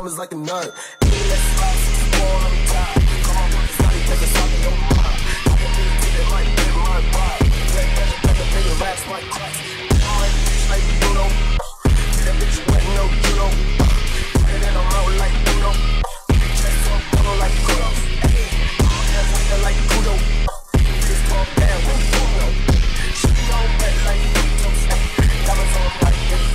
diamonds like a nut. Hey, let's slide, ball on the top. Come on, it's not because it's something on my mind. I can be it like in my body. Let the nigga raps like crack. Like you know, that bitch wet, no, you know. And then I'm out like you know. Chest up, double like kudo. Hands up there like kudo. This talk down, you know. She be on wet like kudo. Diamonds on like this.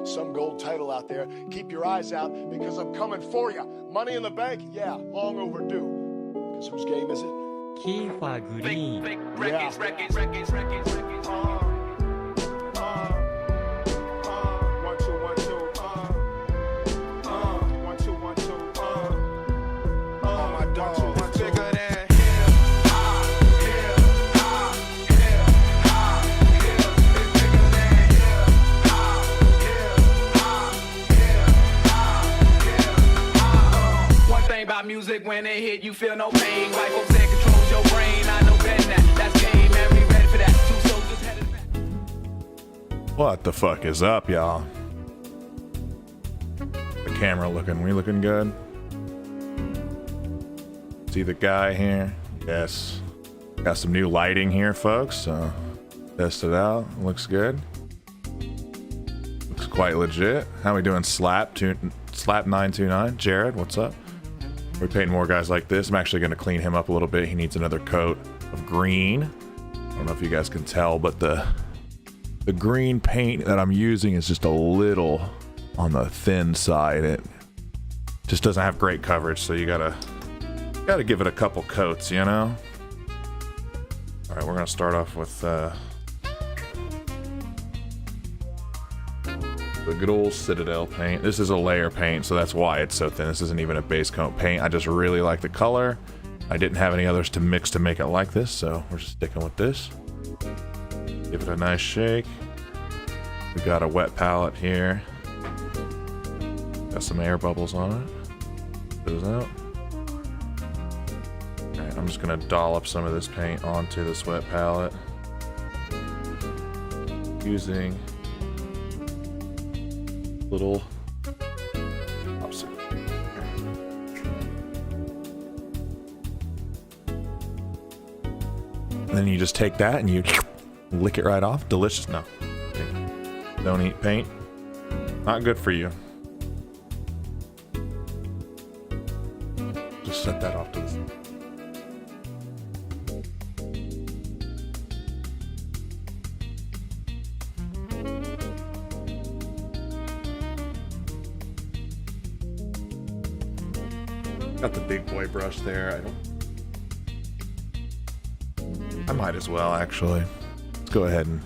Some gold title out there. Keep your eyes out because I'm coming for you. Money in the bank? Yeah, long overdue. Because whose game is it? KEIFER Green. Yeah. One, two, one, two. One, two, one, two. My dog. Bigger than. About music, when it hit, you feel no pain. White folks that controls your brain. I know better than that. That's game, man. We ready for that. Two soldiers headed back. What the fuck is up, y'all? The camera we looking good? See the guy here? Yes. Got some new lighting here, folks. So test it out. Looks good. Looks quite legit. How we doing? Slap Slap929. Jared, what's up? We're painting more guys like this. I'm actually going to clean him up a little bit. He needs another coat of green. I don't know if you guys can tell, but the green paint that I'm using is just a little on the thin side. It just doesn't have great coverage, so you gotta give it a couple coats, you know? All right, we're gonna start off with the good old Citadel paint. This is a layer paint, so that's why it's so thin. This isn't even a base coat paint. I just really like the color. I didn't have any others to mix to make it like this, so we're just sticking with this. Give it a nice shake. We got a wet palette here. Got some air bubbles on it. Those out. Alright, I'm just gonna dollop some of this paint onto this wet palette. Using little popsicle. And then you just take that and you lick it right off. Delicious. No. Don't eat paint. Not good for you. Just set that off to the side. Got the big boy brush there. I might as well, actually. Let's go ahead and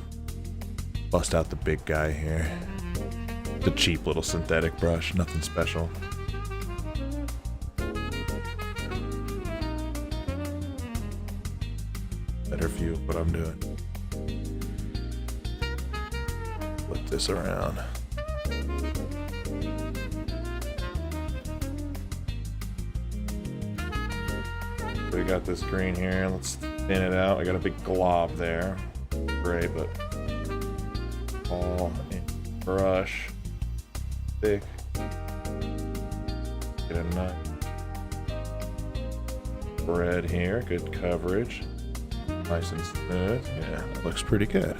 bust out the big guy here. The cheap little synthetic brush, nothing special. Better view of what I'm doing. Flip this around. We got this green here. Let's thin it out. I got a big glob there. Gray, but all in brush. Thick. Get a nut. Red here. Good coverage. Nice and smooth. Yeah, that looks pretty good.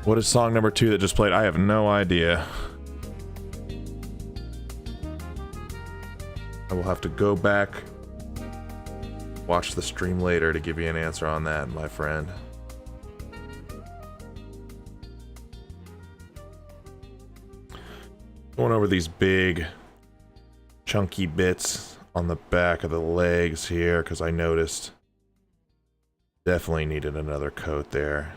What is song number 2 that just played? I have no idea. I will have to go back, watch the stream later to give you an answer on that, my friend. Going over these big, chunky bits on the back of the legs here, because I noticed definitely needed another coat there.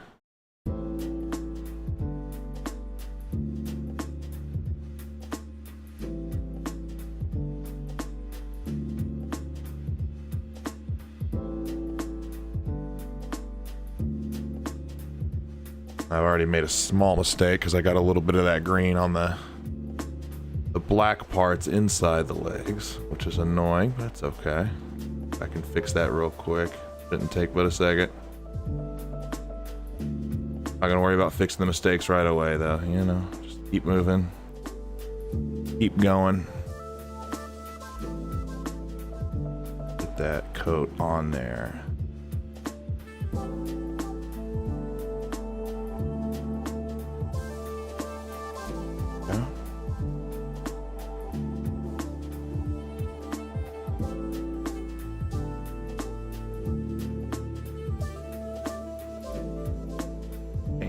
I've already made a small mistake because I got a little bit of that green on the black parts inside the legs, which is annoying, but it's okay. I can fix that real quick. Didn't take but a second. Not gonna worry about fixing the mistakes right away though, you know, just keep moving, keep going. Get that coat on there.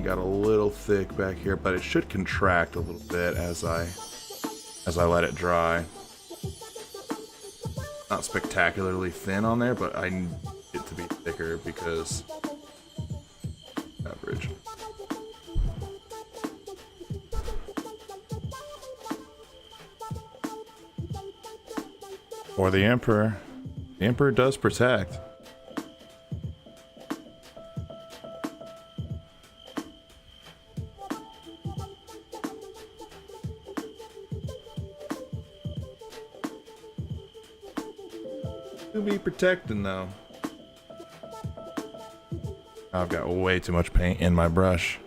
Got a little thick back here, but it should contract a little bit as I let it dry. Not spectacularly thin on there, but I need it to be thicker because coverage. Or the Emperor. The Emperor does protect. Be protecting though. I've got way too much paint in my brush.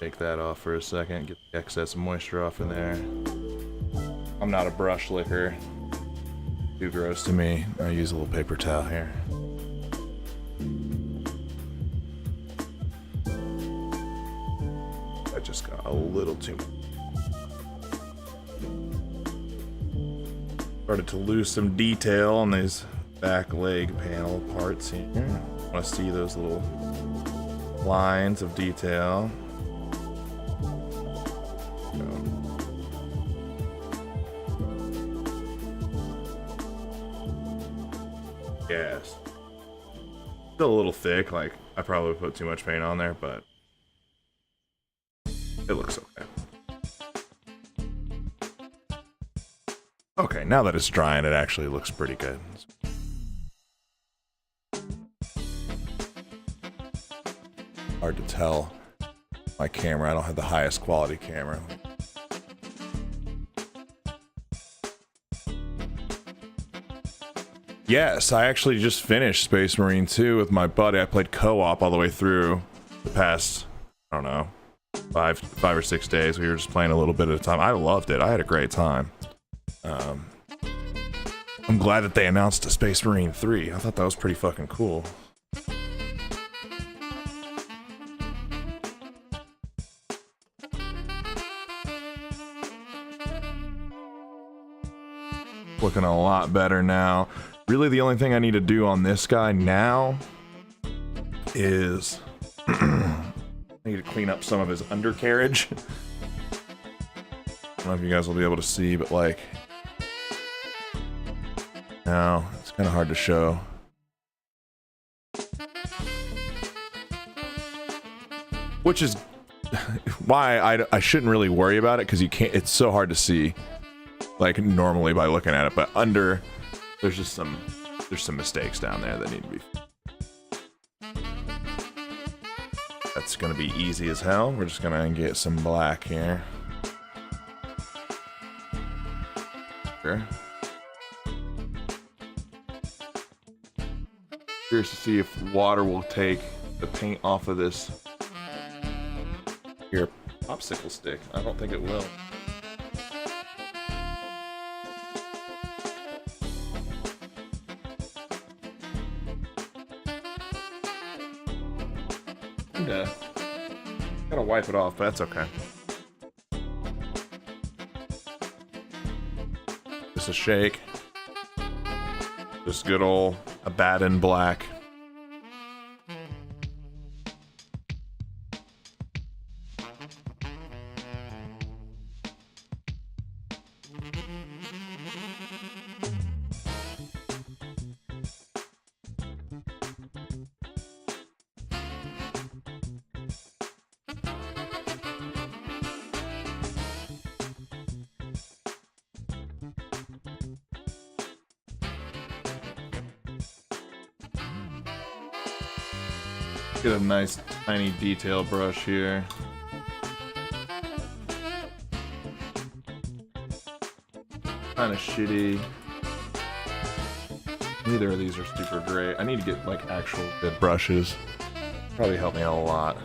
Take that off for a second, get the excess moisture off in there. I'm not a brush licker. Too gross to me. I use a little paper towel here. I just got a little too much. Started to lose some detail on these back leg panel parts here. I want to see those little lines of detail. Yes. Still a little thick, like I probably put too much paint on there, but it looks okay. Okay, now that it's drying, it actually looks pretty good. Hard to tell. My camera, I don't have the highest quality camera. Yes, I actually just finished Space Marine 2 with my buddy. I played co-op all the way through the past, I don't know, five or 6 days. We were just playing a little bit at a time. I loved it. I had a great time. I'm glad that they announced a Space Marine 3. I thought that was pretty fucking cool. Looking a lot better now. Really, the only thing I need to do on this guy now is I need to clean up some of his undercarriage. I don't know if you guys will be able to see, but like, no, it's kind of hard to show. Which is why I shouldn't really worry about it, because you can't. It's so hard to see, like normally by looking at it. But under, there's some mistakes down there that need to be. That's gonna be easy as hell. We're just gonna get some black here. Sure. Curious to see if water will take the paint off of this here popsicle stick. I don't think it will. Gotta wipe it off, but that's okay. Just a shake. Just good old Abaddon black. Get a nice tiny detail brush here. Kind of shitty. Neither of these are super great. I need to get like actual good brushes. Probably help me out a lot.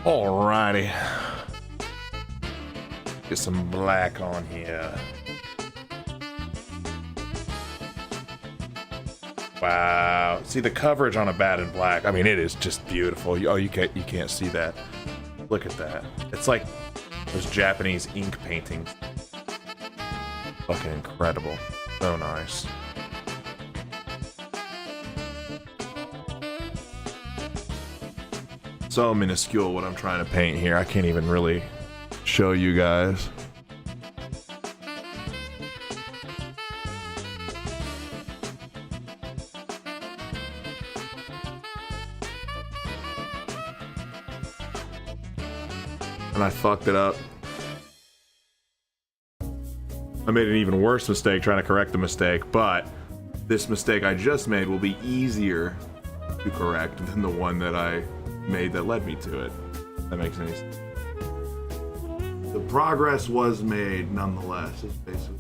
Alrighty. Get some black on here. Wow. See the coverage on Abaddon black. I mean, it is just beautiful. Oh, you can't see that. Look at that. It's like those Japanese ink paintings. Fucking incredible. So nice. So minuscule what I'm trying to paint here. I can't even really show you guys. And I fucked it up. I made an even worse mistake trying to correct the mistake, but this mistake I just made will be easier to correct than the one that I made that led me to it. That makes any sense. The progress was made nonetheless. It's basically.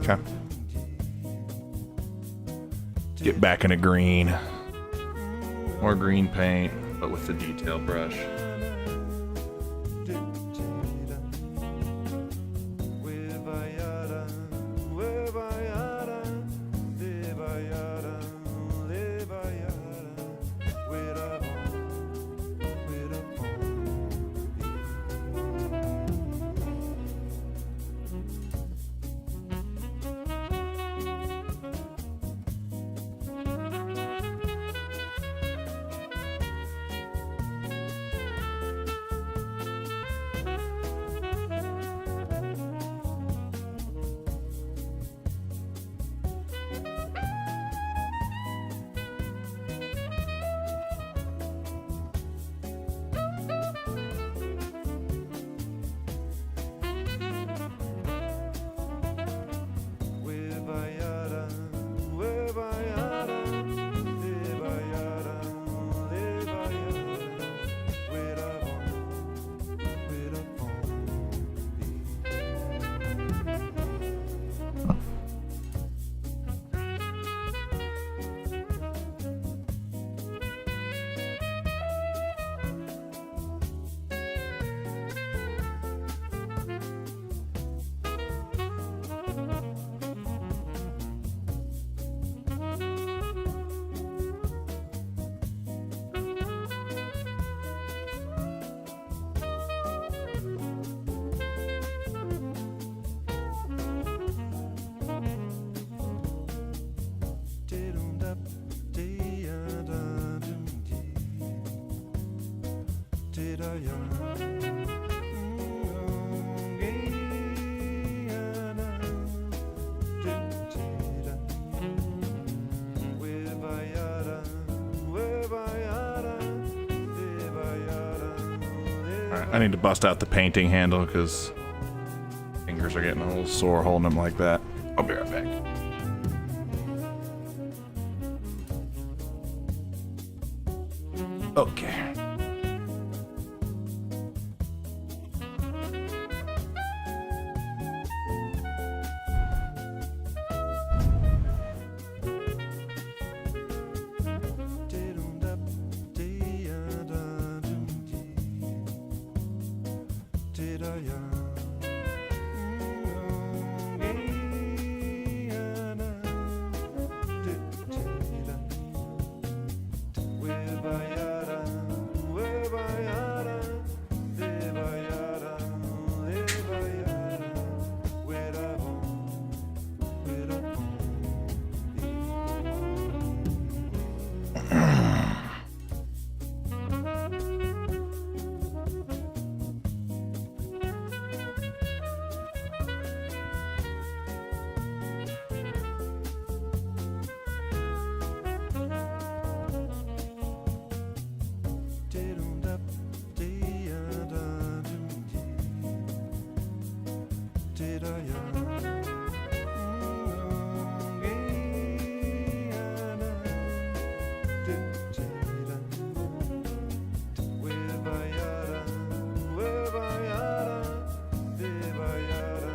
Okay. Get back into green. More green paint, but with the detail brush. I need to bust out the painting handle because fingers are getting a little sore holding them like that. I'll be right back. Okay.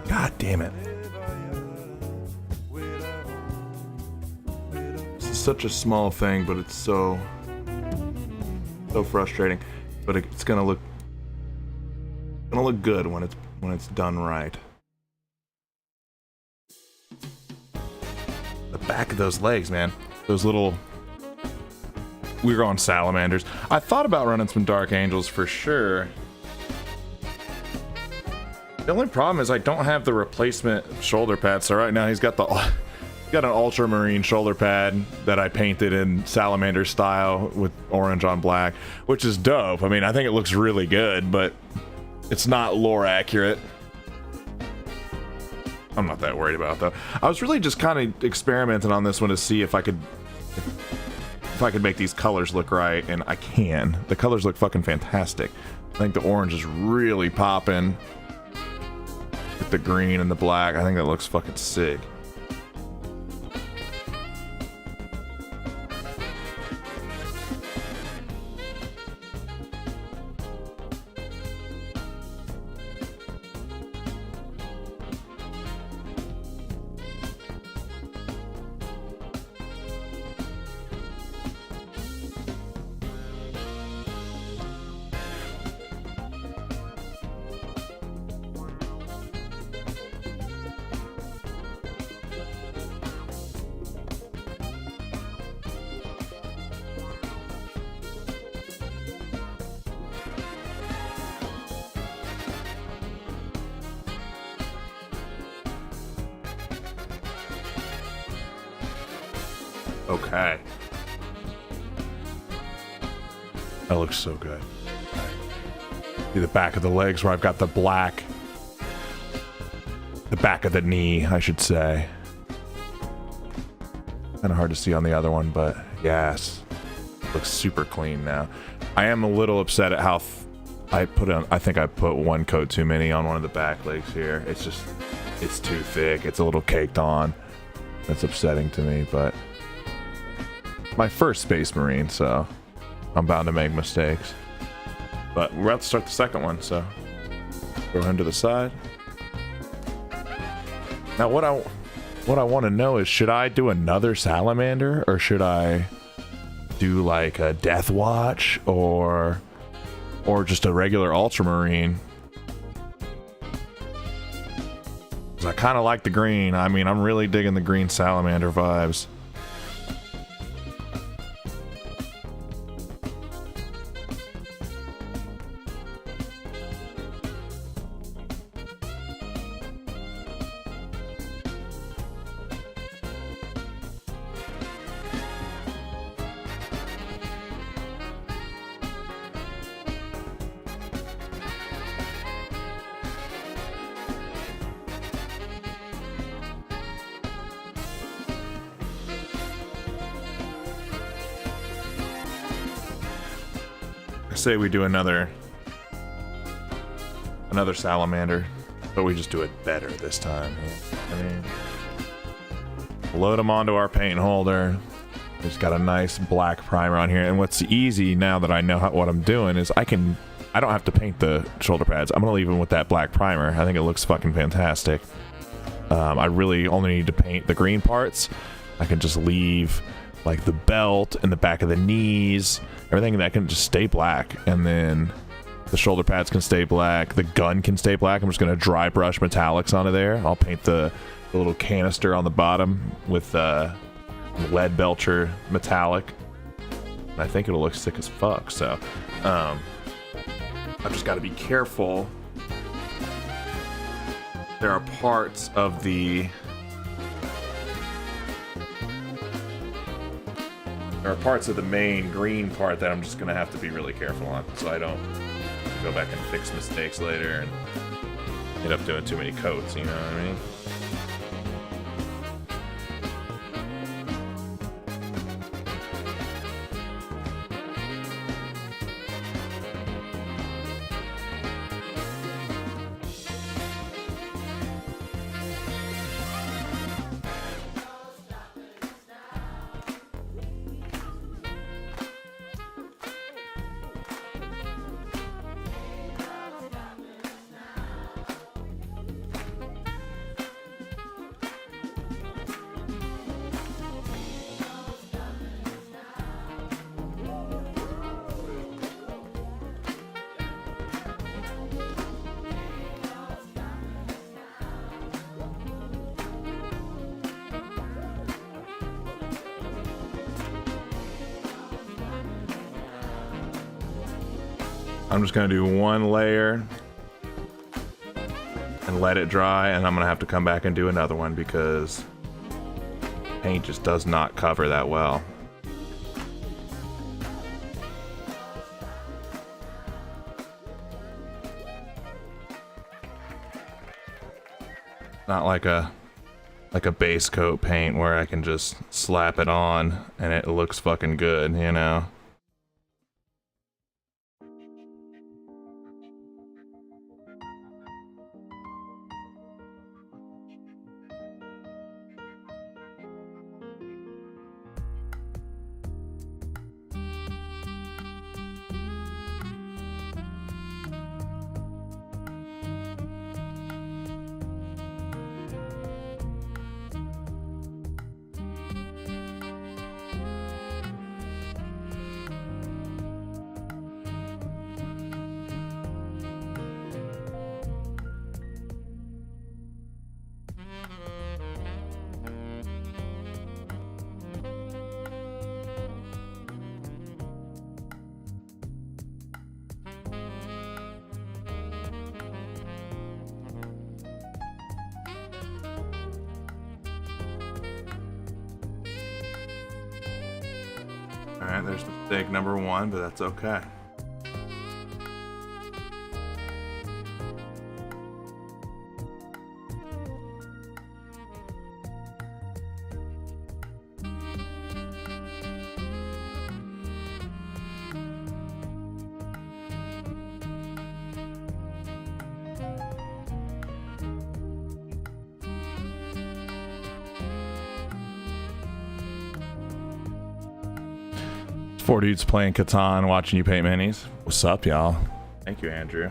God damn it. This is such a small thing, but it's so frustrating. But it's gonna look good when it's done right. The back of those legs, man. Those little... We were on salamanders. I thought about running some Dark Angels for sure. The only problem is I don't have the replacement shoulder pad. So right now he's got an ultramarine shoulder pad that I painted in salamander style with orange on black, which is dope. I mean, I think it looks really good, but it's not lore accurate. I'm not that worried about it, though. I was really just kind of experimenting on this one to see if I could make these colors look right, and I can. The colors look fucking fantastic. I think the orange is really popping with the green and the black. I think that looks fucking sick. Okay. That looks so good. See the back of the legs where I've got the black. The back of the knee, I should say. Kind of hard to see on the other one, but yes. Looks super clean now. I am a little upset at how I think I put one coat too many on one of the back legs here. It's too thick. It's a little caked on. That's upsetting to me, but my first Space Marine, so I'm bound to make mistakes. But we're about to start the second one, so throw him to the side. Now what I want to know is, should I do another Salamander, or should I do like a Death Watch, or just a regular Ultramarine? I kind of like the green. I mean, I'm really digging the green Salamander vibes. Say we do another Salamander, but we just do it better this time. I mean, load them onto our paint holder. It's got a nice black primer on here, and what's easy now that I know what I'm doing is I don't have to paint the shoulder pads. I'm gonna leave them with that black primer. I think it looks fucking fantastic. I really only need to paint the green parts. I can just leave like the belt and the back of the knees, everything that can just stay black, and then the shoulder pads can stay black, the gun can stay black. I'm just gonna dry brush metallics onto there. I'll paint the little canister on the bottom with lead belcher metallic, and I think it'll look sick as fuck. So I've just got to be careful. There are parts of the main green part that I'm just gonna have to be really careful on, so I don't go back and fix mistakes later and end up doing too many coats, you know what I mean? I'm just gonna do one layer and let it dry, and I'm gonna have to come back and do another one because paint just does not cover that well. Not like a base coat paint where I can just slap it on and it looks fucking good, you know? Alright, there's mistake number 1, but that's okay. Four dudes playing Catan, watching you paint minis. What's up, y'all? Thank you, Andrew.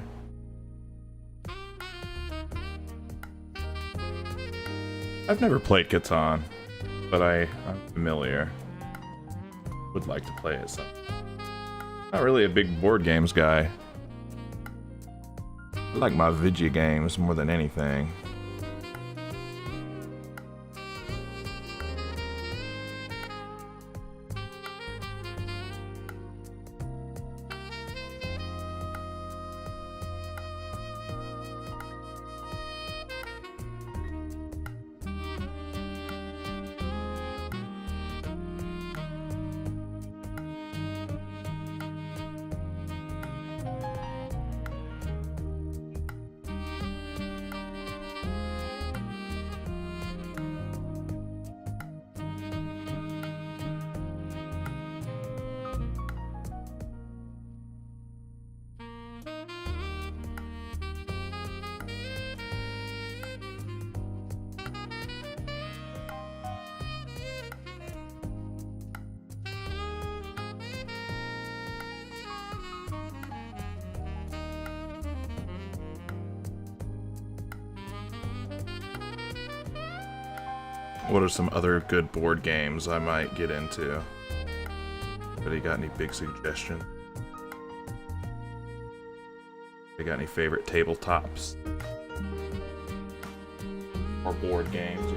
I've never played Catan, but I'm familiar. Would like to play it some. Not really a big board games guy. I like my video games more than anything. What are some other good board games I might get into? Anybody got any big suggestions? They got any favorite tabletops? Or board games?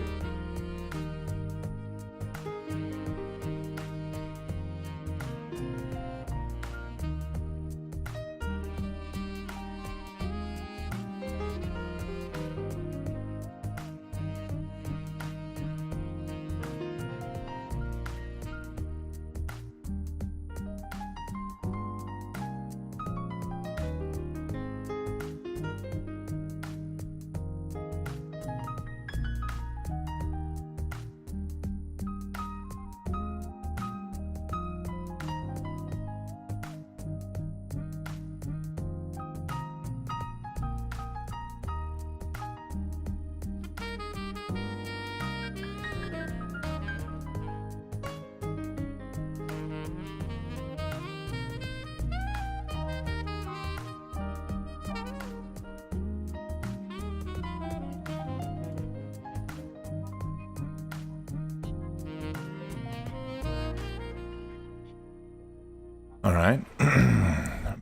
All right.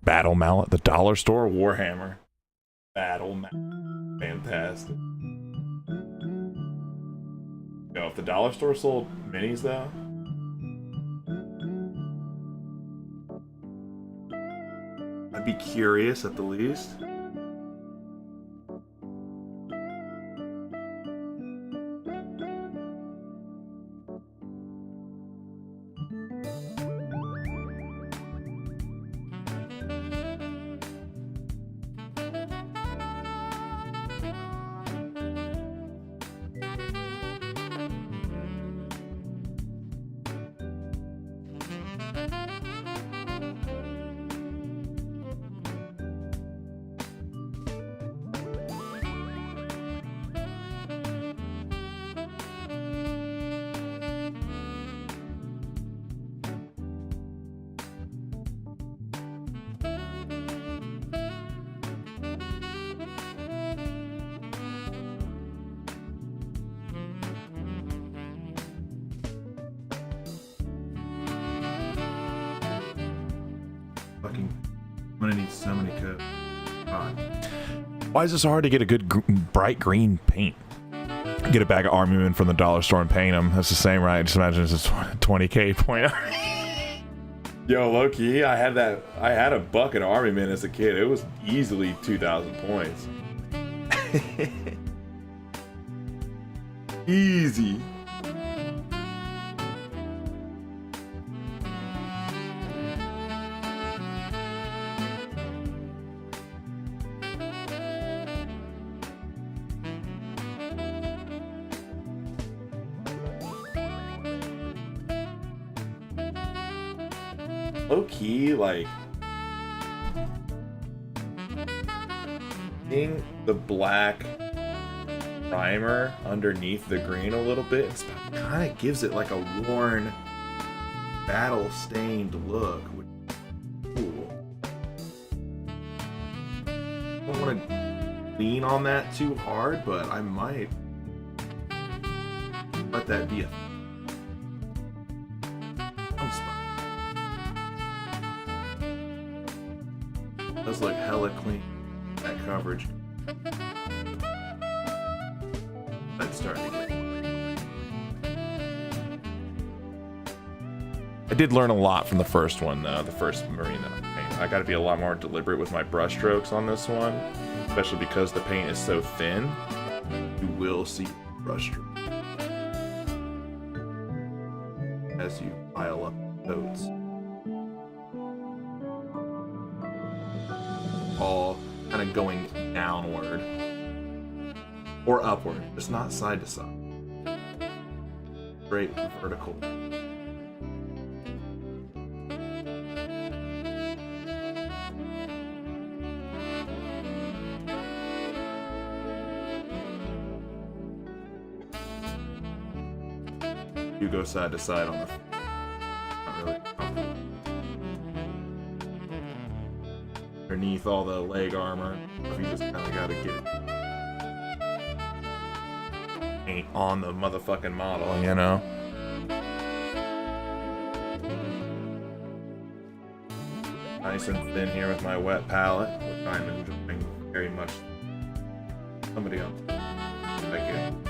Battle Mallet, the dollar store, Warhammer. Battle Mallet. Fantastic. Yo, if the dollar store sold minis, though, I'd be curious at the least. I'm gonna need so many coats. Why is it so hard to get a good bright green paint? Get a bag of Army Men from the dollar store and paint them. That's the same, right? Just imagine it's a 20k point. Yo, low-key, I had a bucket of Army Men as a kid. It was easily 2,000 points. Easy. low key, like, seeing the black primer underneath the green a little bit, it kind of gives it like a worn, battle stained look, which is cool. I don't want to lean on that too hard, but I might let that be a spot. Does look hella clean, that coverage. That's starting to get. I did learn a lot from the first one, the first Marine that I painted. I got to be a lot more deliberate with my brush strokes on this one, especially because the paint is so thin. You will see brush strokes as you pile up coats. All kind of going downward or upward, just not side to side. Straight vertical. You go side to side on the. Not really comfortable. Underneath all the leg armor, you just kind of gotta get it paint on the motherfucking model, you know. Nice and thin here with my wet palette, which I'm enjoying very much. Somebody else, I get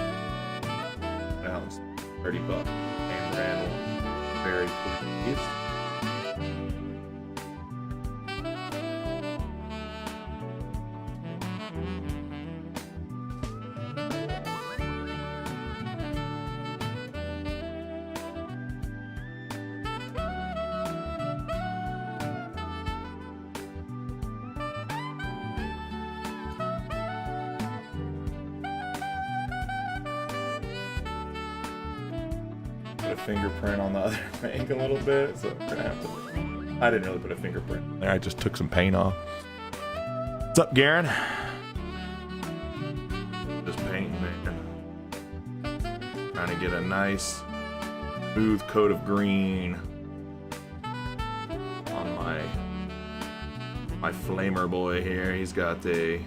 balance. $30 and ran very pleased. A fingerprint on the other bank a little bit, so I'm gonna have to. I didn't really put a fingerprint there. I just took some paint off. What's up, Garen? Just painting, man. Trying to get a nice, smooth coat of green on my flamer boy here. He's got a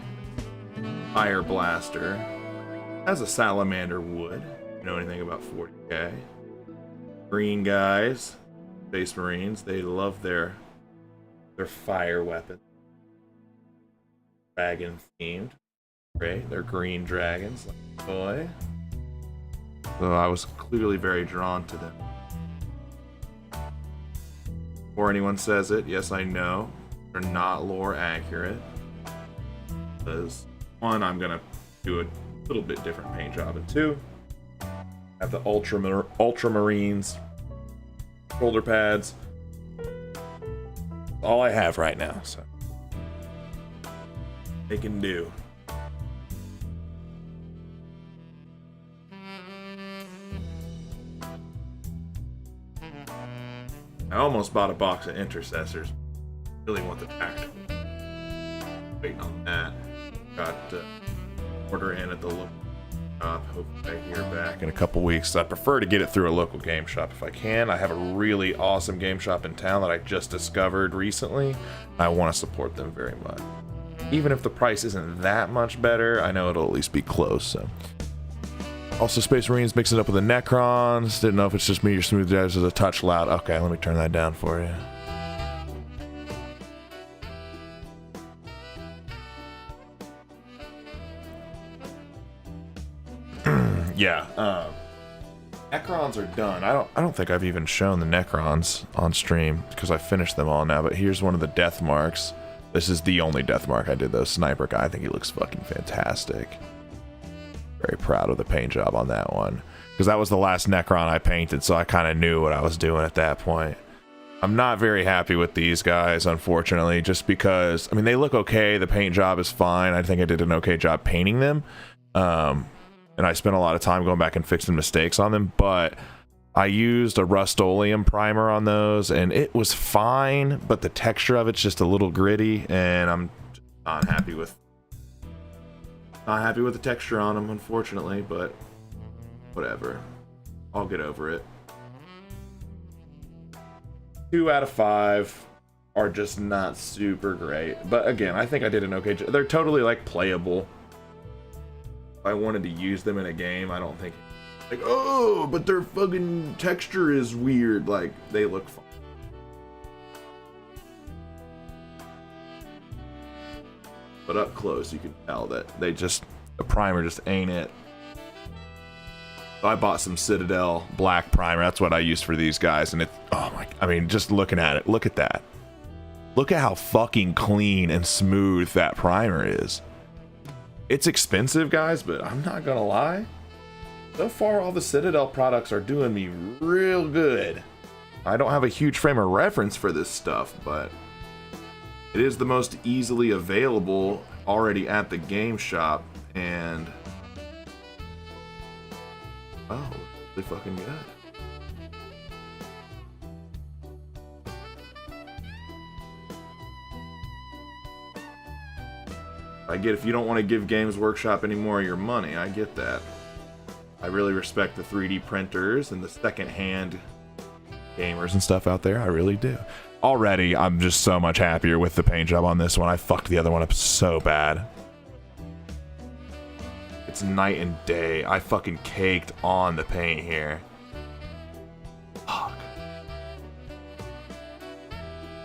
fire blaster. Has a salamander wood. You know anything about 40K? Green guys, Space Marines, they love their fire weapon. Dragon themed. Great, they're green dragons, like boy. So I was clearly very drawn to them. Before anyone says it, yes, I know they're not lore accurate. Because one, I'm gonna do a little bit different paint job, and two, have the Ultramarines shoulder pads. All I have right now, so they can do. I almost bought a box of intercessors. Really want the tactical. Waiting on that. Got to order in at the local shop. Hopefully I hear back in a couple weeks. I prefer to get it through a local game shop if I can. I have a really awesome game shop in town that I just discovered recently. I want to support them very much. Even if the price isn't that much better, I know it'll at least be close. So, also Space Marines mixing it up with the Necrons. Didn't know if it's just me or Smooth Jazz is a touch loud. Okay, let me turn that down for you. Yeah, Necrons are done. I don't think I've even shown the Necrons on stream because I finished them all now, but here's one of the death marks. This is the only death mark I did though. Sniper guy, I think he looks fucking fantastic. Very proud of the paint job on that one because that was the last Necron I painted, so I kind of knew what I was doing at that point. I'm not very happy with these guys, unfortunately, just because, I mean, they look okay. The paint job is fine. I think I did an okay job painting them. And I spent a lot of time going back and fixing mistakes on them, but I used a Rust-Oleum primer on those, and it was fine, but the texture of it's just a little gritty, and I'm not happy with the texture on them, unfortunately, but whatever. I'll get over it. 2 out of 5 are just not super great, but again, I think I did an okay job. They're totally like playable. If I wanted to use them in a game, I don't think like, oh, but their fucking texture is weird. Like, they look fun. But up close, you can tell that the primer just ain't it. So I bought some Citadel black primer. That's what I used for these guys. And I mean, just looking at it, look at that. Look at how fucking clean and smooth that primer is. It's expensive, guys, but I'm not gonna lie. So far, all the Citadel products are doing me real good. I don't have a huge frame of reference for this stuff, but it is the most easily available already at the game shop, and oh, really fucking good. I get if you don't want to give Games Workshop any more of your money, I get that. I really respect the 3D printers and the second-hand gamers and stuff out there. I really do. Already, I'm just so much happier with the paint job on this one. I fucked the other one up so bad. It's night and day. I fucking caked on the paint here. Fuck.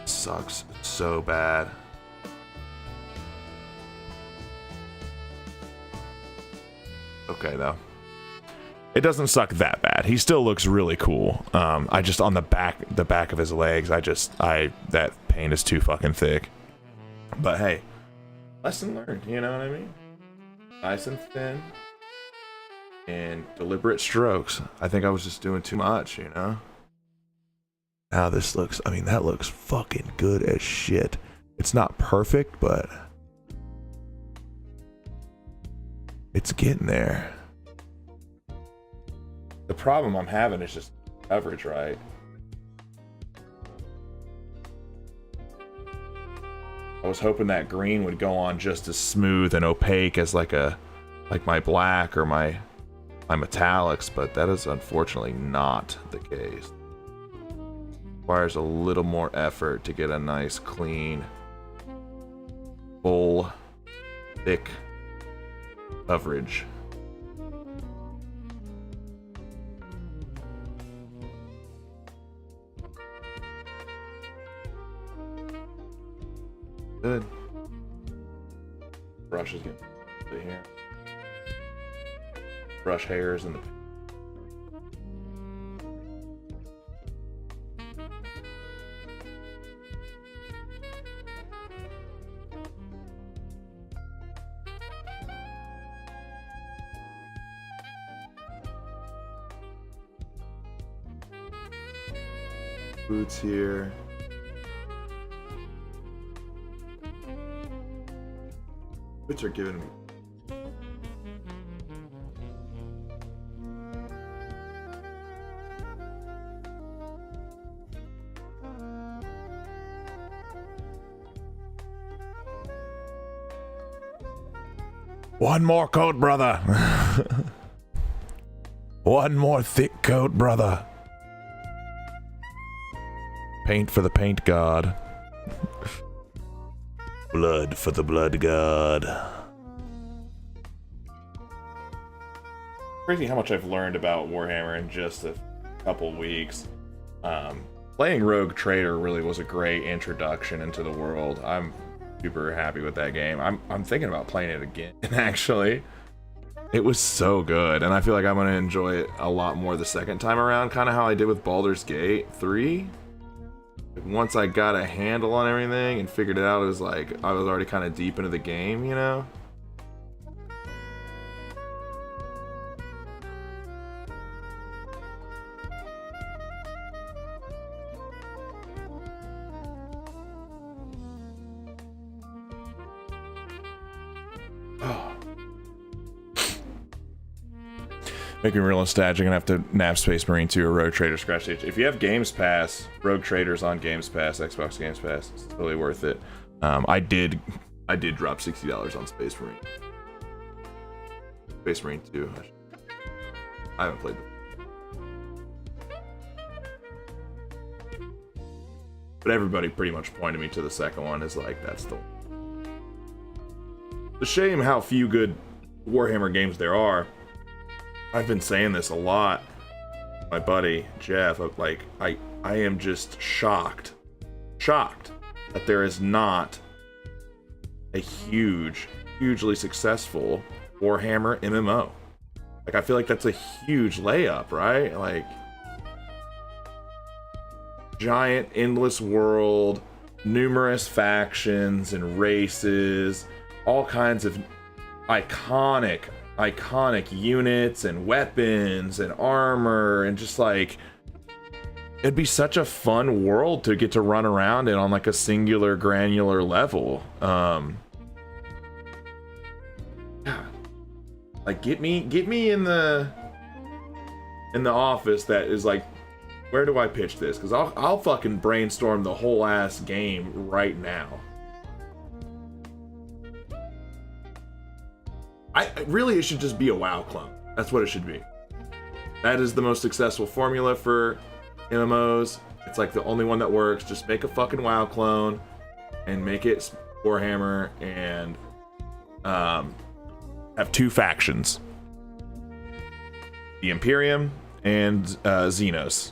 Sucks so bad. Okay, though. It doesn't suck that bad. He still looks really cool. I just on the back of his legs, that paint is too fucking thick. But hey, lesson learned, you know what I mean? Nice and thin and deliberate strokes. I think I was just doing too much, you know? Now this looks, I mean, that looks fucking good as shit. It's not perfect, but it's getting there. The problem I'm having is just coverage, right? I was hoping that green would go on just as smooth and opaque as like my black or my metallics, but that is unfortunately not the case. Requires a little more effort to get a nice, clean, full, thick coverage. Good. Brush is getting here. Brush hairs in the boots here. Boots are giving me. One more coat, brother. One more thick coat, brother. Paint for the paint god. Blood for the blood god. Crazy how much I've learned about Warhammer in just a couple weeks. Playing Rogue Trader really was a great introduction into the world. I'm super happy with that game. I'm thinking about playing it again, actually. It was so good, and I feel like I'm gonna enjoy it a lot more the second time around, kind of how I did with Baldur's Gate 3. Once I got a handle on everything and figured it out, it was like I was already kind of deep into the game, you know? Make me real nostalgic and have to nap Space Marine 2 or Rogue Trader Scratch Stage. If you have Games Pass, Rogue Trader's on Games Pass, Xbox Games Pass. It's totally worth it. I did drop $60 on Space Marine. Space Marine 2. I haven't played it. But everybody pretty much pointed me to the second one as like, that's the one. It's a shame how few good Warhammer games there are. I've been saying this a lot. My buddy Jeff, like I am just shocked that there is not a hugely successful Warhammer MMO. Like, I feel like that's a huge layup, right? Like, giant endless world, numerous factions and races, all kinds of iconic units and weapons and armor, and just like, it'd be such a fun world to get to run around in on like a singular granular level. Like, get me in the office that is like, where do I pitch this? Because I'll fucking brainstorm the whole ass game right now. Really, it should just be a WoW clone. That's what it should be. That is the most successful formula for MMOs. It's like the only one that works. Just make a fucking WoW clone and make it Warhammer, and have two factions: the Imperium and Xenos.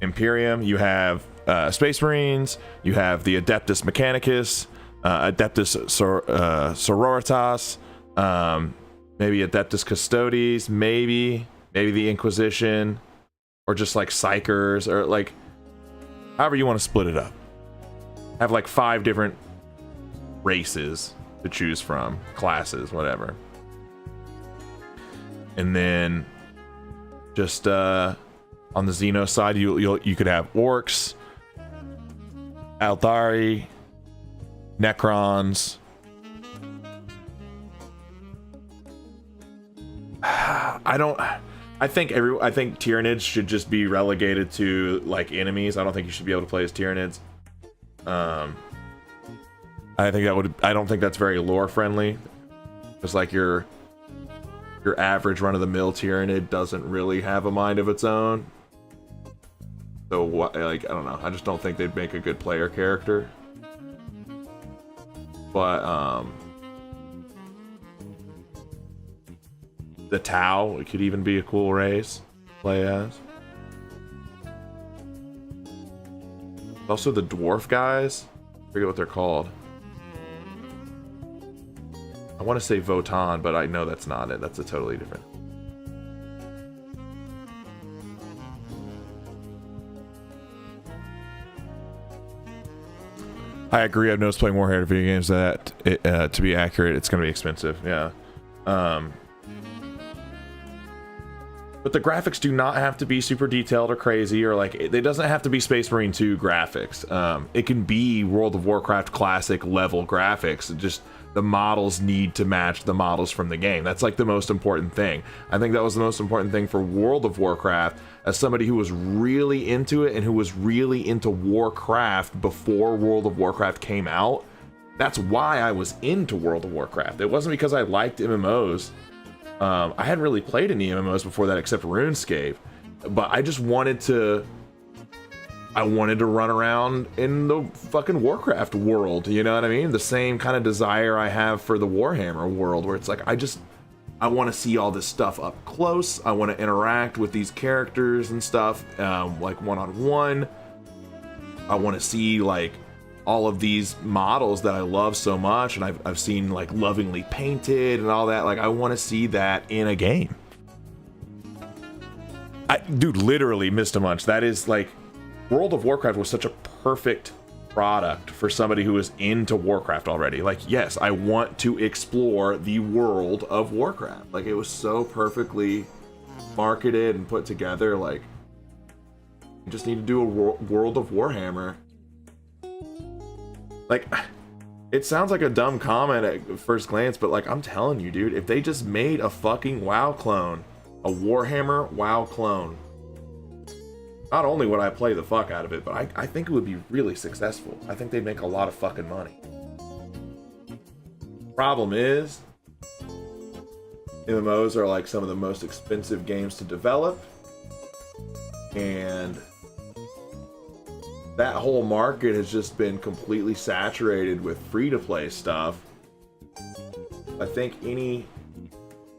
Imperium, you have Space Marines, you have the Adeptus Mechanicus, Adeptus Sororitas, maybe Adeptus Custodes, maybe the Inquisition, or just like Psychers, or like however you want to split it up. Have like 5 different races to choose from, classes, whatever. And then just on the Xeno side, you could have Orcs, Aldari, Necrons. I think Tyranids should just be relegated to like enemies. I don't think you should be able to play as Tyranids. I don't think that's very lore friendly. It's like your average run-of-the-mill Tyranid doesn't really have a mind of its own. So what, like, I don't know. I just don't think they'd make a good player character. But the Tau, it could even be a cool race to play as. Also the dwarf guys, I forget what they're called. I want to say Votan, but I know that's not it. That's a totally different. I agree. I've noticed playing Warhammer video games that to be accurate, it's going to be expensive. Yeah. But the graphics do not have to be super detailed or crazy, or like, it doesn't have to be Space Marine 2 graphics. It can be World of Warcraft classic level graphics. Just the models need to match the models from the game. That's like the most important thing. I think that was the most important thing for World of Warcraft, as somebody who was really into it and who was really into Warcraft before World of Warcraft came out. That's why I was into World of Warcraft. It wasn't because I liked MMOs. I hadn't really played any MMOs before that except RuneScape, but I just wanted to run around in the fucking Warcraft world, you know what I mean? The same kind of desire I have for the Warhammer world, where it's like, I want to see all this stuff up close. I want to interact with these characters and stuff, like one-on-one. I want to see like all of these models that I love so much, and I've seen like lovingly painted and all that. Like, I want to see that in a game. Dude, literally missed a munch. That is like, World of Warcraft was such a perfect product for somebody who is into Warcraft already. Like, yes, I want to explore the world of Warcraft. Like, it was so perfectly marketed and put together. Like, you just need to do a World of Warhammer. Like, It sounds like a dumb comment at first glance, but like I'm telling you, dude, if they just made a fucking WoW clone, a Warhammer WoW clone, not only would I play the fuck out of it, but I think it would be really successful. I think they'd make a lot of fucking money. Problem is, MMOs are like some of the most expensive games to develop, and that whole market has just been completely saturated with free-to-play stuff. I think any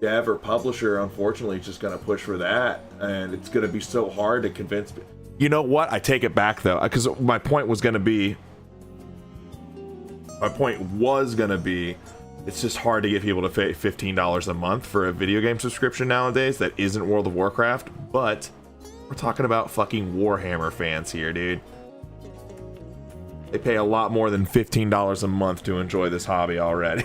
dev or publisher, unfortunately, is just going to push for that, and it's going to be so hard to convince. You know what? I take it back though, because my point was going to be, it's just hard to get people to pay $15 a month for a video game subscription nowadays that isn't World of Warcraft. But we're talking about fucking Warhammer fans here, dude. They pay a lot more than $15 a month to enjoy this hobby already.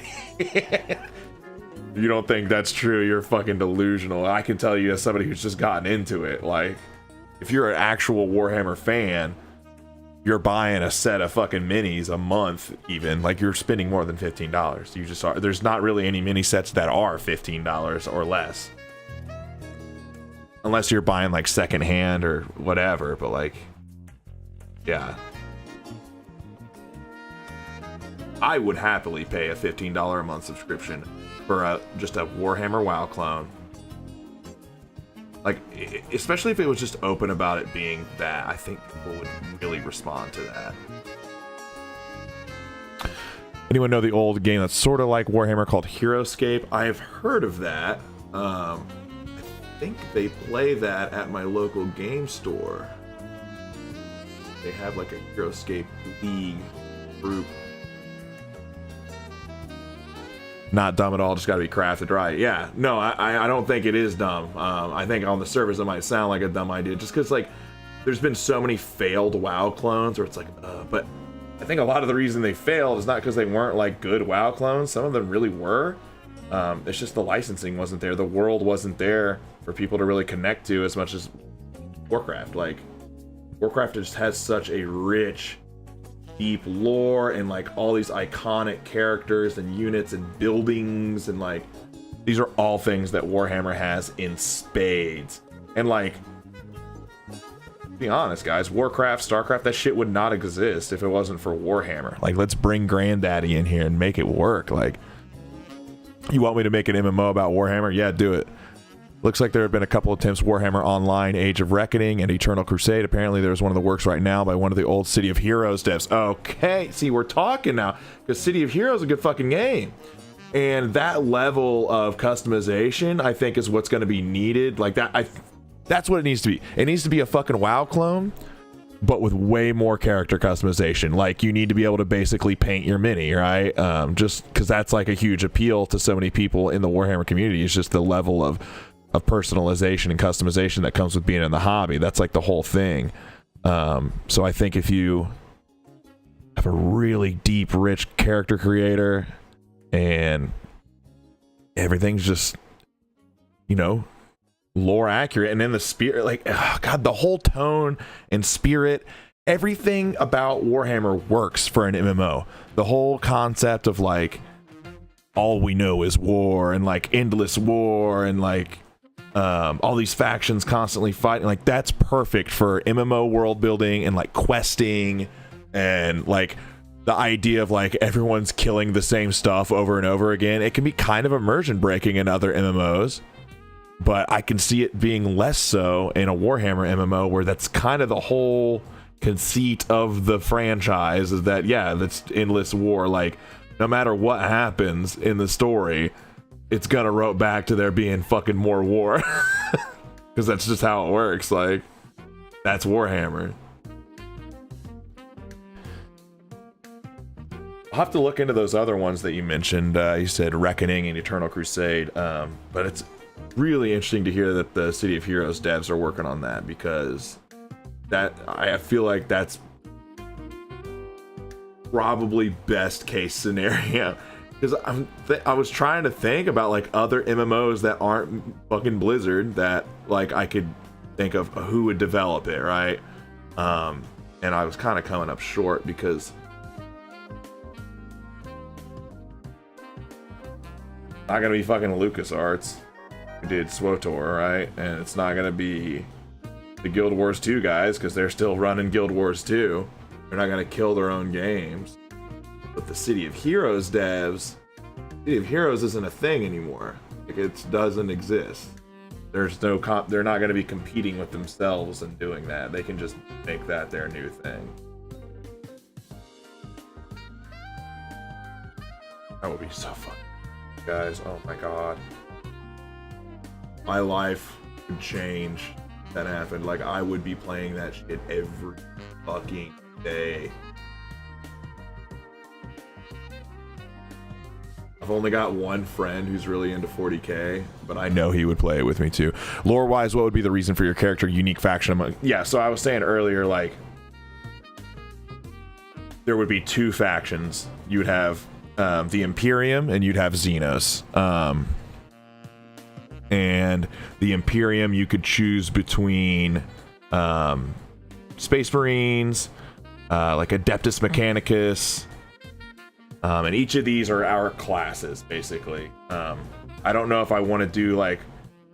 You don't think that's true? You're fucking delusional. I can tell you as somebody who's just gotten into it, like, if you're an actual Warhammer fan, you're buying a set of fucking minis a month, even. Like, you're spending more than $15. You just are. There's not really any mini sets that are $15 or less. Unless you're buying, like, secondhand or whatever, but, like, yeah. I would happily pay a $15 a month subscription for just a Warhammer WoW clone. Like, especially if it was just open about it being that, I think people would really respond to that. Anyone know the old game that's sort of like Warhammer called Heroescape? I've heard of that. I think they play that at my local game store. They have like a Heroescape League group. Not dumb at all, just got to be crafted right. Yeah, no, I don't think it is dumb. I think on the surface it might sound like a dumb idea, just because, like, there's been so many failed WoW clones where it's like, but I think a lot of the reason they failed is not because they weren't, like, good WoW clones. Some of them really were. It's just the licensing wasn't there. The world wasn't there for people to really connect to as much as Warcraft. Like, Warcraft just has such a rich, deep lore and like all these iconic characters and units and buildings, and like these are all things that Warhammer has in spades. And like, be honest, guys, Warcraft, Starcraft, that shit would not exist if it wasn't for Warhammer. Like, let's bring Granddaddy in here and make it work. Like, you want me to make an MMO about Warhammer? Yeah, do it. Looks like there have been a couple attempts. Warhammer Online, Age of Reckoning, and Eternal Crusade. Apparently there's one in the works right now by one of the old City of Heroes devs. Okay, see, we're talking now, because City of Heroes is a good fucking game. And that level of customization, I think, is what's going to be needed. Like, that's what it needs to be. It needs to be a fucking WoW clone, but with way more character customization. Like, you need to be able to basically paint your mini, right? Just because that's like a huge appeal to so many people in the Warhammer community. It's just the level of personalization and customization that comes with being in the hobby. That's like the whole thing. So I think if you have a really deep, rich character creator and everything's just, you know, lore accurate, and then the spirit, like, oh God, the whole tone and spirit, everything about Warhammer works for an MMO. The whole concept of like, all we know is war, and like endless war, and like all these factions constantly fighting, like, that's perfect for MMO world building and like questing, and like the idea of like everyone's killing the same stuff over and over again. It can be kind of immersion breaking in other MMOs, but I can see it being less so in a Warhammer MMO, where that's kind of the whole conceit of the franchise, is that, yeah, that's endless war. Like, no matter what happens in the story, it's gonna rope back to there being fucking more war. Because that's just how it works. Like, that's Warhammer. I'll have to look into those other ones that you mentioned. You said Reckoning and Eternal Crusade. But it's really interesting to hear that the City of Heroes devs are working on that, because that, I feel like that's probably best case scenario. Because I was trying to think about like other MMOs that aren't fucking Blizzard that like I could think of who would develop it, right? And I was kind of coming up short, because Not gonna be fucking LucasArts, who did SWTOR, right? And it's not gonna be the Guild Wars 2 guys, because they're still running Guild Wars 2. They're not gonna kill their own games. But the City of Heroes devs, City of Heroes isn't a thing anymore. Like, it doesn't exist. There's no they're not gonna be competing with themselves and doing that. They can just make that their new thing. That would be so fun, guys. Oh my god, my life would change if that happened. Like, I would be playing that shit every fucking day. I've only got one friend who's really into 40k, but I know he would play it with me too. Lore wise, what would be the reason for your character unique faction among? Yeah, so I was saying earlier, like, there would be two factions. You would have the Imperium and you'd have Xenos. And the Imperium, you could choose between Space Marines, like Adeptus Mechanicus, and each of these are our classes, basically. I don't know if I want to do like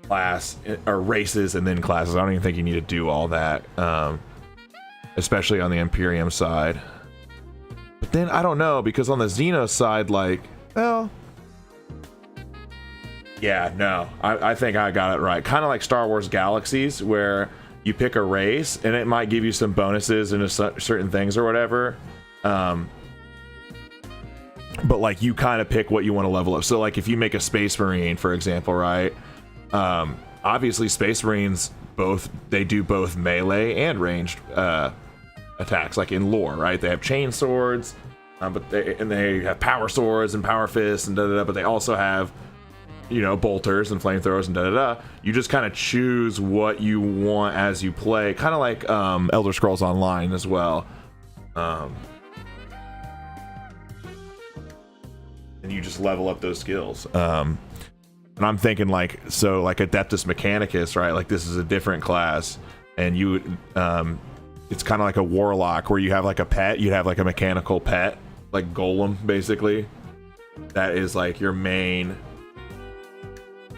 class or races and then classes. I don't even think you need to do all that, especially on the Imperium side. But then I don't know, because on the Xenos side, like, well, yeah, no, I think I got it right. Kind of like Star Wars Galaxies, where you pick a race and it might give you some bonuses into certain things or whatever. But like, you kind of pick what you want to level up. So like, if you make a Space Marine, for example, right? Obviously Space Marines, they do both melee and ranged attacks, like in lore, right? They have chain swords, but they have power swords and power fists and da-da-da, but they also have, you know, bolters and flamethrowers and da-da-da. You just kind of choose what you want as you play, kind of like Elder Scrolls Online as well. And you just level up those skills. And I'm thinking like, so like Adeptus Mechanicus, right? Like, this is a different class, and you would, it's kind of like a warlock where you have like a pet. You'd have like a mechanical pet, like Golem, basically. That is like your main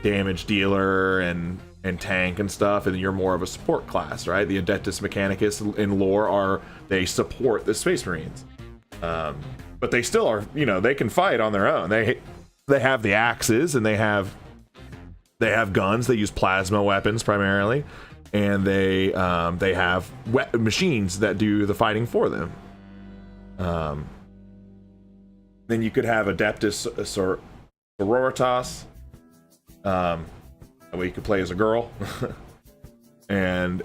damage dealer and tank and stuff, and you're more of a support class, right? The Adeptus Mechanicus in lore they support the Space Marines. But they still are, you know, they can fight on their own. They have the axes, and they have guns. They use plasma weapons primarily, and they have machines that do the fighting for them. Then you could have Adeptus Sororitas, where you could play as a girl, and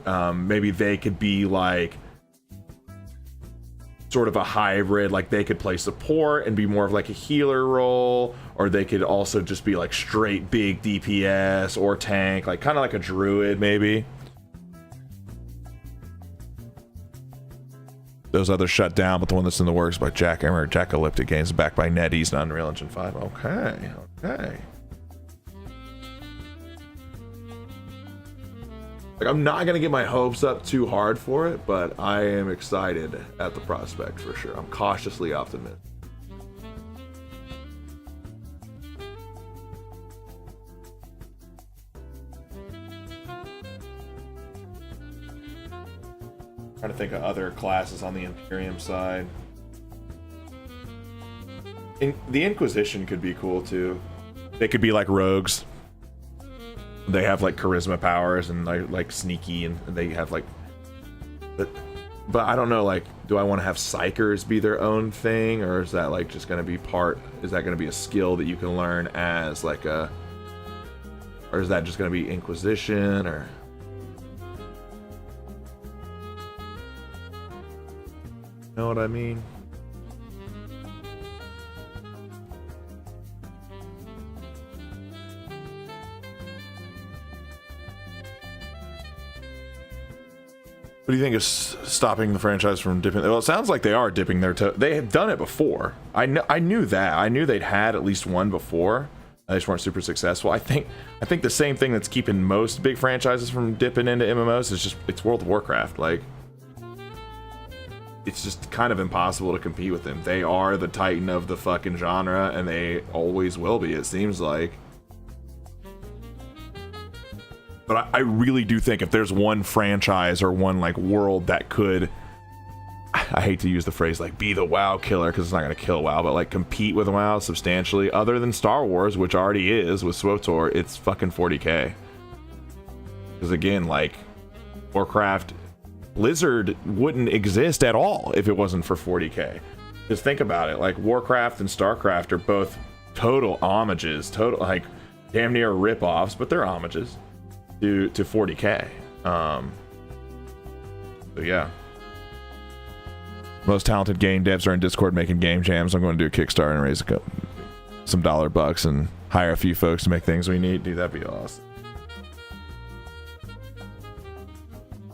maybe they could be like sort of a hybrid. Like, they could play support and be more of like a healer role, or they could also just be like straight big DPS or tank, like kind of like a druid maybe. Those others shut down, but the one that's in the works by Jackalyptic Games, backed by NetEase and Unreal Engine 5. Okay. Like, I'm not gonna get my hopes up too hard for it, but I am excited at the prospect for sure. I'm cautiously optimistic. Trying to think of other classes on the Imperium side. The Inquisition could be cool too. They could be like rogues. They have like charisma powers and like sneaky, and they have like, but I don't know, like, do I want to have psychers be their own thing, or is that like just going to be is that going to be a skill that you can learn as like or is that just going to be Inquisition, or you know what I mean? What do you think is stopping the franchise from dipping? Well, it sounds like they are dipping their toe. They have done it before. I knew that. I knew they'd had at least one before. They just weren't super successful. I think the same thing that's keeping most big franchises from dipping into MMOs is just, it's World of Warcraft. Like, it's just kind of impossible to compete with them. They are the titan of the fucking genre, and they always will be, it seems like. But I really do think if there's one franchise or one like world that could, I hate to use the phrase like be the WoW killer because it's not going to kill WoW, but like compete with WoW substantially, other than Star Wars, which already is with SWTOR, it's fucking 40K. Because again, like Warcraft, Blizzard wouldn't exist at all if it wasn't for 40K. Just think about it, like Warcraft and StarCraft are both total homages, total like damn near rip-offs, but they're homages to 40K. So yeah. Most talented game devs are in Discord making game jams. I'm going to do a Kickstarter and raise some $bucks and hire a few folks to make things we need. Dude, that'd be awesome.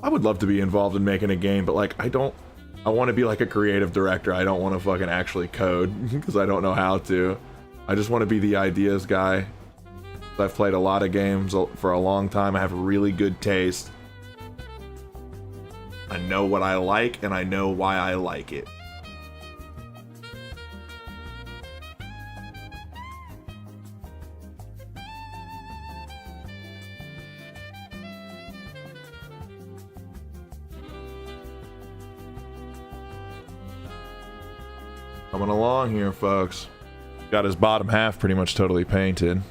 I would love to be involved in making a game, but like I want to be like a creative director. I don't want to fucking actually code because I don't know how to. I just want to be the ideas guy. I've played a lot of games for a long time. I have really good taste. I know what I like and I know why I like it. Coming along here, folks. Got his bottom half pretty much totally painted.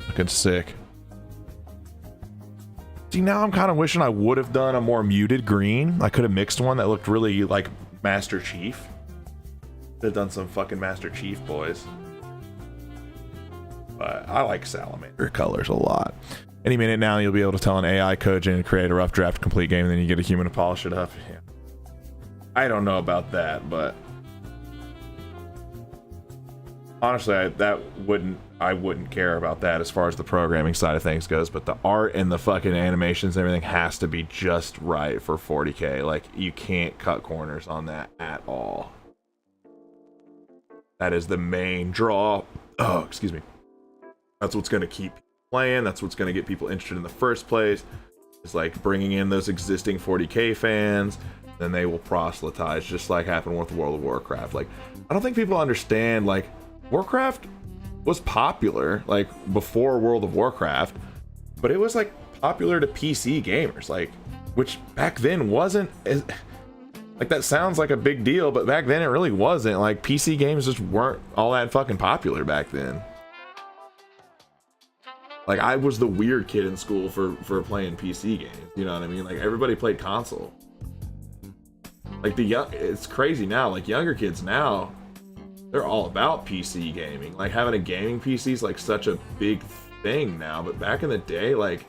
Looking sick. See, now I'm kind of wishing I would have done a more muted green. I could have mixed one that looked really like Master Chief. Could have done some fucking Master Chief boys. But I like salamander colors a lot. Any minute now, you'll be able to tell an AI code gen to create a rough draft complete game, and then you get a human to polish it up. Yeah. I don't know about that, but honestly, I wouldn't care about that as far as the programming side of things goes, but the art and the fucking animations and everything has to be just right for 40K. Like, you can't cut corners on that at all. That is the main draw. Oh, excuse me. That's what's going to keep playing. That's what's going to get people interested in the first place. It's like bringing in those existing 40K fans, then they will proselytize, just like happened with World of Warcraft. Like, I don't think people understand, like, Warcraft was popular like before World of Warcraft, but it was like popular to PC gamers, like, which back then wasn't as, like, that sounds like a big deal, but back then it really wasn't. Like, PC games just weren't all that fucking popular back then. Like, I was the weird kid in school for playing PC games, you know what I mean? Like, everybody played console. Like, it's crazy now, like, younger kids now, they're all about PC gaming. Like, having a gaming PC is like such a big thing now, but back in the day, like,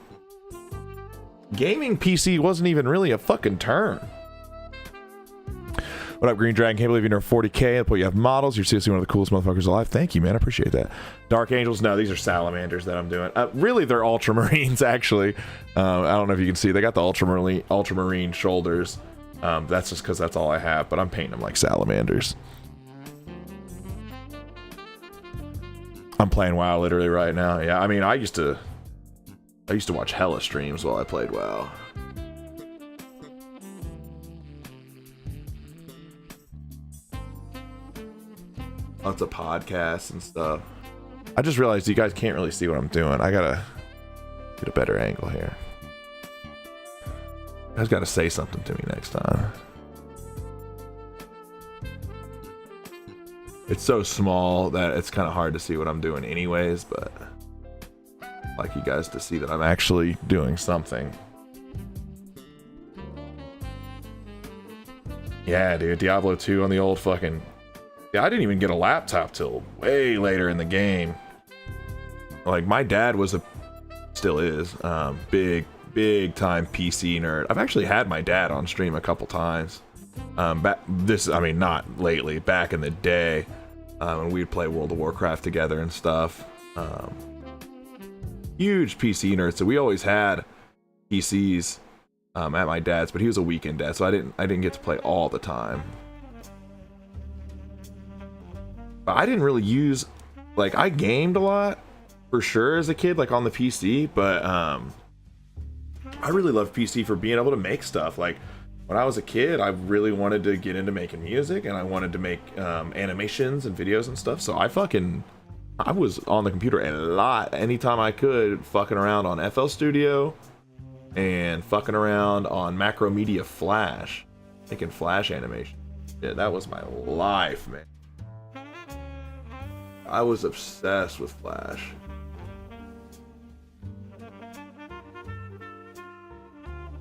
gaming PC wasn't even really a fucking term. What up, Green Dragon? Can't believe you're 40K. But you have models. You're seriously one of the coolest motherfuckers alive. Thank you, man. I appreciate that. Dark Angels. No, these are salamanders that I'm doing. Really, they're ultramarines, actually. I don't know if you can see. They got the ultramarine shoulders. That's just because that's all I have. But I'm painting them like salamanders. I'm playing WoW literally right now. Yeah, I mean, I used to watch hella streams while I played WoW. Lots of podcasts and stuff. I just realized you guys can't really see what I'm doing. I gotta get a better angle here. You guys gotta say something to me next time. It's so small that it's kind of hard to see what I'm doing anyways, but I'd like you guys to see that I'm actually doing something. Yeah, dude, Diablo 2 on the old fucking... Yeah, I didn't even get a laptop till way later in the game. Like, my dad was still is, big time PC nerd. I've actually had my dad on stream a couple times. I mean, not lately, back in the day, when we'd play World of Warcraft together and stuff. Huge PC nerd, so we always had PCs at my dad's, but he was a weekend dad, so I didn't get to play all the time. But I didn't really use, like, I gamed a lot for sure as a kid, like on the PC, but I I really love PC for being able to make stuff. Like when I was a kid, I really wanted to get into making music, and I wanted to make animations and videos and stuff. So I was on the computer a lot, anytime I could, fucking around on FL Studio and fucking around on Macromedia Flash, making Flash animation. Yeah, that was my life, man. I was obsessed with Flash.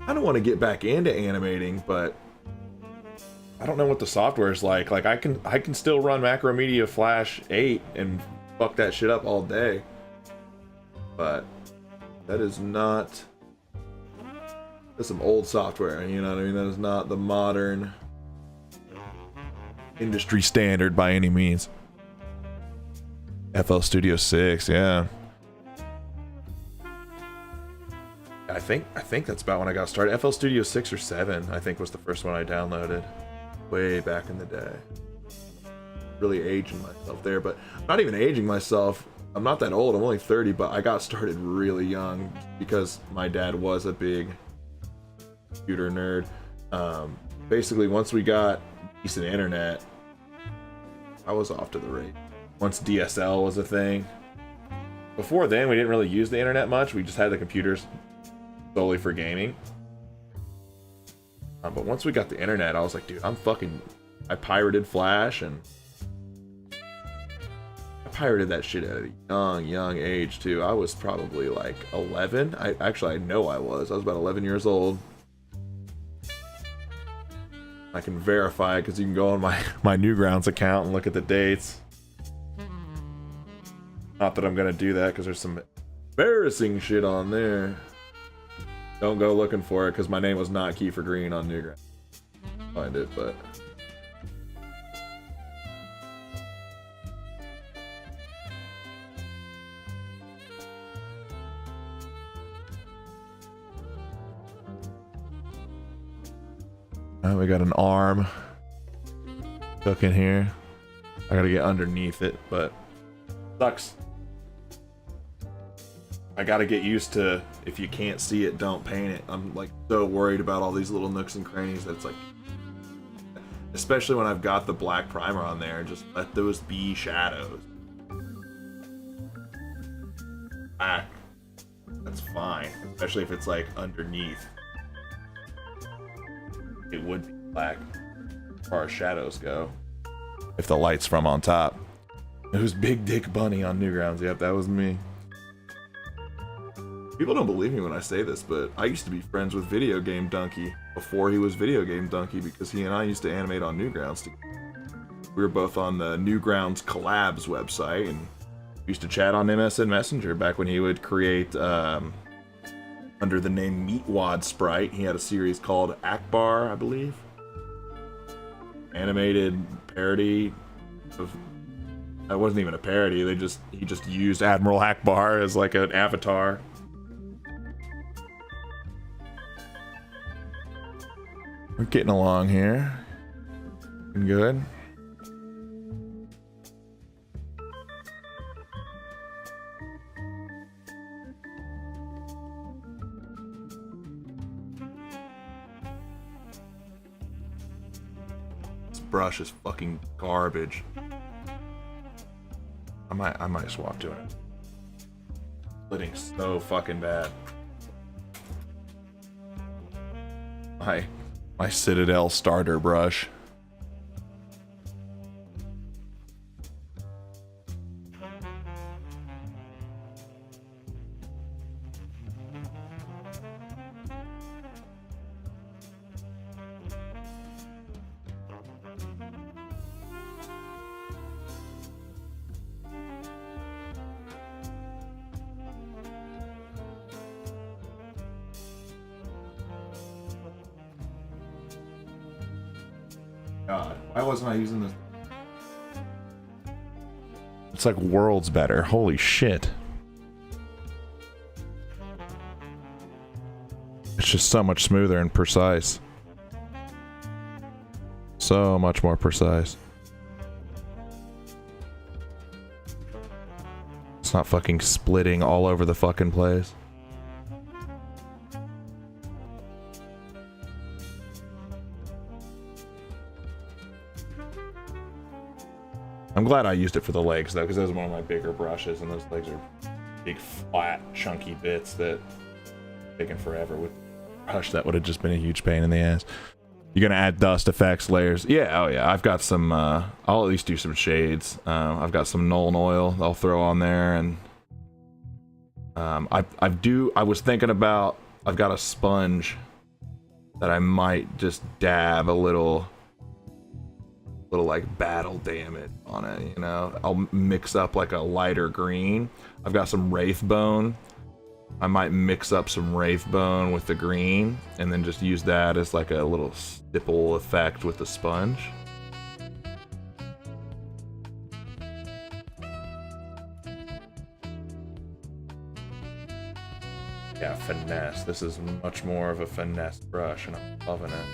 I don't want to get back into animating, but I don't know what the software is like. Like I can still run Macromedia Flash 8 and fuck that shit up all day. But that is not, that's some old software, you know what I mean? That is not the modern industry standard by any means. FL Studio 6, yeah. I think that's about when I got started. FL Studio 6 or 7, I think, was the first one I downloaded way back in the day. Really aging myself there, but I'm not even aging myself. I'm not that old. I'm only 30, but I got started really young because my dad was a big computer nerd. Basically, once we got decent internet, I was off to the race. Once DSL was a thing. Before then, we didn't really use the internet much. We just had the computers solely for gaming. But once we got the internet, I was like, dude, I pirated Flash, and I pirated that shit at a young age too. I was probably like 11. I know I was about 11 years old. I can verify it because you can go on my Newgrounds account and look at the dates. Not that I'm gonna do that because there's some embarrassing shit on there. Don't go looking for it because my name was not KEIFER Green on Newgrounds. Find it, but we got an arm cooking here. I gotta get underneath it, but sucks. I gotta get used to, if you can't see it, don't paint it. I'm like so worried about all these little nooks and crannies that it's like, especially when I've got the black primer on there, just let those be shadows. Black, that's fine, especially if it's like underneath. It would be black as far as shadows go if the light's from on top. It was Big Dick Bunny on Newgrounds. Yep, that was me. People don't believe me when I say this, but I used to be friends with Video Game Donkey before he was Video Game Donkey, because he and I used to animate on Newgrounds together. We were both on the Newgrounds Collabs website, and we used to chat on MSN Messenger back when he would create, under the name Meatwad Sprite. He had a series called Akbar, I believe. Animated parody of... That wasn't even a parody, he just used Admiral Akbar as like an avatar. We're getting along here. Good. This brush is fucking garbage. I might swap to it. Splitting so fucking bad. My Citadel starter brush. God, why wasn't I using this? It's like worlds better. Holy shit. It's just so much smoother and precise. So much more precise. It's not fucking splitting all over the fucking place. I'm glad I used it for the legs though, because that was one of my bigger brushes, and those legs are big, flat, chunky bits that taken forever with brush. That would have just been a huge pain in the ass. You're gonna add dust effects, layers? Yeah, oh yeah. I've got some. I'll at least do some shades. I've got some Nuln oil I'll throw on there, and I was thinking about. I've got a sponge that I might just dab a little like battle damage on it, you know. I'll mix up like a lighter green. I've got some Wraithbone. I might mix up some Wraithbone with the green and then just use that as like a little stipple effect with the sponge. Yeah, finesse. This is much more of a finesse brush, and I'm loving it.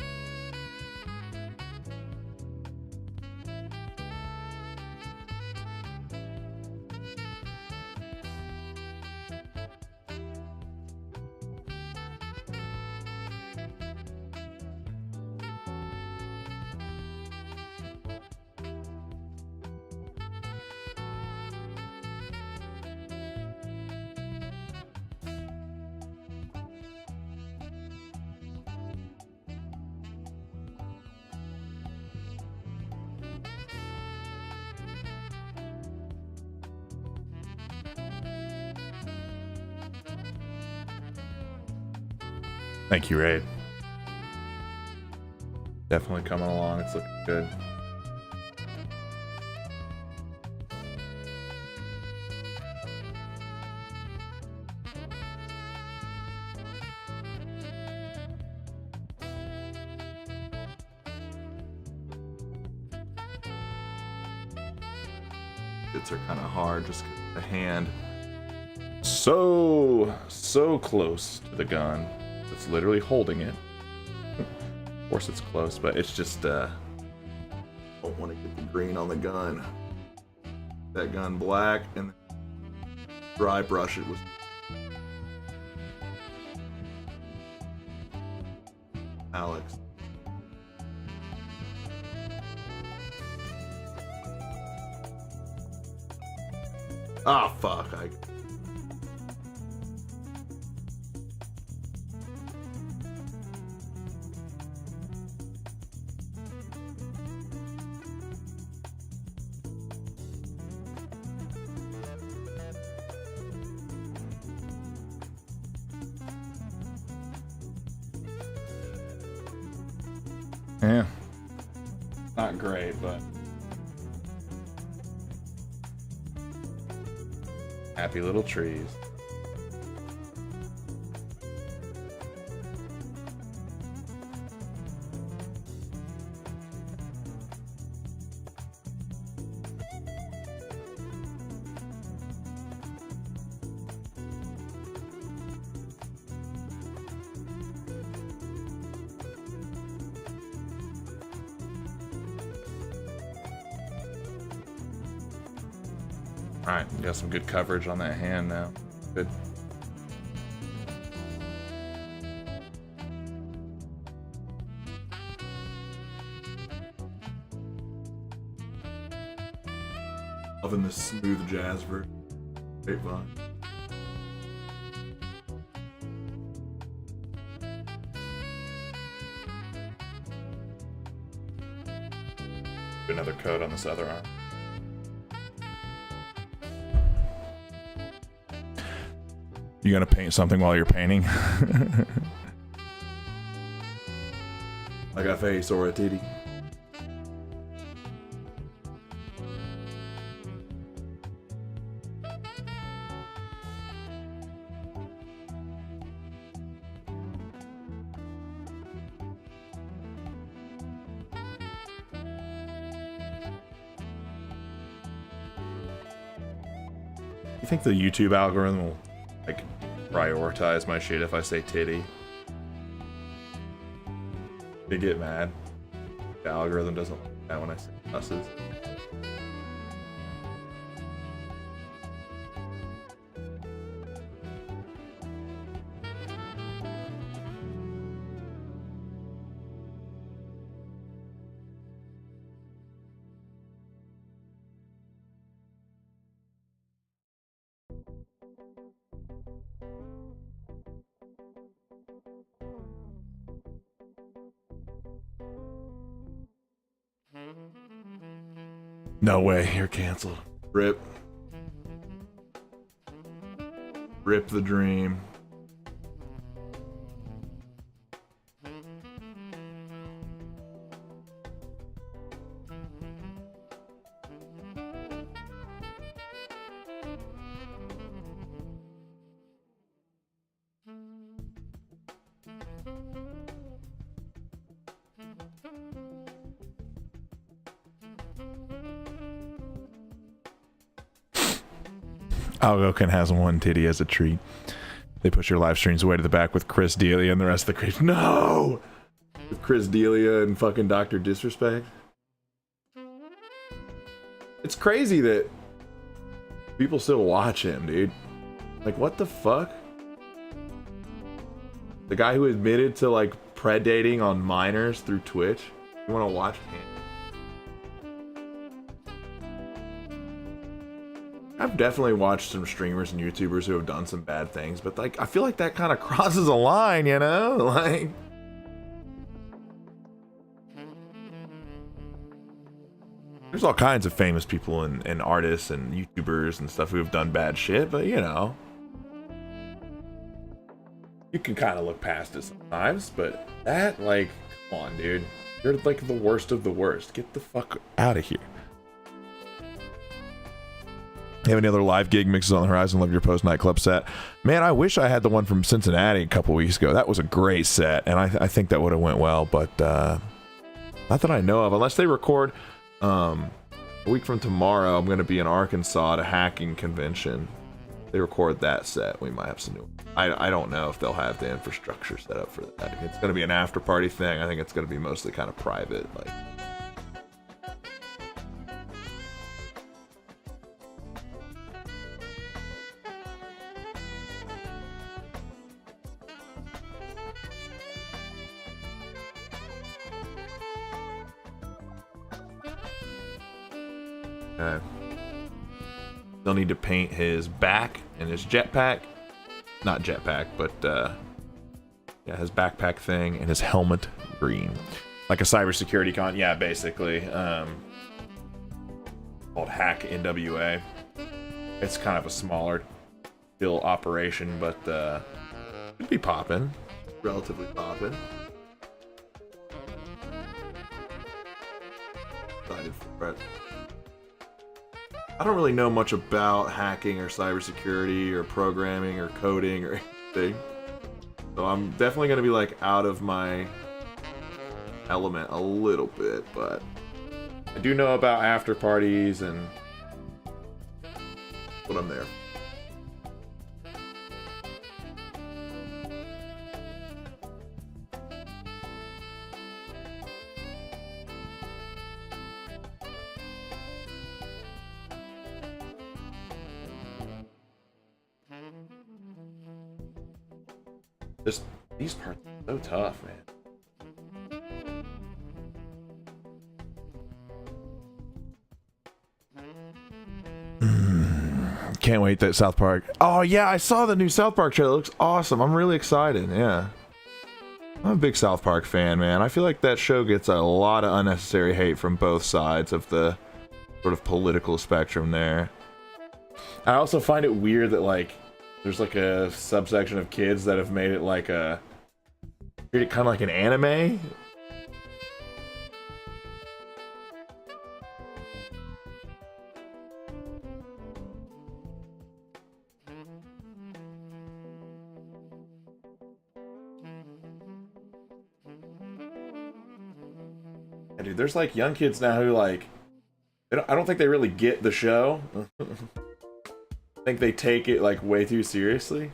Thank you, Raid. Definitely coming along. It's looking good. Bits are kind of hard just 'cause the hand so close to the gun. It's literally holding it. Of course it's close, but it's just don't want to get the green on the gun. That gun black and dry brush it with Alex. Ah, fuck. Yeah. Not great, but happy little trees. Alright, got some good coverage on that hand now. Good. Loving this smooth jazz version. Great fun. Do another coat on this other arm. You gonna paint something while you're painting? Like a face or a titty. You think the YouTube algorithm will like prioritize my shit if I say titty? They get mad. The algorithm doesn't like that when I say cusses. No way, you're canceled. Rip. Rip the dream. Algokin has one titty as a treat. They push your live streams away to the back with Chris D'Elia and the rest of the creeps. No! With Chris D'Elia and fucking Dr. Disrespect. It's crazy that people still watch him, dude. Like, what the fuck? The guy who admitted to, like, predating on minors through Twitch? You wanna watch him? I've definitely watched some streamers and YouTubers who have done some bad things, but like I feel like that kind of crosses a line, you know? Like there's all kinds of famous people and artists and YouTubers and stuff who have done bad shit, but you know, you can kind of look past it sometimes, but that, like, come on, dude. You're like the worst of the worst. Get the fuck out of here. Have any other live gig mixes on the horizon? Love your post nightclub set. Man, I wish I had the one from Cincinnati a couple weeks ago. That was a great set, and I think that would have went well, but not that I know of. Unless they record a week from tomorrow, I'm going to be in Arkansas at a hacking convention. If they record that set, we might have some new. I don't know if they'll have the infrastructure set up for that. It's going to be an after party thing. I think it's going to be mostly kind of private, like. They'll need to paint his back and his jetpack. Not jetpack, but yeah, his backpack thing and his helmet green. Like a cybersecurity con. Yeah, basically. Called Hack NWA. It's kind of a smaller still operation, but it'd be poppin'. Relatively poppin'. Excited for it. I don't really know much about hacking or cybersecurity or programming or coding or anything. So I'm definitely going to be like out of my element a little bit, but I do know about after parties and what I'm there. Just these parts are so tough, man. Can't wait that South Park. Oh yeah, I saw the new South Park trailer. It looks awesome. I'm really excited. Yeah, I'm a big South Park fan, man. I feel like that show gets a lot of unnecessary hate from both sides of the sort of political spectrum there. I also find it weird that like there's like a subsection of kids that have made it like a, treat it kind of like an anime. Yeah, dude, there's like young kids now who like, I don't think they really get the show. I think they take it like way too seriously.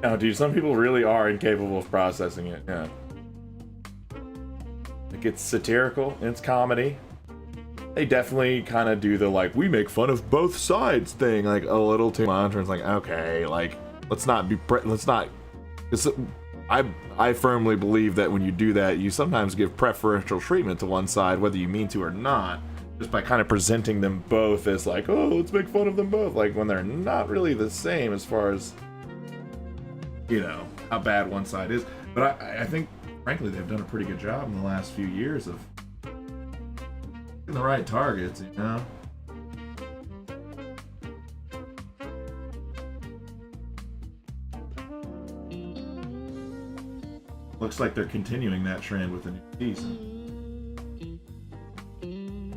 No, dude, some people really are incapable of processing it, yeah. Like, it's satirical, it's comedy. they definitely kind of do the like we make fun of both sides thing like a little too much. It's like, okay, like let's not I firmly believe that when you do that, you sometimes give preferential treatment to one side, whether you mean to or not, just by kind of presenting them both as like, oh, let's make fun of them both, like when they're not really the same as far as, you know, how bad one side is. But I think, frankly, they've done a pretty good job in the last few years of getting the right targets, you know? Looks like they're continuing that trend with the new season.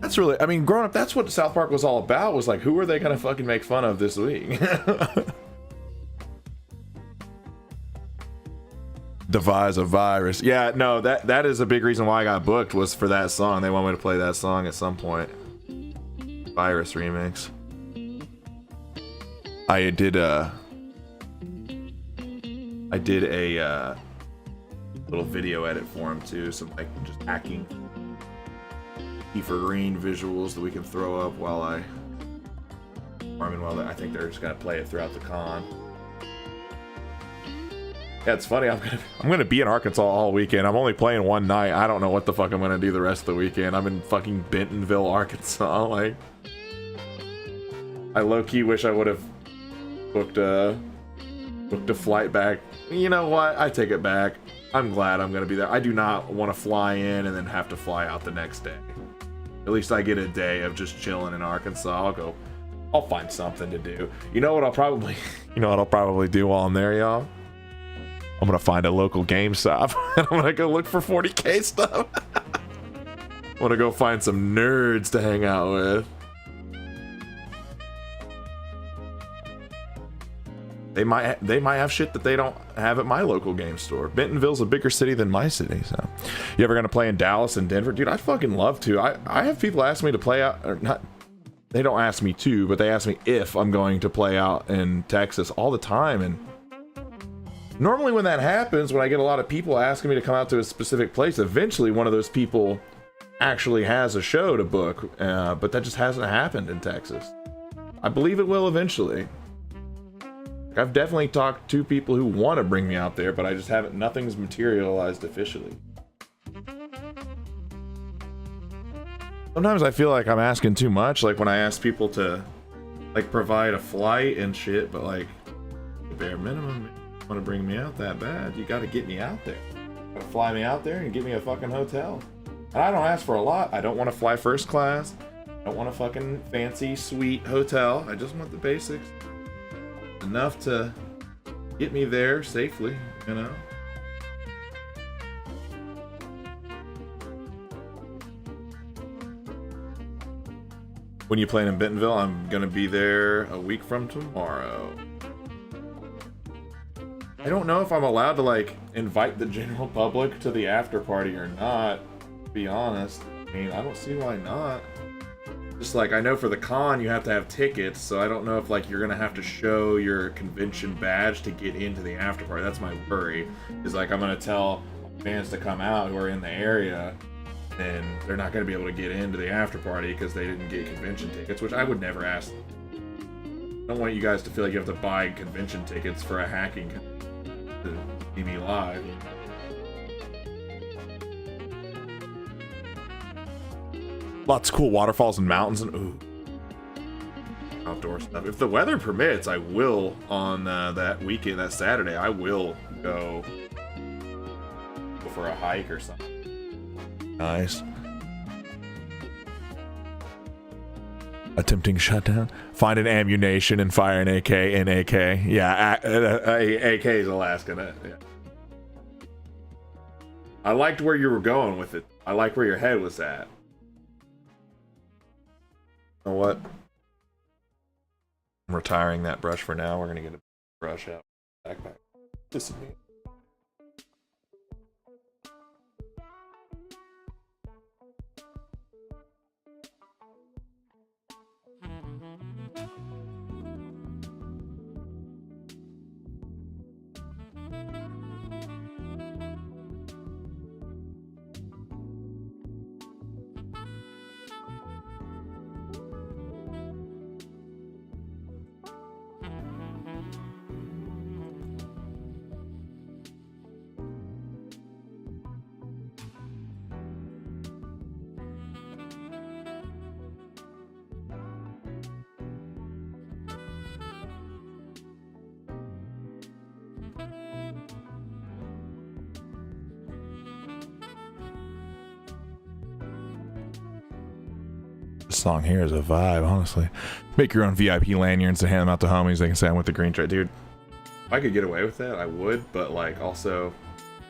That's really, I mean, growing up, that's what South Park was all about, was like, who are they gonna fucking make fun of this week? Devise a virus. Yeah, no, that is a big reason why I got booked, was for that song. They want me to play that song at some point. Virus remix. I did a little video edit for him too, some like just hacking KEIFER green visuals that we can throw up while I think they're just gonna play it throughout the con. Yeah, it's funny. I'm gonna be in Arkansas all weekend. I'm only playing one night. I don't know what the fuck I'm gonna do the rest of the weekend. I'm in fucking Bentonville, Arkansas. Like, I low-key wish I would have booked a flight back. You know what? I take it back. I'm glad I'm gonna be there. I do not want to fly in and then have to fly out the next day. At least I get a day of just chilling in Arkansas. I'll find something to do. You know what I'll probably do while I'm there, y'all? I'm gonna find a local GameStop and I'm gonna go look for 40K stuff. I'm gonna go find some nerds to hang out with. They might have shit that they don't have at my local game store. Bentonville's a bigger city than my city, so. You ever gonna play in Dallas and Denver? Dude, I'd fucking love to. I have people ask me to play out, or not, they don't ask me to, but they ask me if I'm going to play out in Texas all the time. And normally when that happens, when I get a lot of people asking me to come out to a specific place, eventually one of those people actually has a show to book, but that just hasn't happened in Texas. I believe it will eventually. I've definitely talked to people who want to bring me out there, but I just haven't, nothing's materialized officially. Sometimes I feel like I'm asking too much, like when I ask people to like provide a flight and shit, but like the bare minimum, if you want to bring me out that bad, you got to get me out there. You gotta fly me out there and get me a fucking hotel. And I don't ask for a lot. I don't want to fly first class. I don't want a fucking fancy suite hotel. I just want the basics. Enough to get me there safely, you know? When you playing in Bentonville, I'm gonna be there a week from tomorrow. I don't know if I'm allowed to like invite the general public to the after party or not, to be honest. I mean, I don't see why not. Just like, I know for the con you have to have tickets, so I don't know if like you're gonna have to show your convention badge to get into the after party. That's my worry. Is like, I'm gonna tell fans to come out who are in the area, and they're not gonna be able to get into the after party because they didn't get convention tickets, which I would never ask. I don't want you guys to feel like you have to buy convention tickets for a hacking to see me live. Lots of cool waterfalls and mountains and ooh, outdoor stuff. If the weather permits, I will on that weekend, that Saturday. I will go for a hike or something. Nice. Attempting shutdown. Find an ammunition and fire an AK in AK. Yeah, AK is Alaska. Yeah. I liked where you were going with it. I like where your head was at. You know what? I'm retiring that brush for now. We're gonna get a brush out. Backpack. Listen to me. This song here is a vibe, honestly. Make your own VIP lanyards and hand them out to homies. They can say I'm with the green trade, dude. If I could get away with that, I would, but like also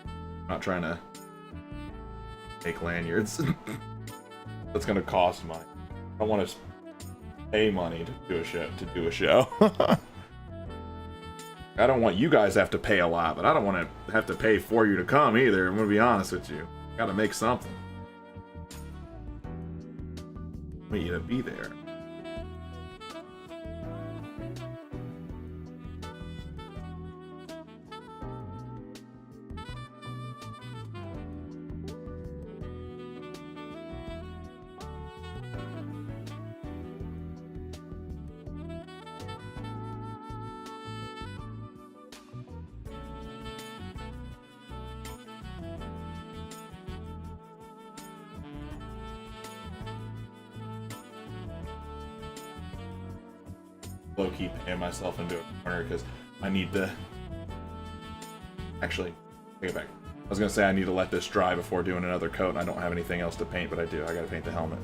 I'm not trying to make lanyards. That's gonna cost money. I don't want to pay money to do a show. I don't want you guys to have to pay a lot, but I don't want to have to pay for you to come either. I'm gonna be honest with you. Gotta make something. I want you to be there. Low-key paying myself into a corner because I need to actually take it back. I was gonna say I need to let this dry before doing another coat, and I don't have anything else to paint, but I do. I gotta paint the helmet.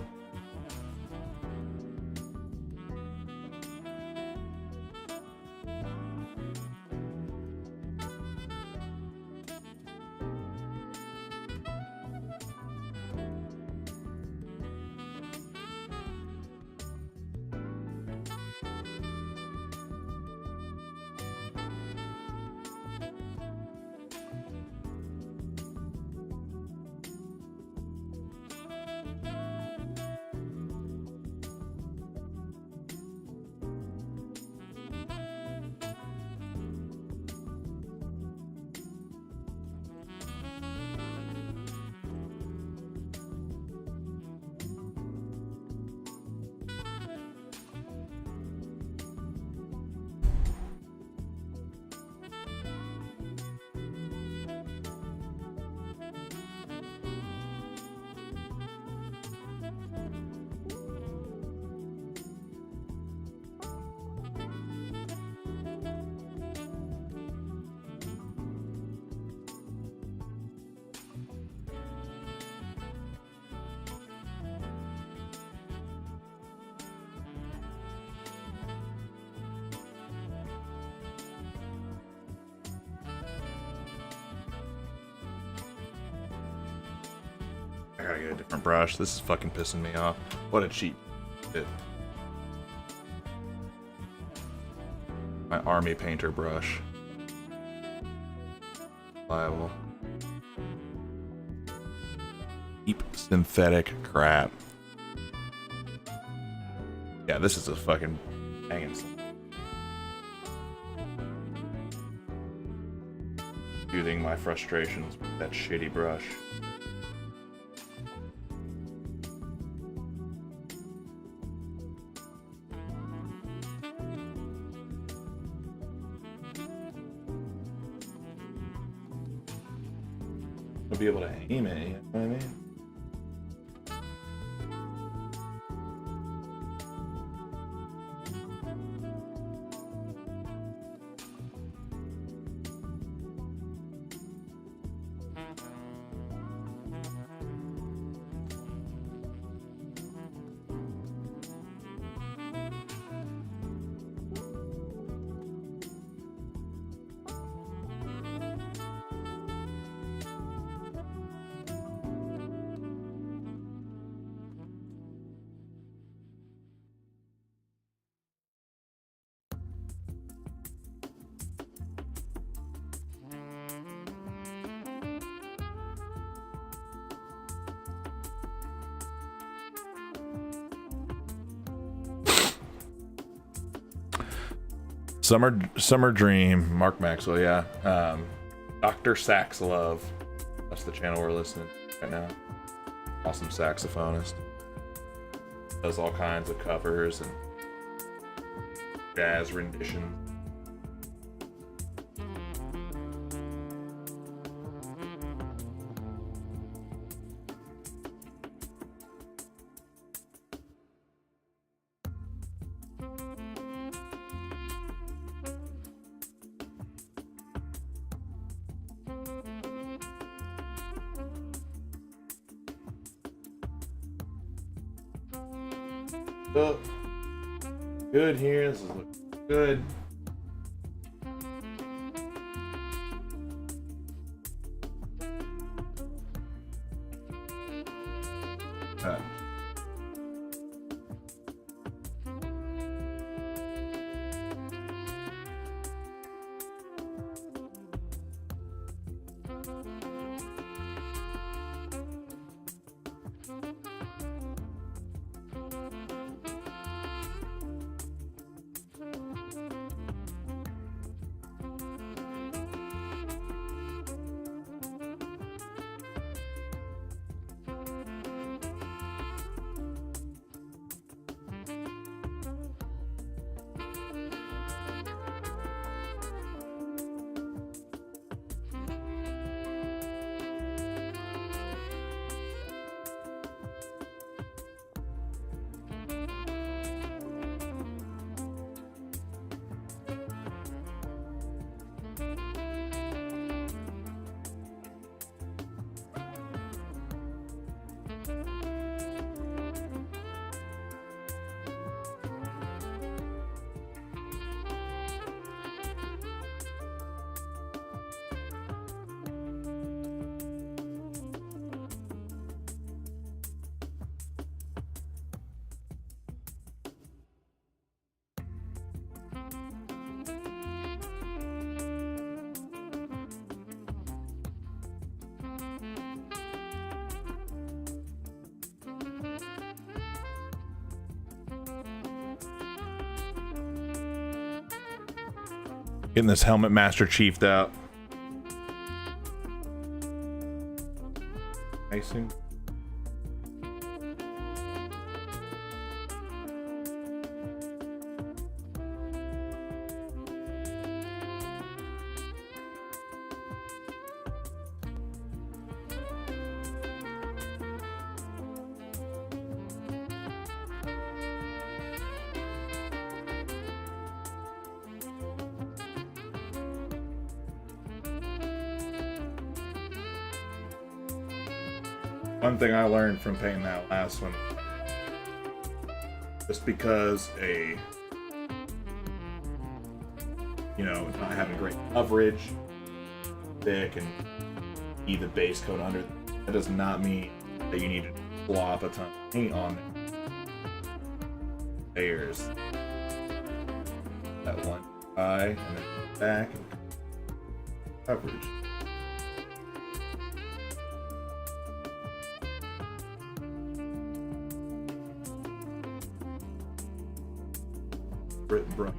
I gotta get a different brush. This is fucking pissing me off. What a cheap bit. My army painter brush. Reliable. Cheap synthetic crap. Yeah, this is a fucking banging. Soothing my frustrations with that shitty brush. Be able to aim it, you know what I mean? Summer Dream, Mark Maxwell, yeah. Dr. Sax Love. That's the channel we're listening to right now. Awesome saxophonist. Does all kinds of covers and jazz renditions. Look good here. This is looking good. Getting this helmet Master Chief'd out. Icing. One thing I learned from painting that last one, just because not having great coverage, thick, and need the base coat under, that does not mean that you need to plop a ton of paint on it. Layers. That one eye, and then back, and coverage. Bro.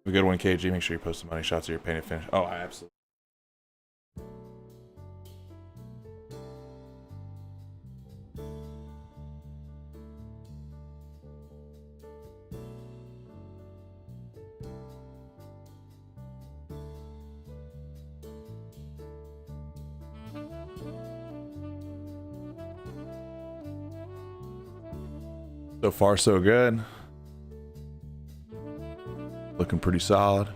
A good one, KG. Make sure you post some money shots of your painted finish. Oh, absolutely. So far, so good. Looking pretty solid.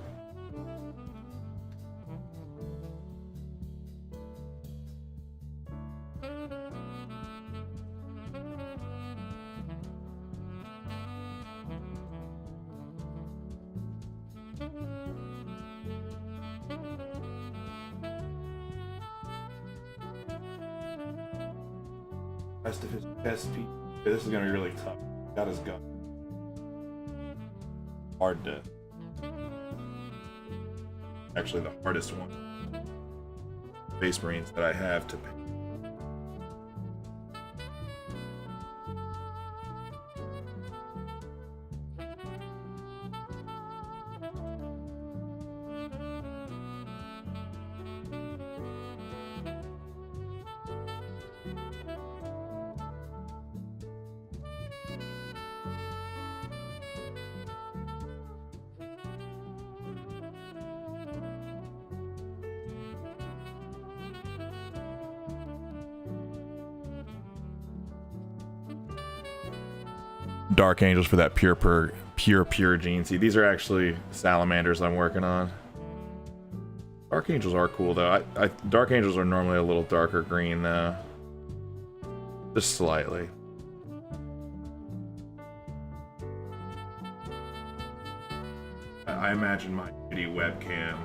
Rest of his chest piece. This is gonna be really tough. Got his gun. Hard to. Actually, the hardest one. Space Marines that I have to paint. Dark Angels for that pure gene seed. These are actually salamanders I'm working on. Dark Angels are cool though. Dark Angels are normally a little darker green though. Just slightly. I imagine my shitty webcam.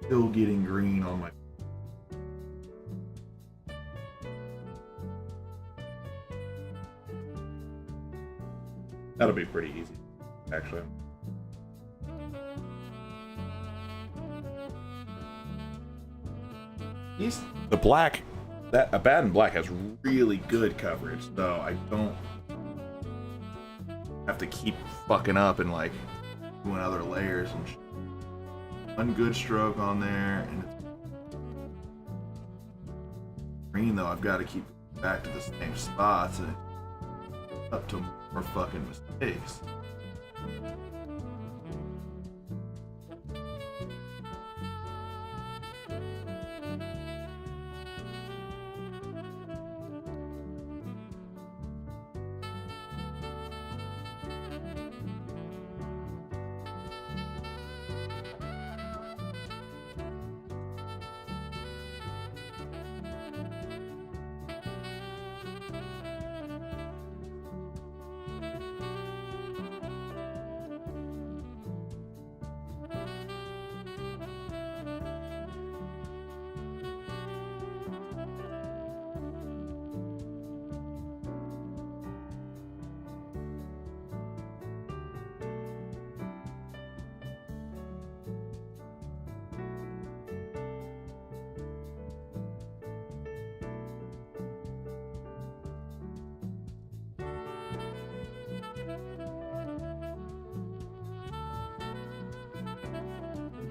Still getting green on my. That'll be pretty easy, actually. The black, that Abaddon Black has really good coverage, so I don't have to keep fucking up and like doing other layers and shit. One good stroke on there, and it's green though. I've got to keep back to the same spots and up to more fucking mistakes.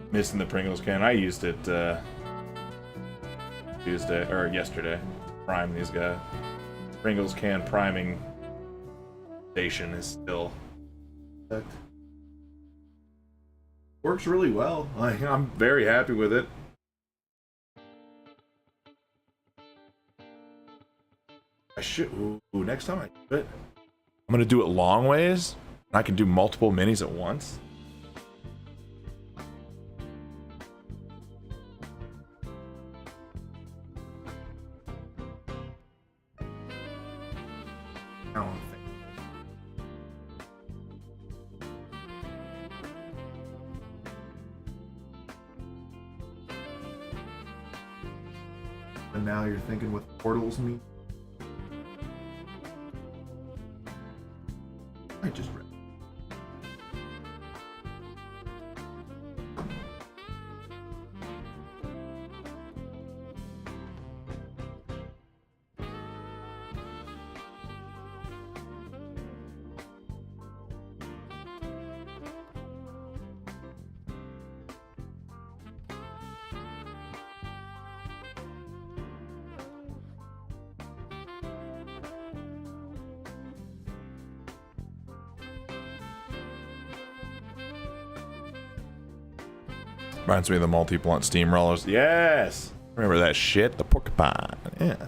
Missing the Pringles can. I used it Tuesday or yesterday. Prime these guys. Pringles can priming station is still works really well. I'm very happy with it. I should. Ooh, next time I do it, I'm gonna do it long ways. I can do multiple minis at once. And now you're thinking what portals mean? I just read. Reminds me of the multi-blunt steamrollers. Yes! Remember that shit? The porcupine. Yeah.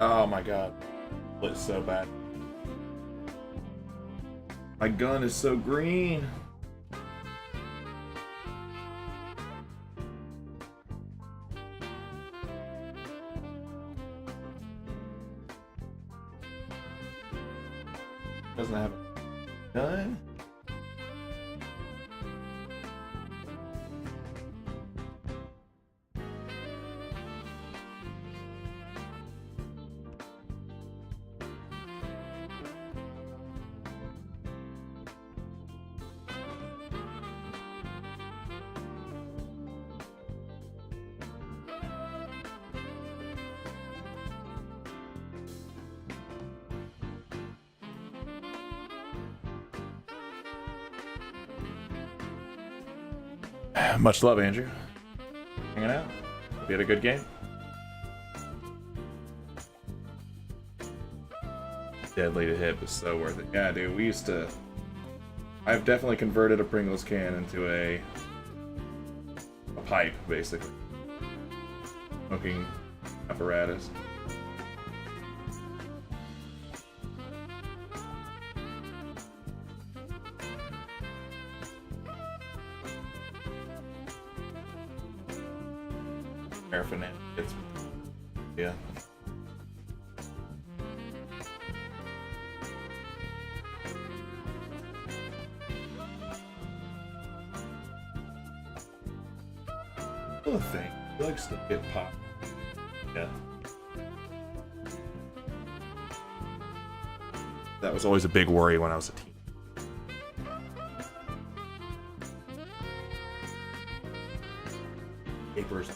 Oh my god. It's so bad. My gun is so green. Doesn't have a gun. Much love, Andrew. Hanging out. Hope you had a good game. Deadly to hit, but so worth it. Yeah, dude, we used to... I've definitely converted a Pringles can into a pipe, basically. Smoking apparatus. Paraphernalia. Yeah. Well, the thing, he likes to get popped. Yeah. That was always a big worry when I was a teen. Papers.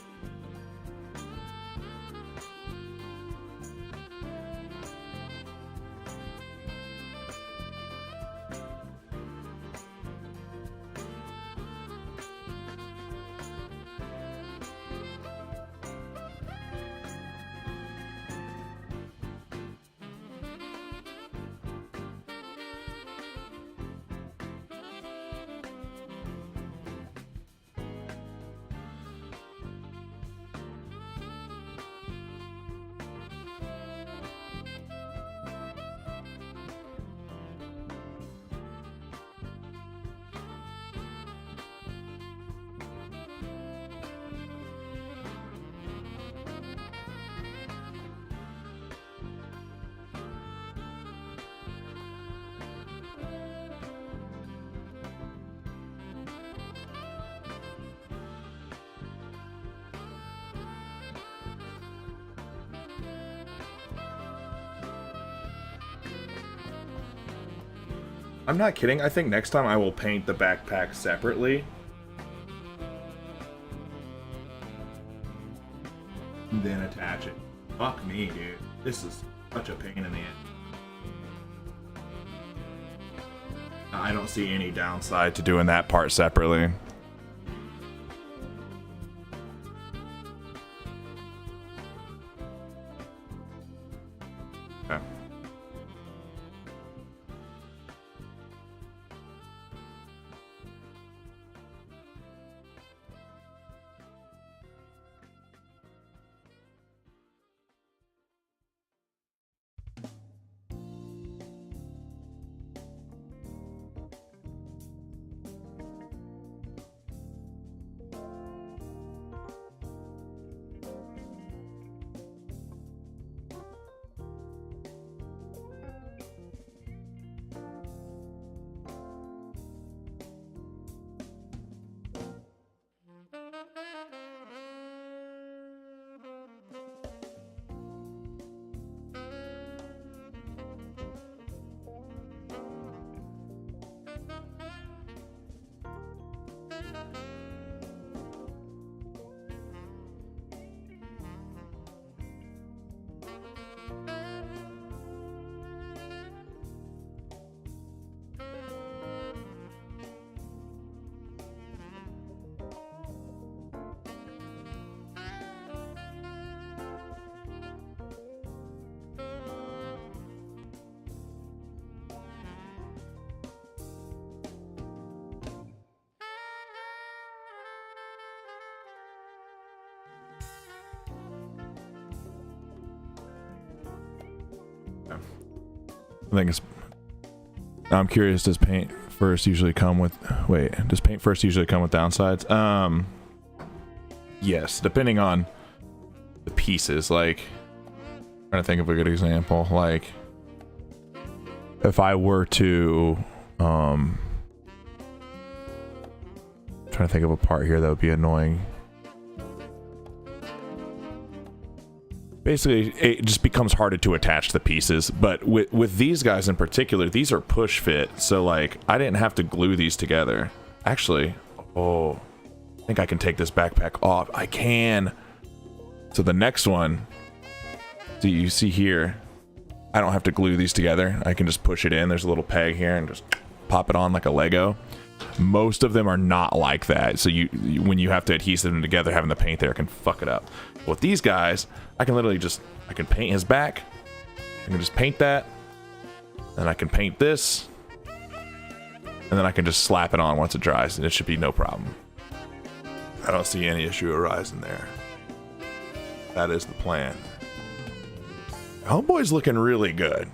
I'm not kidding. I think next time I will paint the backpack separately. And then attach it. Fuck me, dude. This is such a pain in the end. I don't see any downside to doing that part separately. Okay. I'm curious, does paint first usually come with, does paint first usually come with downsides? Yes, depending on the pieces. Like, I'm trying to think of a good example. Like, if I were to, trying to think of a part here that would be annoying. Basically, it just becomes harder to attach the pieces. But with these guys in particular, these are push fit. So like, I didn't have to glue these together. Actually, oh, I think I can take this backpack off. I can. So the next one, so you see here, I don't have to glue these together. I can just push it in. There's a little peg here and just pop it on like a Lego. Most of them are not like that. So when you have to adhese them together, having the paint there can fuck it up. But with these guys, I can literally just, I can paint his back. I can just paint that. And I can paint this. And then I can just slap it on once it dries, and it should be no problem. I don't see any issue arising there. That is the plan. Homeboy's looking really good.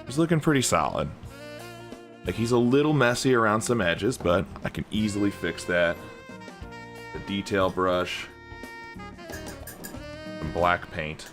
He's looking pretty solid. Like, he's a little messy around some edges, but I can easily fix that. The detail brush. Some black paint.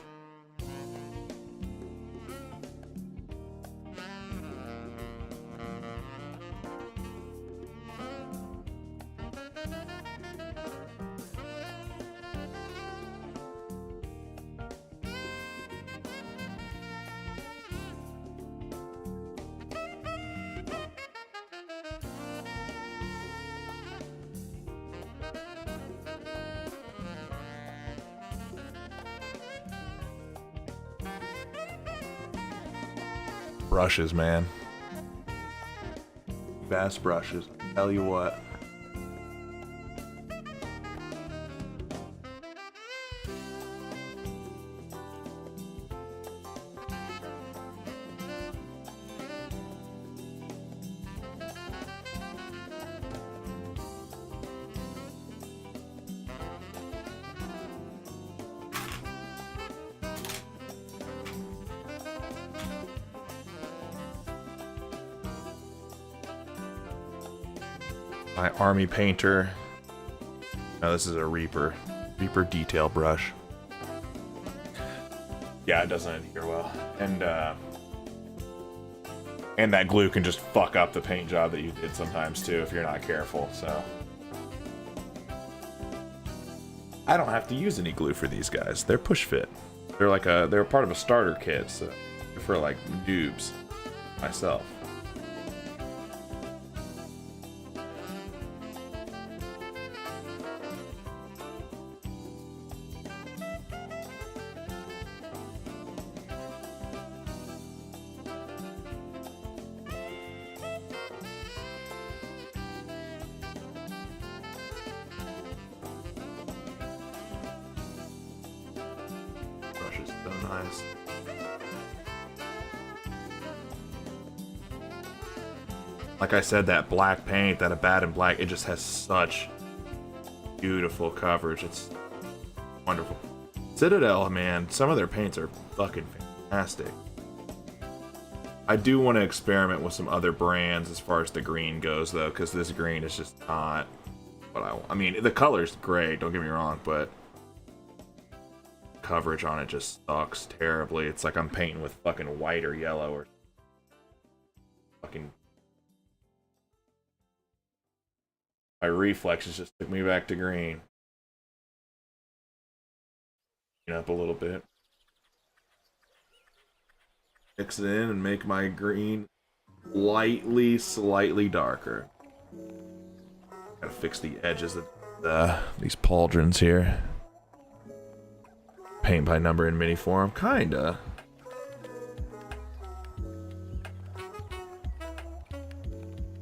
Brushes, man. Bass brushes. Tell you what. My army painter. No, this is a Reaper detail brush. Yeah, it doesn't adhere well. And that glue can just fuck up the paint job that you did sometimes too if you're not careful, so. I don't have to use any glue for these guys. They're push fit. They're part of a starter kit, so they're for like noobs. Myself. So nice. Like I said, that black paint, that Abaddon black, it just has such beautiful coverage. It's wonderful. Citadel, man, some of their paints are fucking fantastic. I do want to experiment with some other brands as far as the green goes, though, because this green is just not what I want. I mean, the color's great, don't get me wrong, but coverage on it just sucks terribly. It's like I'm painting with fucking white or yellow or fucking. My reflexes just took me back to green. Up a little bit. Mix it in and make my green slightly darker. Gotta fix the edges of these pauldrons here. Paint by number in mini form, kinda.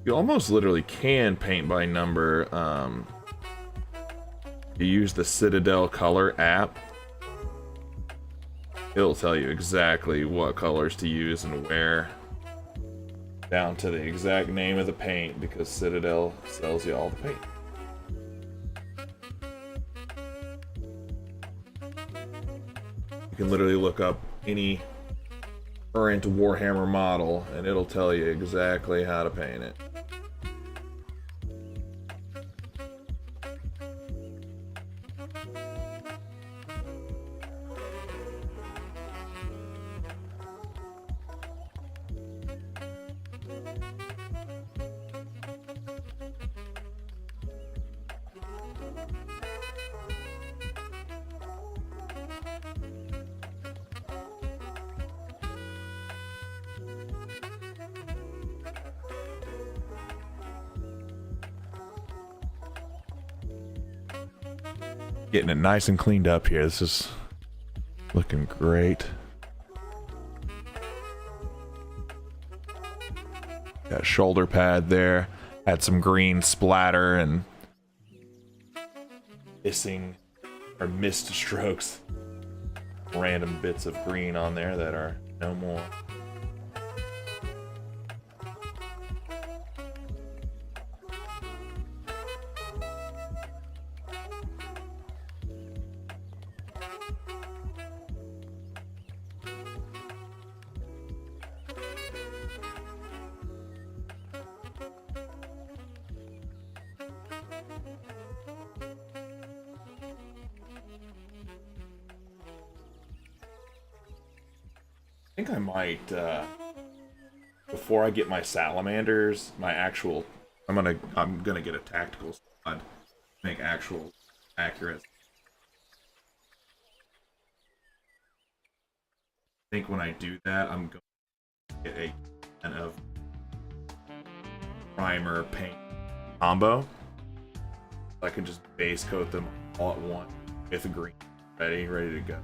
You almost literally can paint by number. You use the Citadel Color app. It'll tell you exactly what colors to use and where. Down to the exact name of the paint, because Citadel sells you all the paint. You can literally look up any current Warhammer model and it'll tell you exactly how to paint it. Getting it nice and cleaned up here. This is looking great. Got a shoulder pad there. Had some green splatter and missed strokes. Random bits of green on there that are no more. I think I might, before I get my salamanders, I'm gonna get a tactical squad, make actual accurate. I think when I do that, I'm going to get a kind of primer paint combo. I can just base coat them all at once with green, ready to go.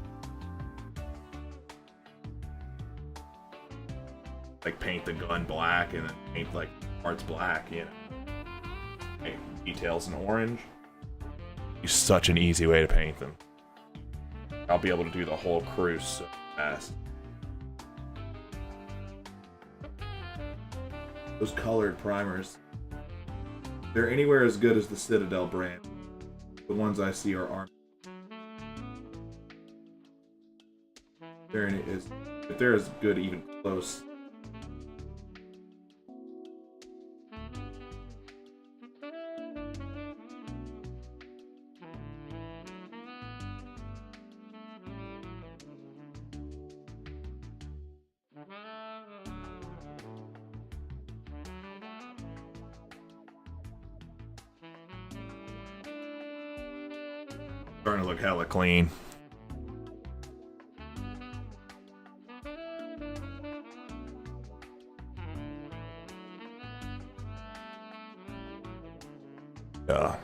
Like paint the gun black and then paint like parts black, you know. Paint details in orange. It's such an easy way to paint them. I'll be able to do the whole crew so fast. Those colored primers, they're anywhere as good as the Citadel brand. The ones I see are armed. If they're as good, even close. Starting to look hella clean. Yeah.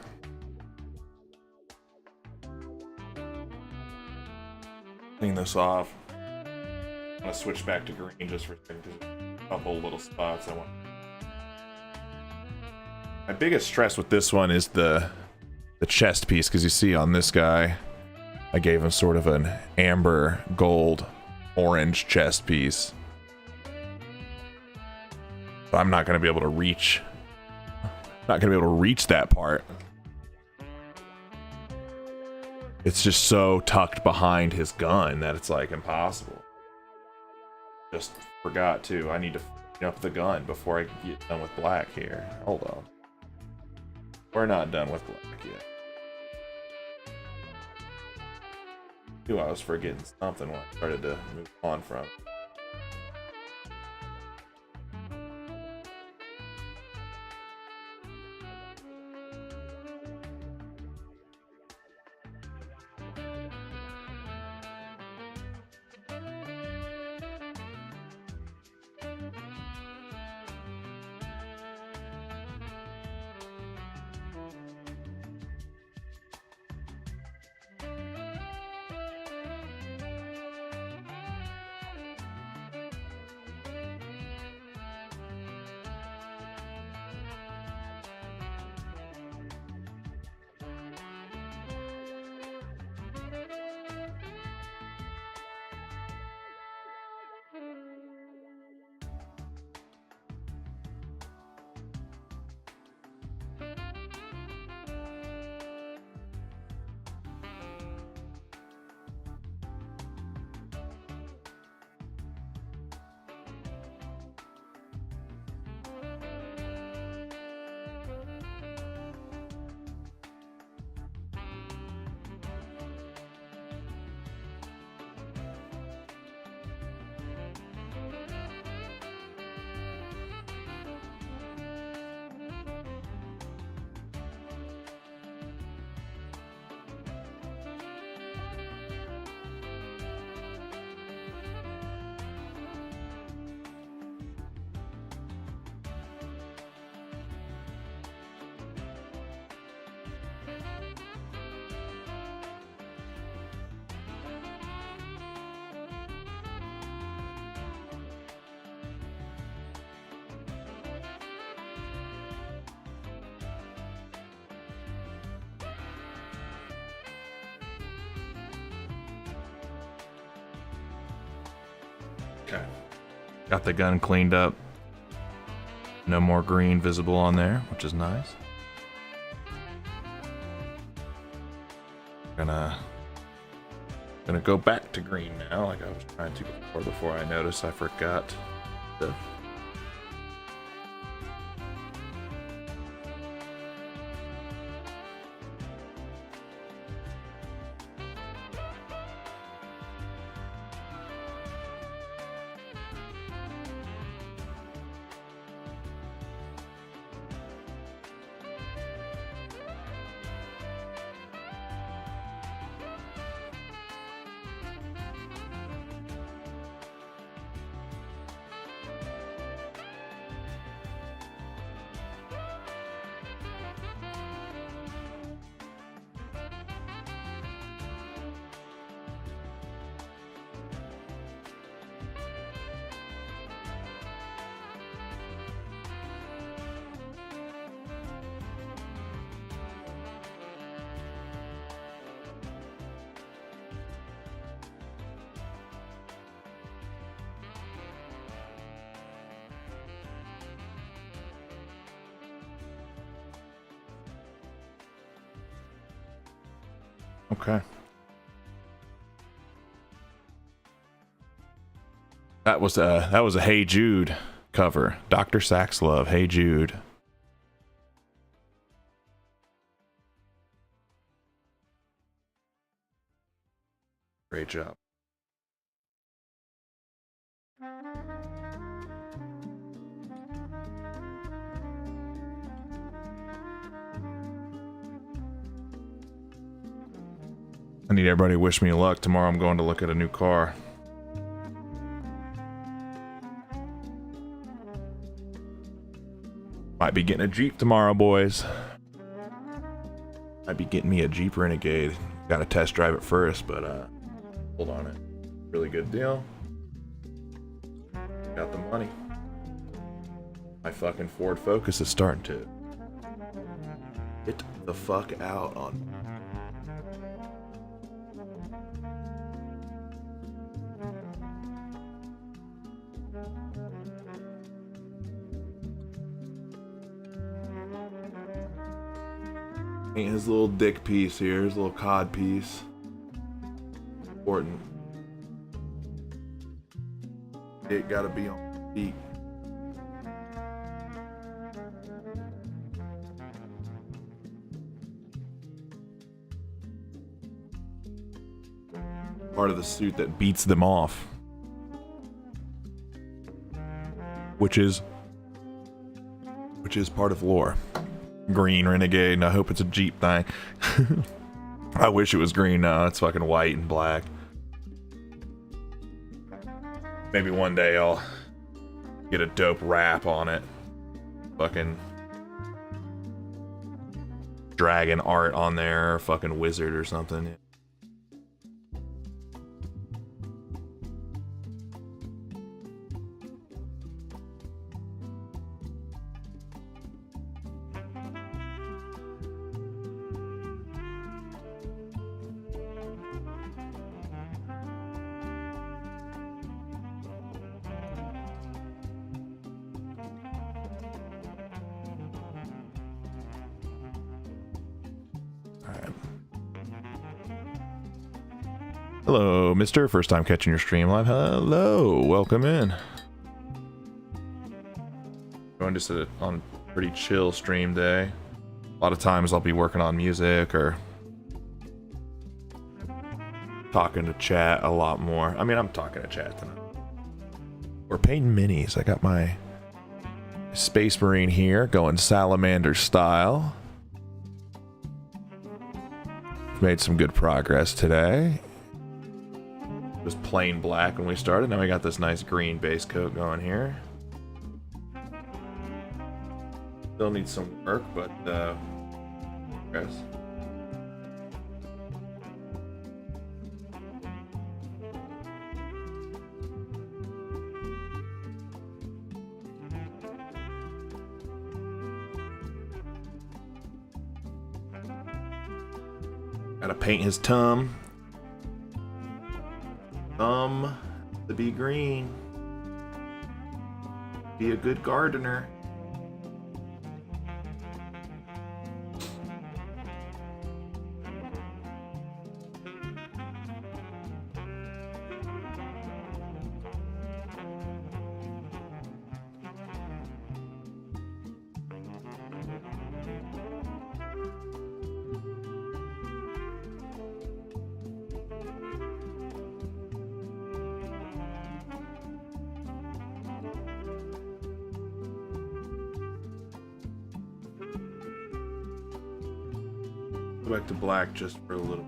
Clean this off. I'm gonna switch back to green just for a second because a couple little spots I want. My biggest stress with this one is the chest piece, because you see on this guy, I gave him sort of an amber, gold, orange chest piece. But I'm not going to be able to reach. Not going to be able to reach that part. It's just so tucked behind his gun that it's like impossible. Just forgot too. I need to clean up the gun before I get done with black here. Hold on. We're not done with black yet. Knew I was forgetting something when I started to move on from it. Okay. Got the gun cleaned up. No more green visible on there, which is nice. Gonna go back to green now, like I was trying to before I noticed I forgot the. Okay. That was a Hey Jude cover. Dr. Saxlove, Hey Jude. Great job. I need everybody to wish me luck. Tomorrow I'm going to look at a new car. Might be getting a Jeep tomorrow, boys. Might be getting me a Jeep Renegade. Gotta test drive it first, but hold on it. Really good deal. Got the money. My fucking Ford Focus is starting to get the fuck out on. His little dick piece here, his little cod piece. Important. It gotta be on the feet. Part of the suit that beats them off. Which is part of lore. Green Renegade, and I hope it's a Jeep thing. I wish it was green. No, it's fucking white and black. Maybe one day I'll get a dope wrap on it. Fucking dragon art on there, or fucking wizard or something. Hello, mister. First time catching your stream live. Hello, welcome in. Going just on a pretty chill stream day. A lot of times I'll be working on music or talking to chat a lot more. I mean, I'm talking to chat tonight. We're painting minis. I got my Space Marine here going salamander style. Made some good progress today. It was plain black when we started. Now we got this nice green base coat going here. Still needs some work, but progress. Gotta paint his thumb. To be green. Be a good gardener. Go back to black just for a little.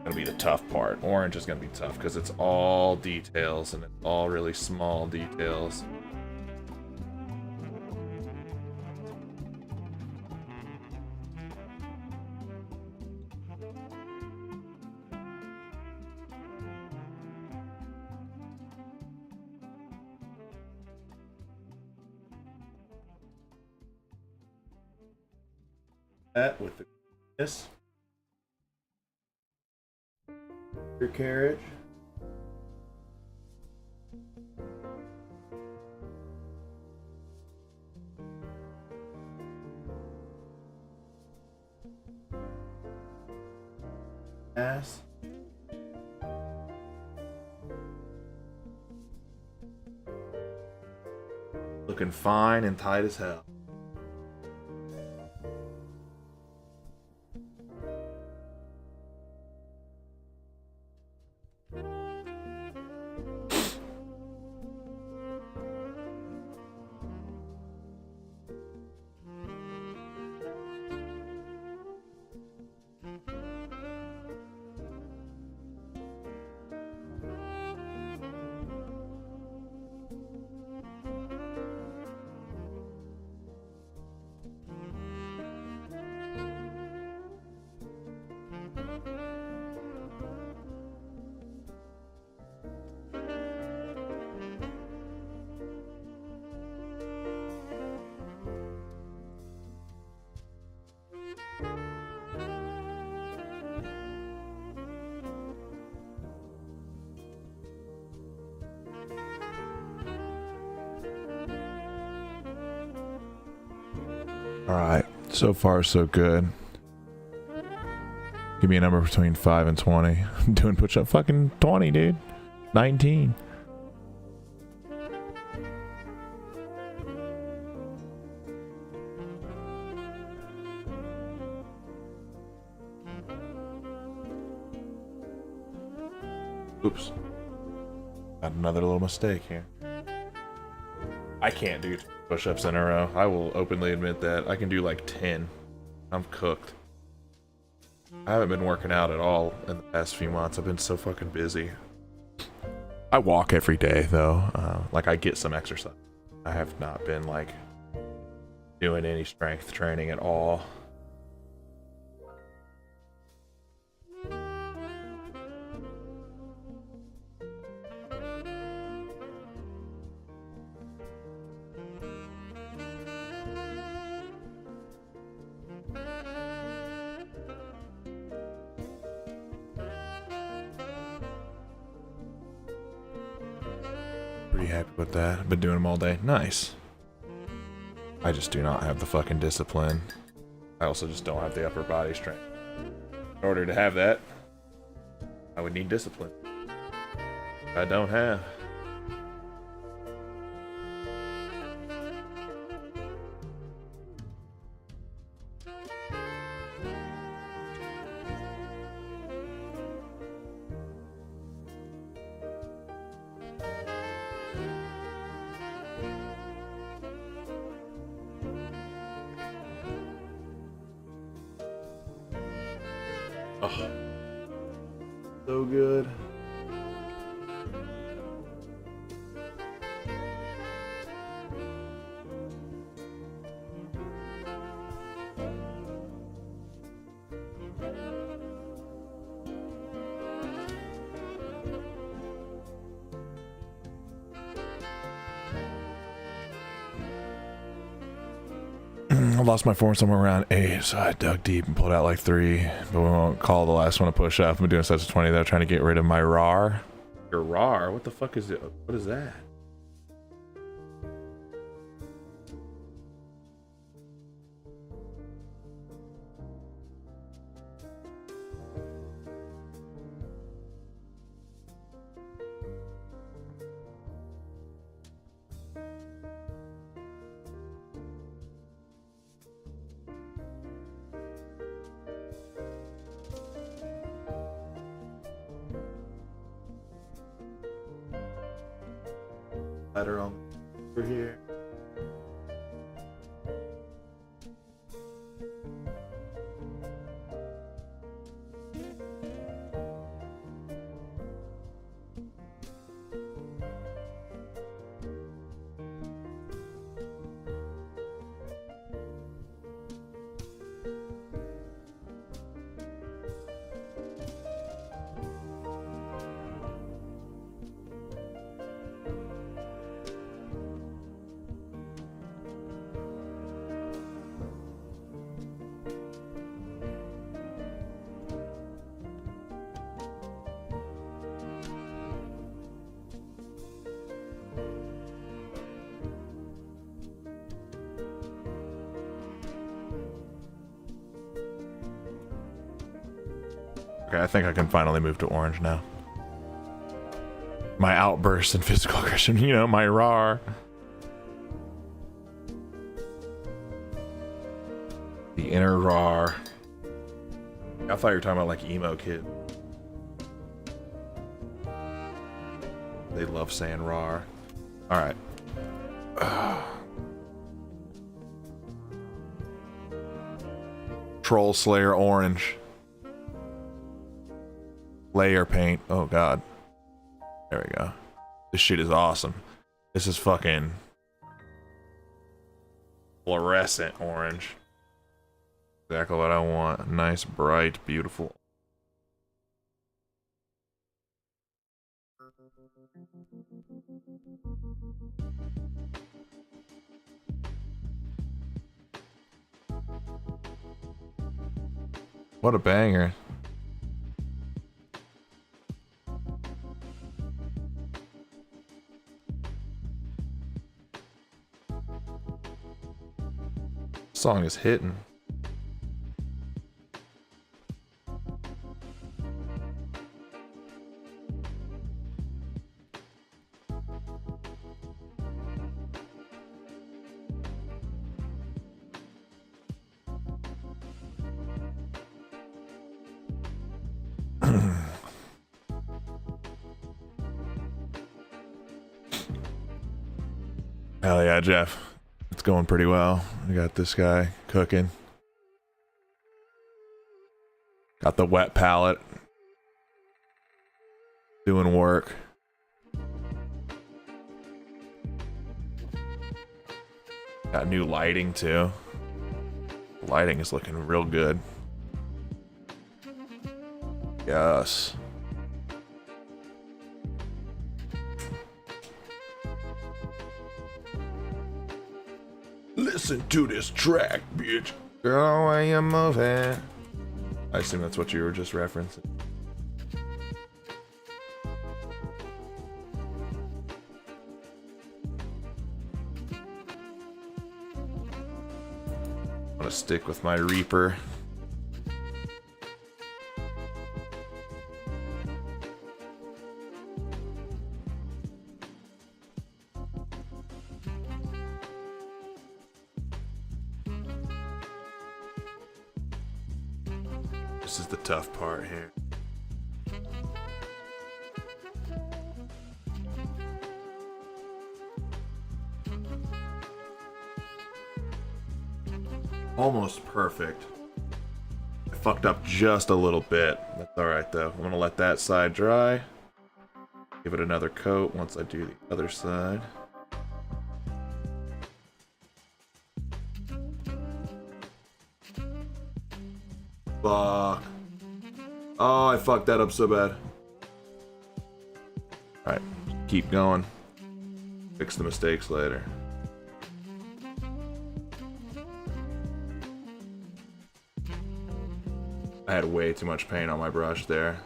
Gonna be the tough part. Orange is gonna be tough because it's all details and it's all really small details. That with the this your carriage. Ass. Looking fine and tight as hell. Alright, so far so good. Give me a number between 5 and 20. I'm doing push-up fucking 20, dude. 19. Oops. Got another little mistake here. I can't do push-ups in a row. I will openly admit that. I can do like 10. I'm cooked. I haven't been working out at all in the past few months. I've been so fucking busy. I walk every day though. Like I get some exercise. I have not been like doing any strength training at all. Pretty happy with that. I've been doing them all day. Nice. I just do not have the fucking discipline. I also just don't have the upper body strength. In order to have that, I would need discipline. I don't have. Oh, so good. I lost my form somewhere around 8, so I dug deep and pulled out like 3, but we won't call the last one a push up. I'm doing sets of 20 though, trying to get rid of my RAR. Your RAR? What the fuck is it? What is that? Letter on over here. Okay, I think I can finally move to orange now. My outburst and physical aggression, you know, my RAR. The inner RAR. I thought you were talking about like emo kid. They love saying RAR. Alright. Troll Slayer orange. Layer paint. Oh god. There we go. This shit is awesome. This is fucking fluorescent orange. Exactly what I want. Nice, bright, beautiful. What a banger. Song is hitting. Hell yeah, Jeff. It's going pretty well. We got this guy cooking. Got the wet palette. Doing work. Got new lighting too. Lighting is looking real good. Yes. Listen to this track, bitch. Girl, where you moving? I assume that's what you were just referencing. I'm gonna stick with my Reaper. This is the tough part here. Almost perfect. I fucked up just a little bit. That's alright though. I'm gonna let that side dry. Give it another coat once I do the other side. Fuck. Oh, I fucked that up so bad. Alright, keep going. Fix the mistakes later. I had way too much paint on my brush there.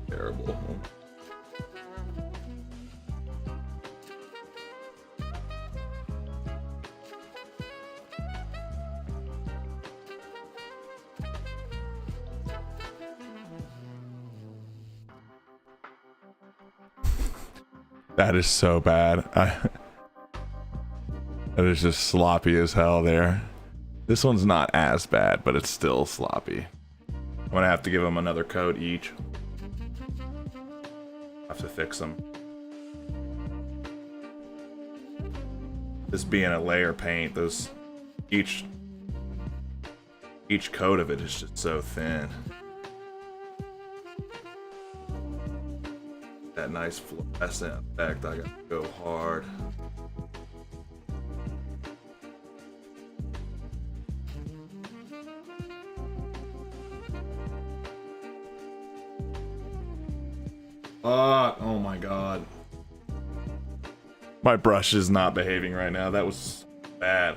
Terrible. That is so bad. That is just sloppy as hell there. This one's not as bad, but it's still sloppy. I'm gonna have to give them another coat each. Have to fix them. This being a layer paint, those each coat of it is just so thin. That nice fluorescent effect, I gotta go hard. Oh my god. My brush is not behaving right now. That was bad.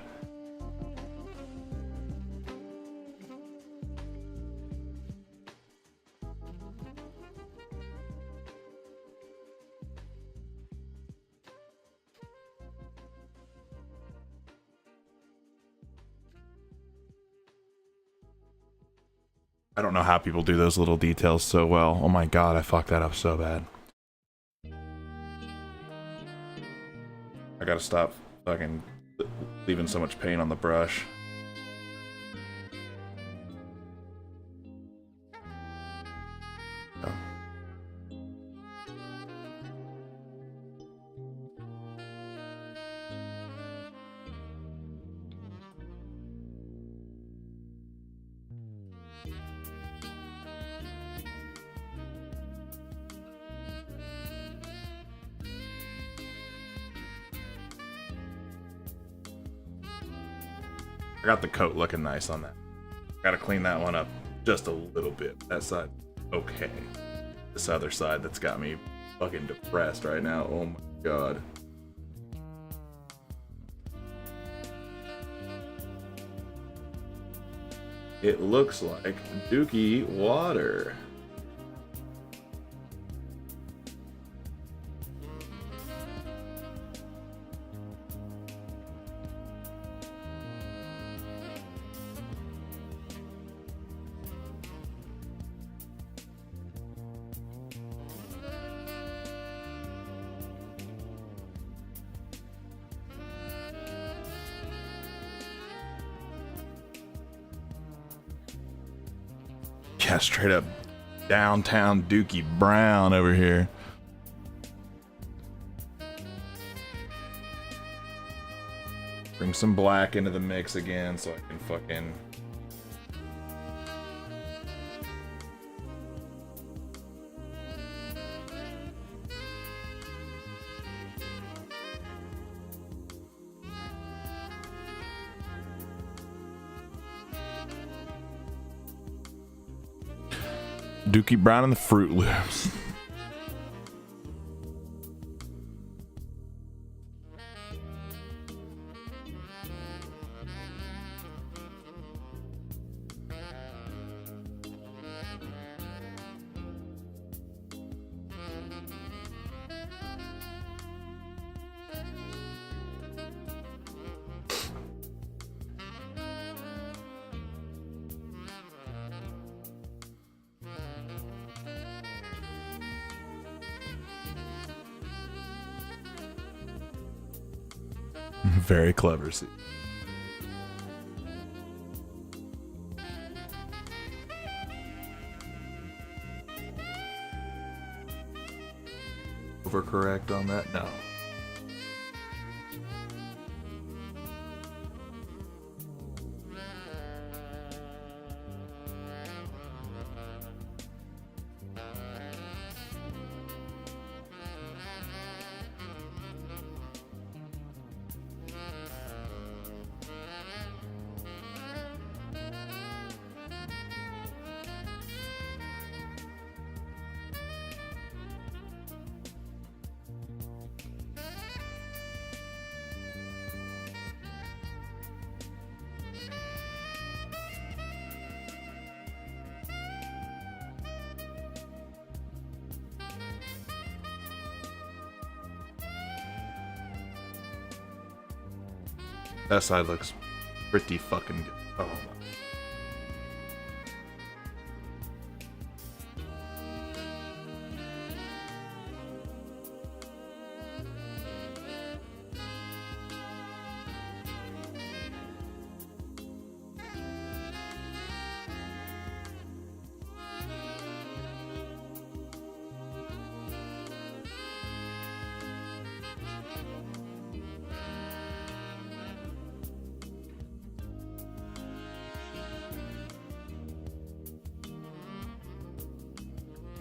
I don't know how people do those little details so well. Oh my god, I fucked that up so bad. I gotta stop fucking leaving so much paint on the brush. Oh. I got the coat looking nice on that. Gotta clean that one up just a little bit. That side, okay. This other side that's got me fucking depressed right now. Oh my god. It looks like Dookie water. Yeah, straight up downtown Dookie Brown over here. Bring some black into the mix again so I can fucking... Dookie Brown and the Fruit Loops. Very clever. See. Overcorrect on that? No. That side looks pretty fucking good. Oh my.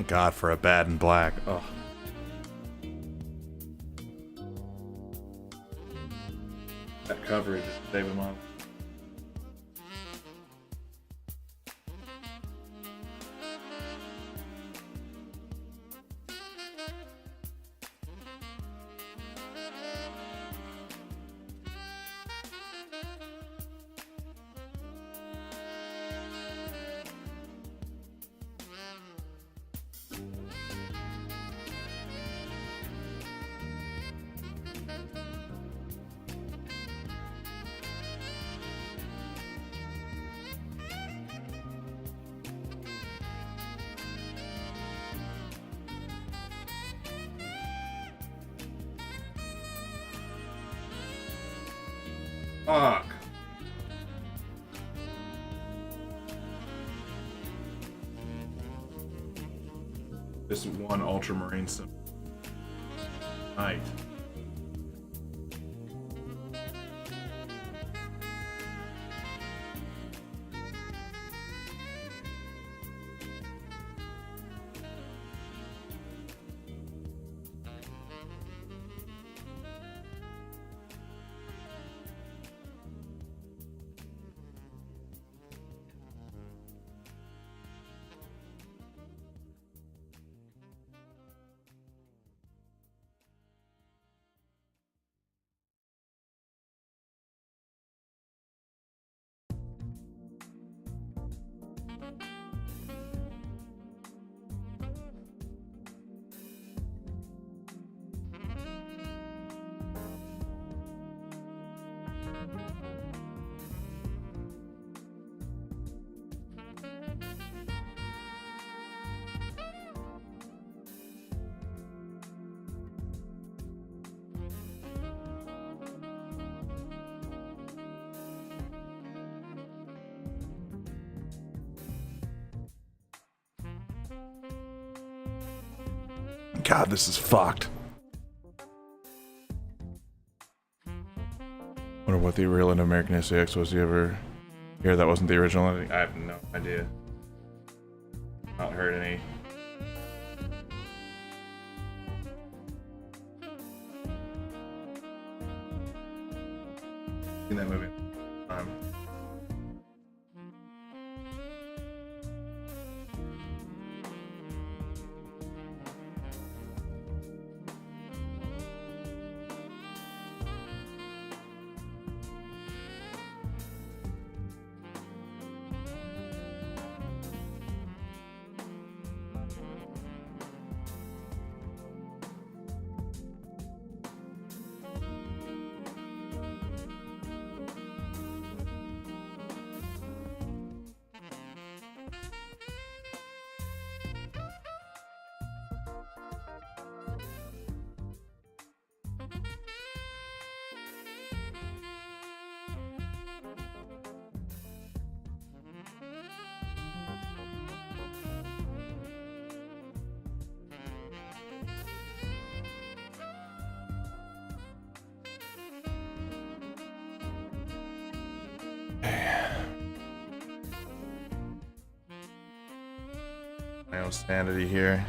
God, for a bad and black. Oh. That coverage is saving my. Fuck. This one ultramarine symbol. Night. God, this is fucked. Wonder what the real in American SAX was. You ever hear that wasn't the original? I have no idea. Not heard any. Seen that movie. No sanity here.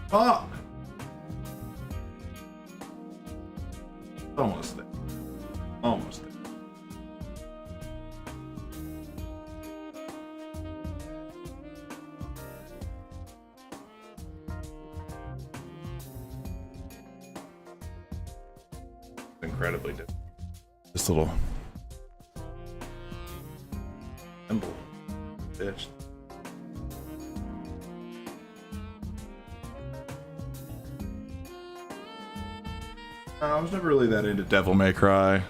Fuck! Almost there. Almost there. Incredibly different. This little symbol, bitch. I was never really that into Devil May Cry.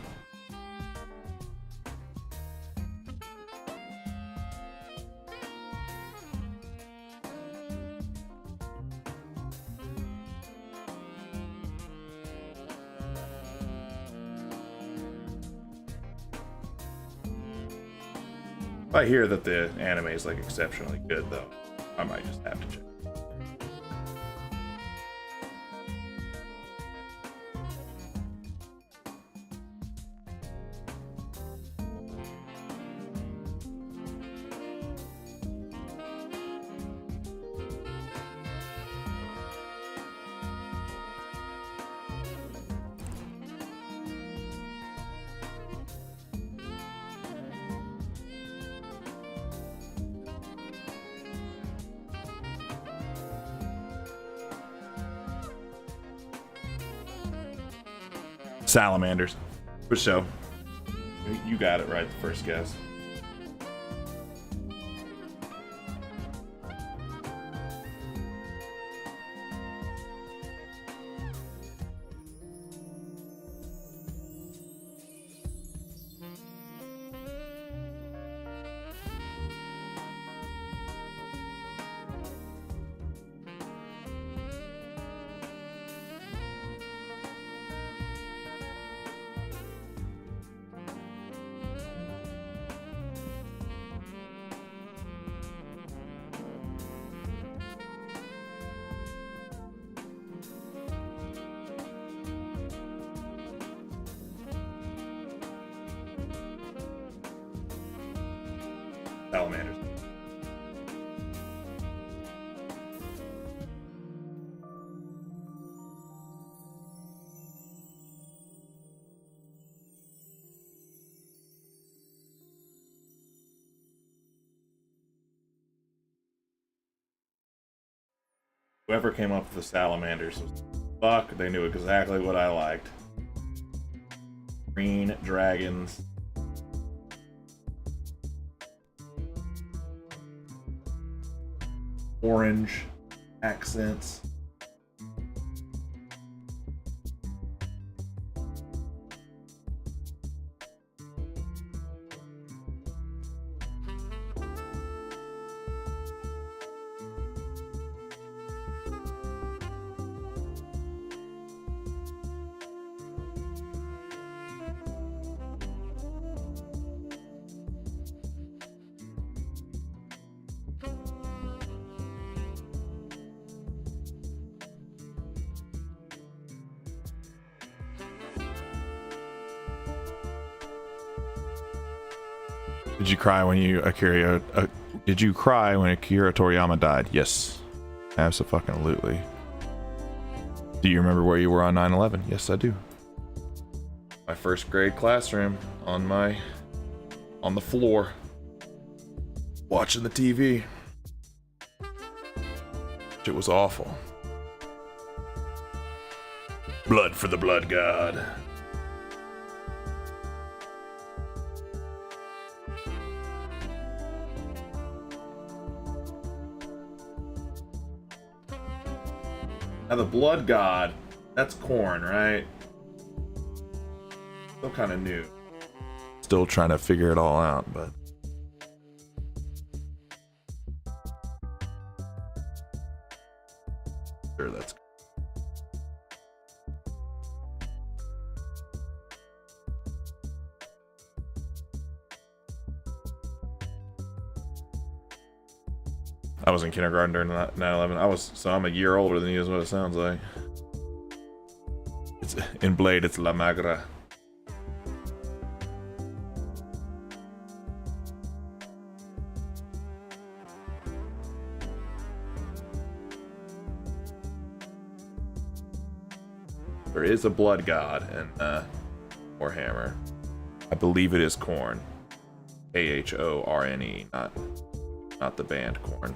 If I hear that the anime is like exceptionally good, though, I might just have to check. Salamanders. For sure. You got it right the first guess. Salamanders. Whoever came up with the salamanders was fuck, they knew exactly what I liked. Green dragons. Orange accents. Did you cry when did you cry when Akira Toriyama died? Yes. Absolutely. Do you remember where you were on 9/11? Yes, I do. My first grade classroom on the floor watching the TV. It was awful. Blood for the blood god. Now the blood god, that's corn, right? Still kind of new. Still trying to figure it all out, but sure that's I was in kindergarten during 9/11. So I'm a year older than you is what it sounds like. It's in Blade, it's La Magra. There is a blood god in Warhammer. I believe it is Khorne. Khorne, not the band Korn.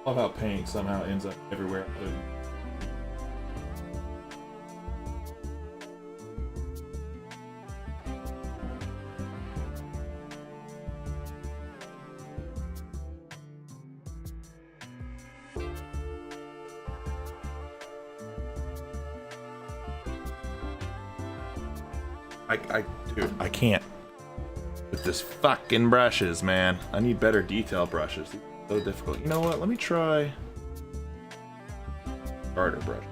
I love how paint somehow ends up everywhere. Dude, I can't with this fucking brushes, man. I need better detail brushes. So difficult. You know what? Let me try starter brush.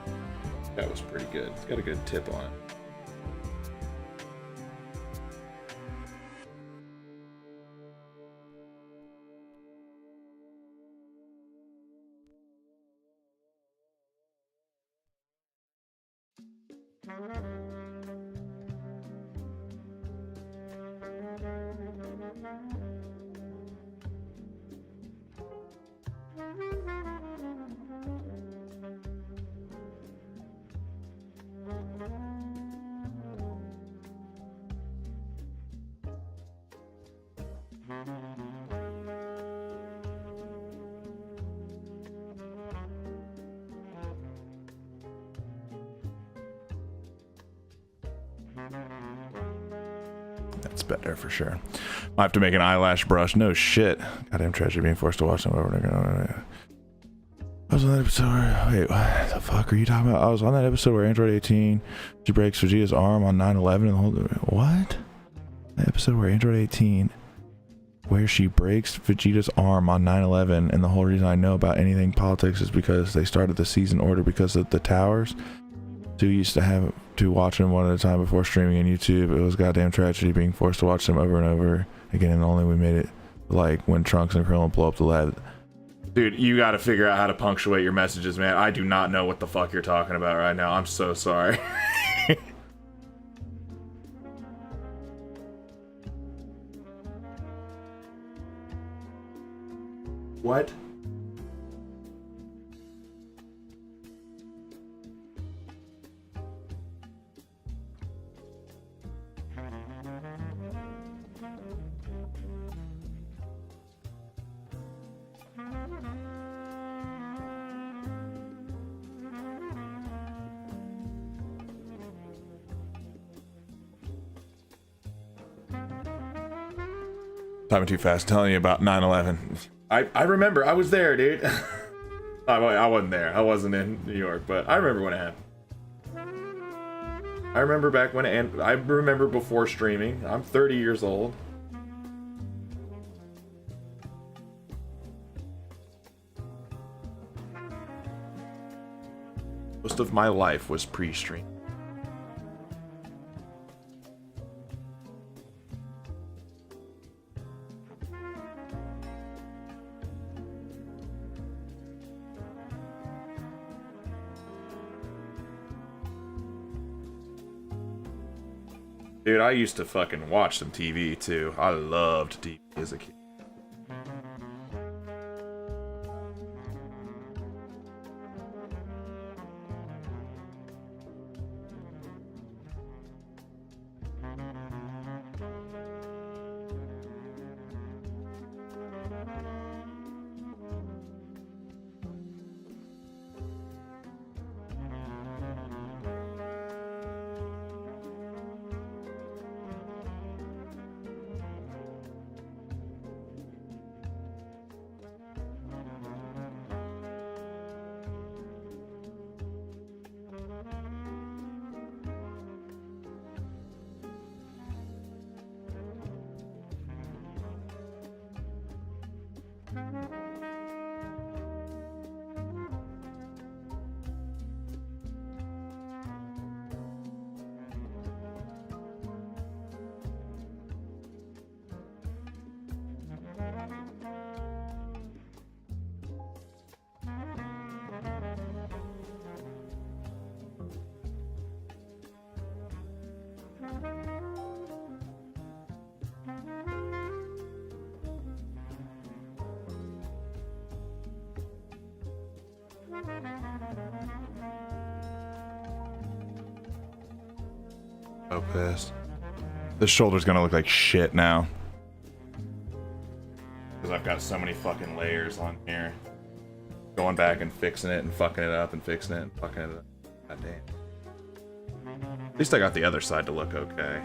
That was pretty good. It's got a good tip on it. That's better for sure. I have to make an eyelash brush. No shit. Goddamn treasure being forced to watch them over and over. I was on that episode where, wait, what the fuck are you talking about? I was on that episode where Android 18, she breaks Vegeta's arm on 9/11 and the whole, what? The episode where Android 18, where she breaks Vegeta's arm on 9/11, and the whole reason I know about anything politics is because they started the season order because of the towers. So you used to have to watch them one at a time before streaming on YouTube. It was goddamn tragedy being forced to watch them over and over again, and only we made it like when Trunks and Krillin blow up the lab. Dude, you gotta figure out how to punctuate your messages, man. I do not know what the fuck you're talking about right now. I'm so sorry. What? Talking too fast, telling you about 9/11. I remember, I was there, dude. I wasn't there. I wasn't in New York, but I remember when it happened. I remember back when I remember before streaming. I'm 30 years old. Most of my life was pre-stream. Dude, I used to fucking watch some TV too. I loved TV as a kid. So pissed. This shoulder's gonna look like shit now. Because I've got so many fucking layers on here. Going back and fixing it and fucking it up and fixing it and fucking it up. God damn. At least I got the other side to look okay.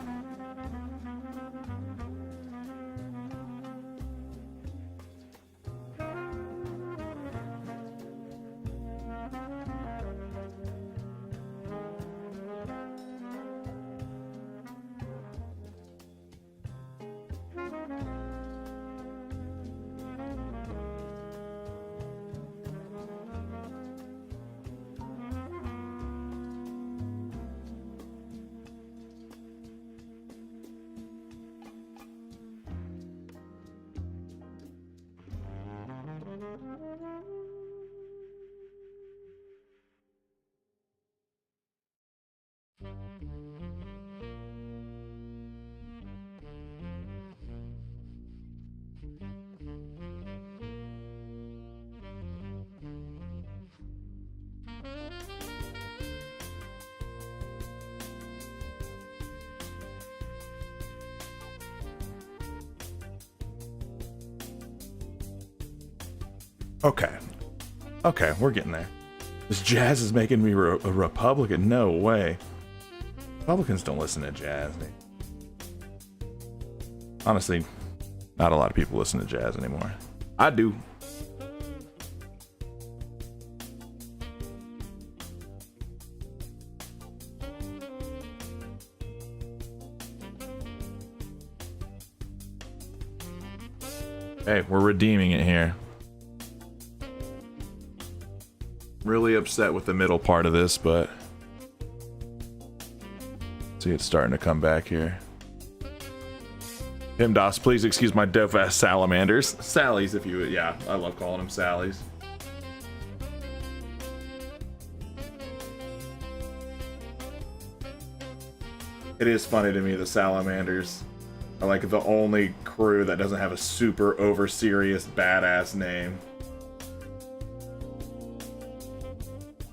Okay. Okay, we're getting there. This jazz is making me a Republican. No way. Republicans don't listen to jazz. Honestly, not a lot of people listen to jazz anymore. I do. Hey, we're redeeming it here. Really upset with the middle part of this, but see, it's starting to come back here. PimDOS, please excuse my dope ass salamanders. Sallies, if you would. Yeah, I love calling them Sallies. It is funny to me the salamanders are like the only crew that doesn't have a super over serious badass name.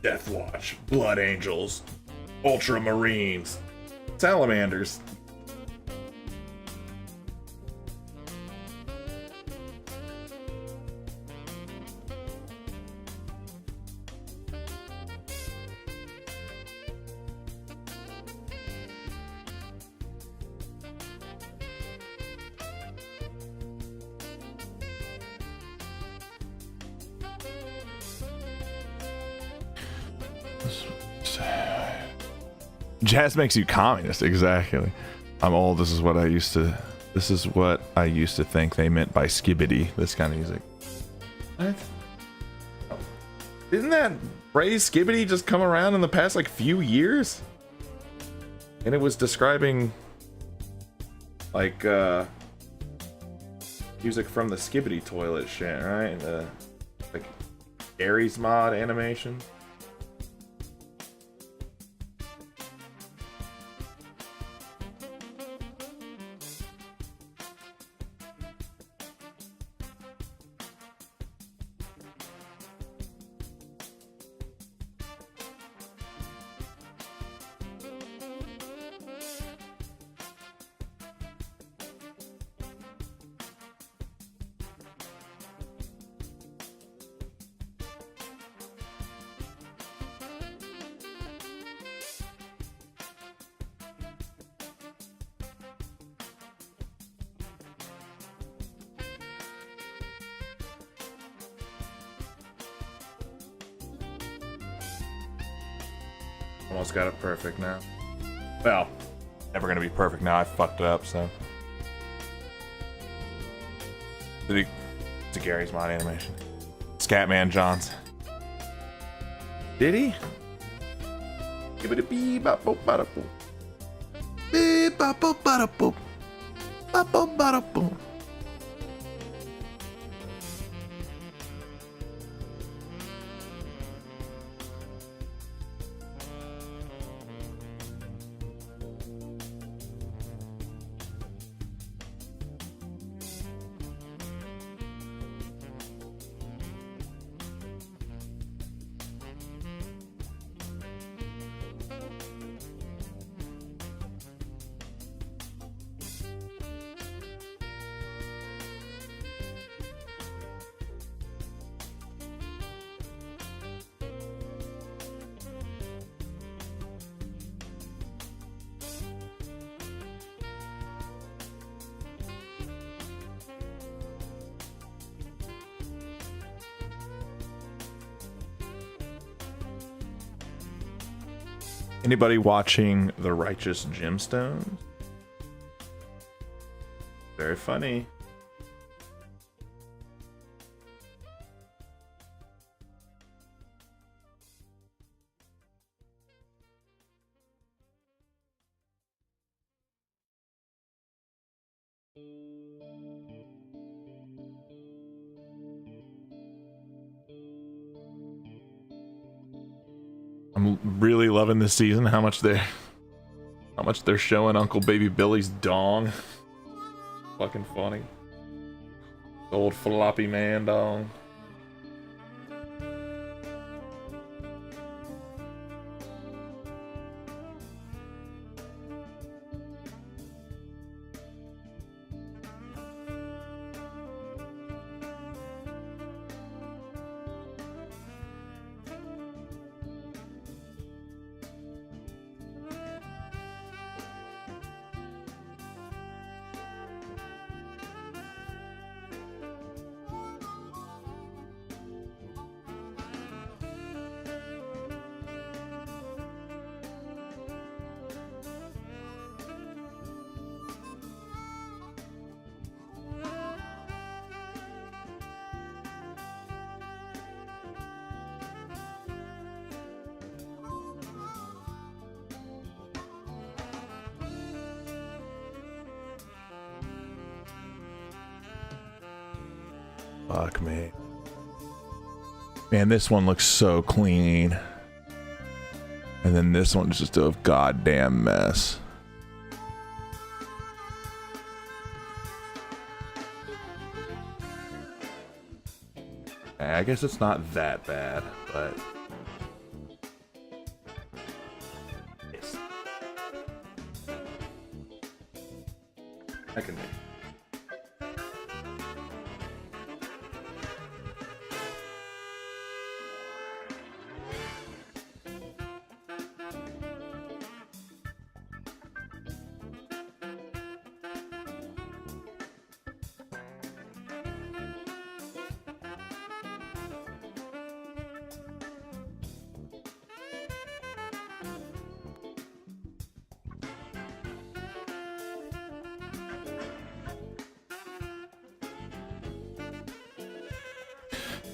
Deathwatch, Blood Angels, Ultramarines, Salamanders. Jazz makes you communist, exactly. I'm old. This is what I used to think they meant by skibbity, this kind of music. What? Didn't that phrase skibbity just come around in the past like few years? And it was describing like music from the skibbity toilet shit, right? Like Ares mod animation. Almost got it perfect now. Well, never gonna be perfect now. I fucked it up, so. It's a Gary's mod animation. Scatman Johns. Did he? Give it a bee bop bop bada boop. Bee bop bop bada boop. Bop bop bada boop. Anybody watching The Righteous Gemstones? Very funny. I'm really loving this season. How much they're showing Uncle Baby Billy's dong. Fucking funny. Old floppy man dong. Fuck me. Man, this one looks so clean. And then this one's just a goddamn mess. I guess it's not that bad, but... Yes. I can make.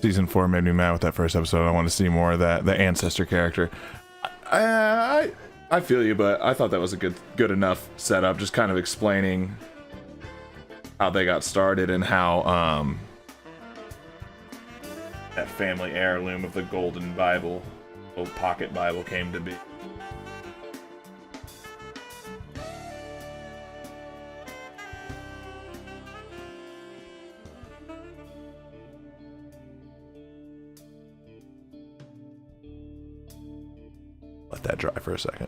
Season 4 made me mad with that first episode. I want to see more of that, the ancestor character. I feel you, but I thought that was a good enough setup, just kind of explaining how they got started and how that family heirloom of the Golden Bible, old pocket Bible, came to be. Let that dry for a second.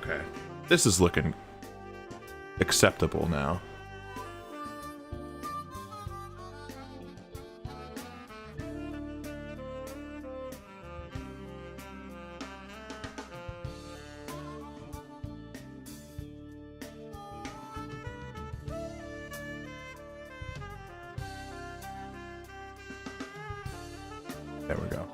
Okay. This is looking acceptable now. There we go.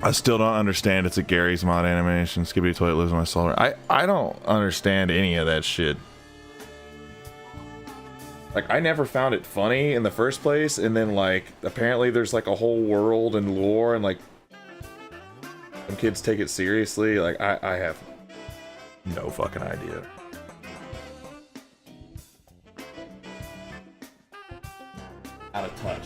I still don't understand. It's a Gary's mod animation. Skibbity Toilet lives in my soul. I don't understand any of that shit. Like, I never found it funny in the first place, and then, like, apparently there's, like, a whole world and lore, and, like, some kids take it seriously. Like, I have no fucking idea. Out of touch.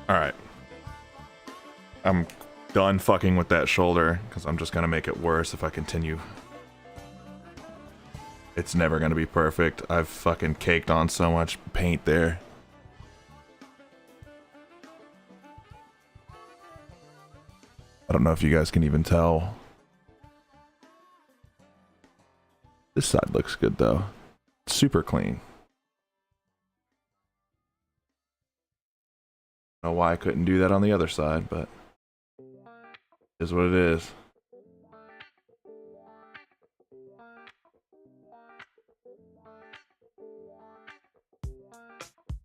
Alright. I'm done fucking with that shoulder, because I'm just gonna make it worse if I continue. It's never gonna be perfect. I've fucking caked on so much paint there. I don't know if you guys can even tell. This side looks good though. Super clean. I don't know why I couldn't do that on the other side, but it is what it is.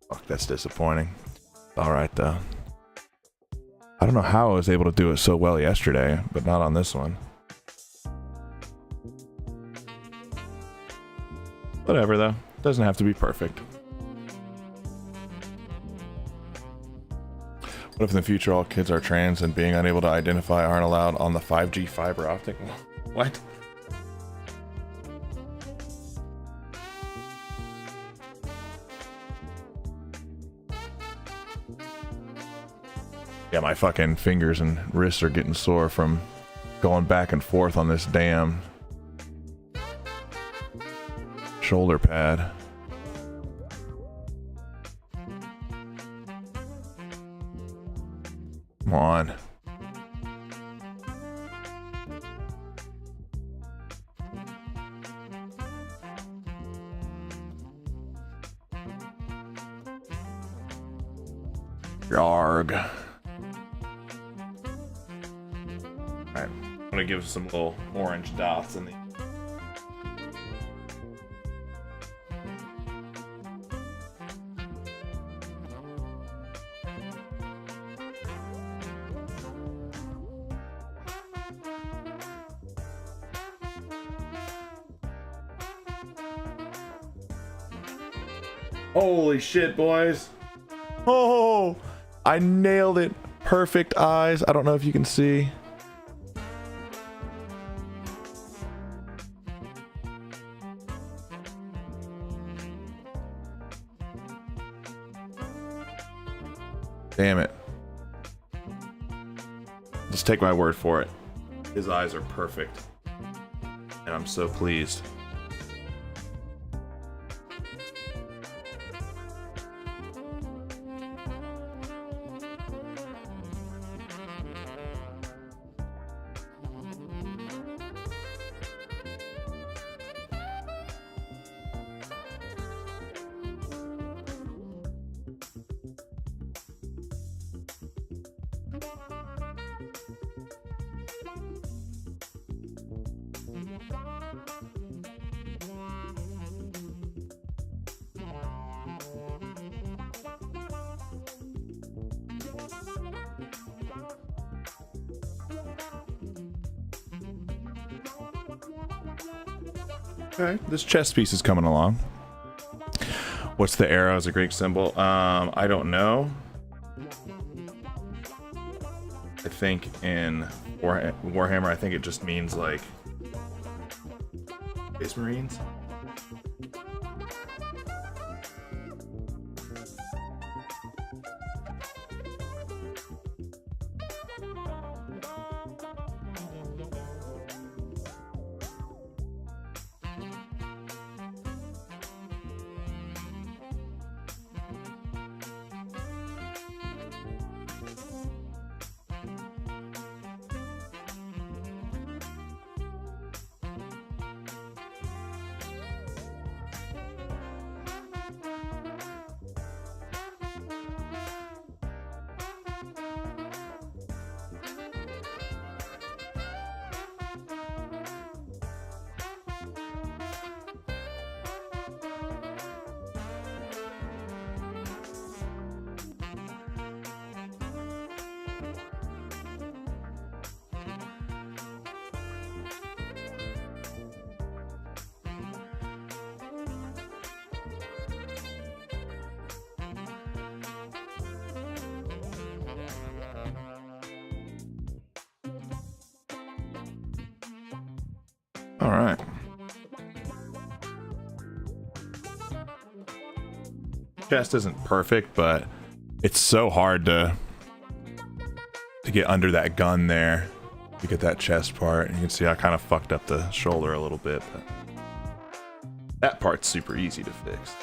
Fuck, that's disappointing. Alright though. I don't know how I was able to do it so well yesterday, but not on this one. Whatever though. Doesn't have to be perfect. What if in the future all kids are trans and being unable to identify aren't allowed on the 5G fiber optic? What? Yeah, my fucking fingers and wrists are getting sore from going back and forth on this damn shoulder pad. Come on. Yarg. Alright, I'm gonna give some little orange dots in the... Holy shit, boys. Oh, I nailed it. Perfect eyes. I don't know if you can see. Damn it. Just take my word for it. His eyes are perfect. And I'm so pleased. Okay, this chess piece is coming along. What's the arrow as a Greek symbol? I don't know. think in Warhammer, I think it just means like Space Marines. All right. Chest isn't perfect, but it's so hard to get under that gun there to get that chest part. You can see I kind of fucked up the shoulder a little bit, but that part's super easy to fix.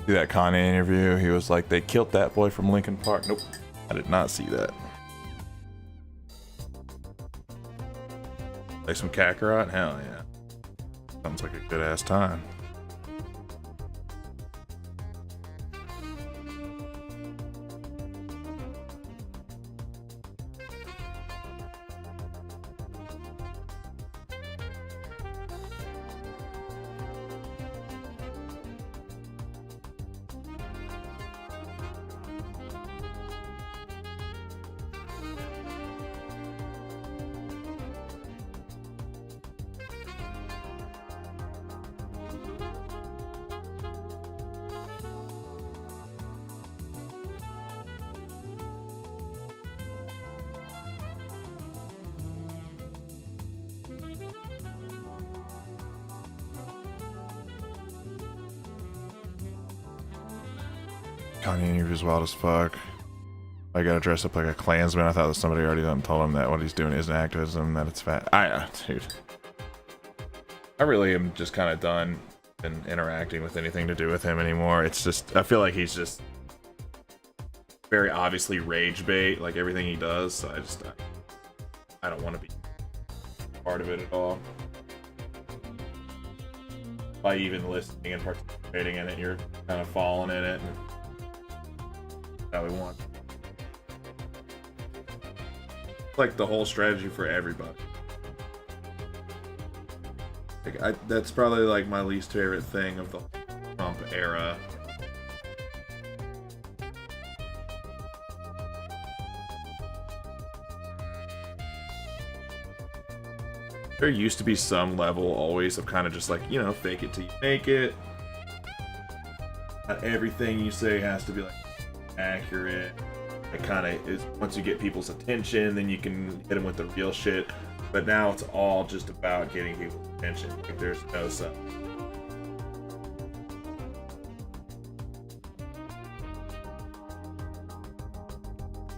See that Kanye interview? He was like, they killed that boy from Linkin Park. Nope, I did not see that. Play some Kakarot? Hell yeah. Sounds like a good ass time. Kanye interview's wild as fuck. I gotta dress up like a Klansman. I thought that somebody already done told him that what he's doing isn't activism, that it's fat. Dude. I really am just kind of done in interacting with anything to do with him anymore. It's just, I feel like he's just very obviously rage bait, like everything he does. So I don't want to be part of it at all. By even listening and participating in it, you're kind of falling in it. And how we want. Like the whole strategy for everybody. Like that's probably like my least favorite thing of the Trump era. There used to be some level always of kind of just like, you know, fake it till you make it. Not everything you say has to be like accurate. It kind of is, once you get people's attention, then you can hit them with the real shit. But now it's all just about getting people's attention. Like there's no stuff.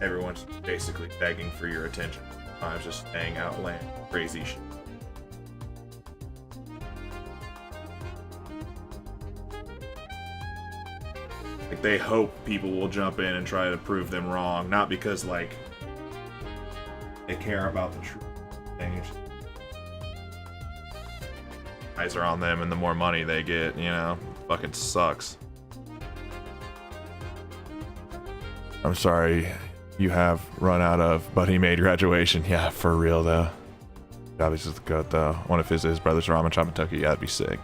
Everyone's basically begging for your attention. I'm just saying outland crazy shit. Like they hope people will jump in and try to prove them wrong, not because like they care about the truth. Eyes are on them, and the more money they get, you know, fucking sucks. I'm sorry, you have run out of, but he made graduation. Yeah, for real though. God, he's just good though. One of his brothers ramen shop in Tokyo. Yeah, that'd be sick.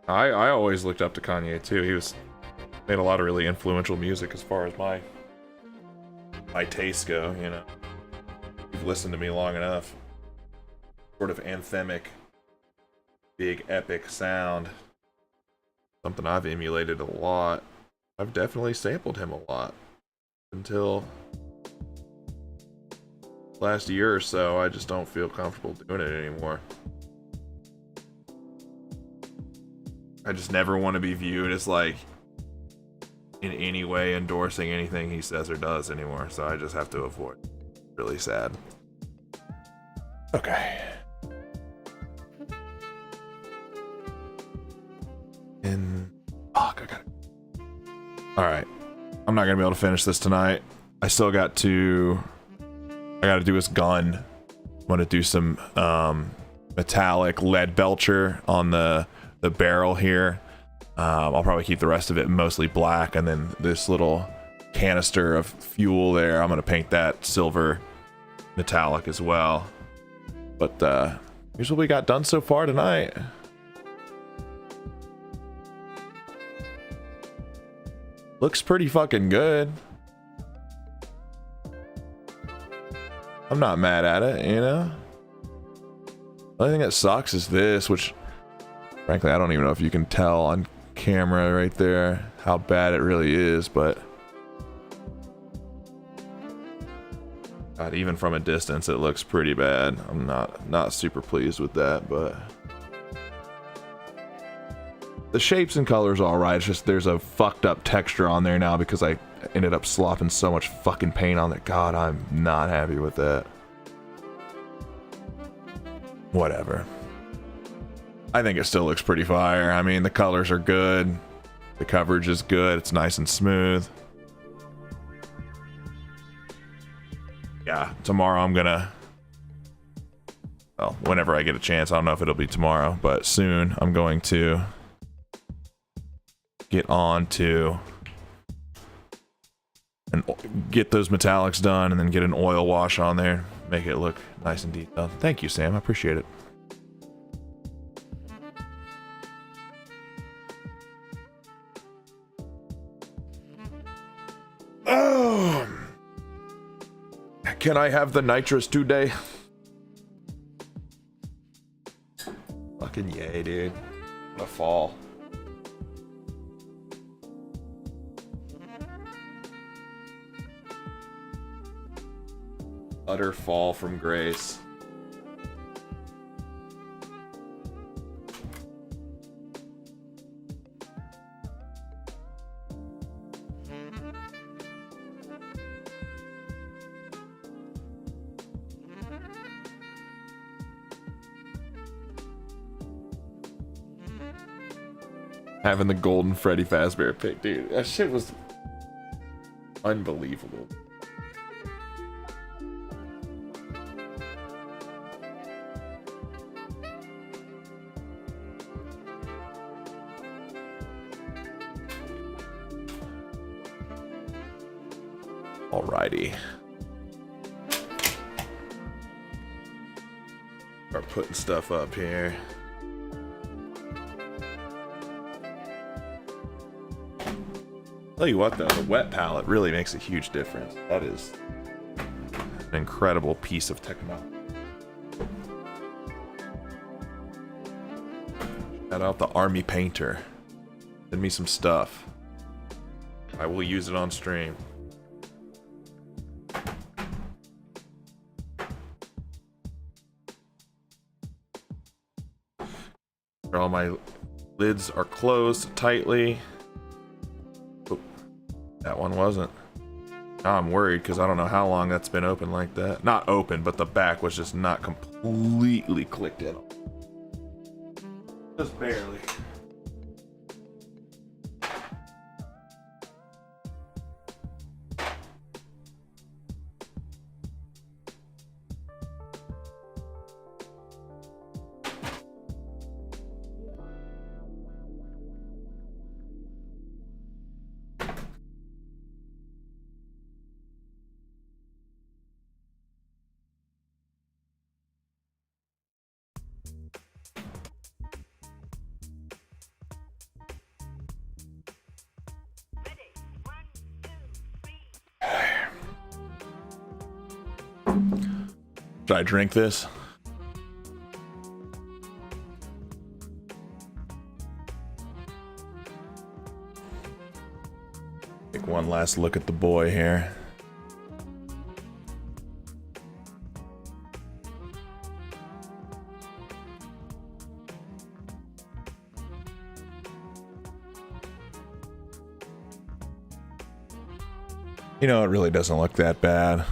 I always looked up to Kanye too. He made a lot of really influential music as far as my tastes go, you know. You've listened to me long enough. Sort of anthemic, big epic sound. Something I've emulated a lot. I've definitely sampled him a lot. Until last year or so, I just don't feel comfortable doing it anymore. I just never want to be viewed as like in any way endorsing anything he says or does anymore, so I just have to avoid. Really sad. Okay. Fuck, I got it. Alright. I'm not gonna be able to finish this tonight. I gotta do his gun. I'm gonna do some metallic lead belcher on the barrel here. I'll probably keep the rest of it mostly black, and then this little canister of fuel there, I'm gonna paint that silver metallic as well. But here's what we got done so far tonight. Looks pretty fucking good. I'm not mad at it, you know? The only thing that sucks is this, which frankly I don't even know if you can tell on camera right there how bad it really is, but God, even from a distance it looks pretty bad. I'm not super pleased with that, but the shapes and colors are alright. It's just there's a fucked up texture on there now because I ended up slopping so much fucking paint on there. God, I'm not happy with that. Whatever. I think it still looks pretty fire. I mean, the colors are good. The coverage is good. It's nice and smooth. Yeah, tomorrow I'm gonna... Well, whenever I get a chance. I don't know if it'll be tomorrow, but soon I'm going to get on to and get those metallics done and then get an oil wash on there. Make it look nice and detailed. Thank you, Sam. I appreciate it. Oh, can I have the nitrous today? Fucking yay, dude. What a fall. Utter fall from grace. Having the golden Freddy Fazbear pick, dude. That shit was unbelievable. Alrighty. Start putting stuff up here. Tell you what though, the wet palette really makes a huge difference. That is an incredible piece of technology. Shout out the Army Painter. Send me some stuff. I will use it on stream. All my lids are closed tightly. Oh, that one wasn't. Now I'm worried because I don't know how long that's been open like that. Not open, but the back was just not completely clicked in. Just barely. Should I drink this? Take one last look at the boy here. You know, it really doesn't look that bad.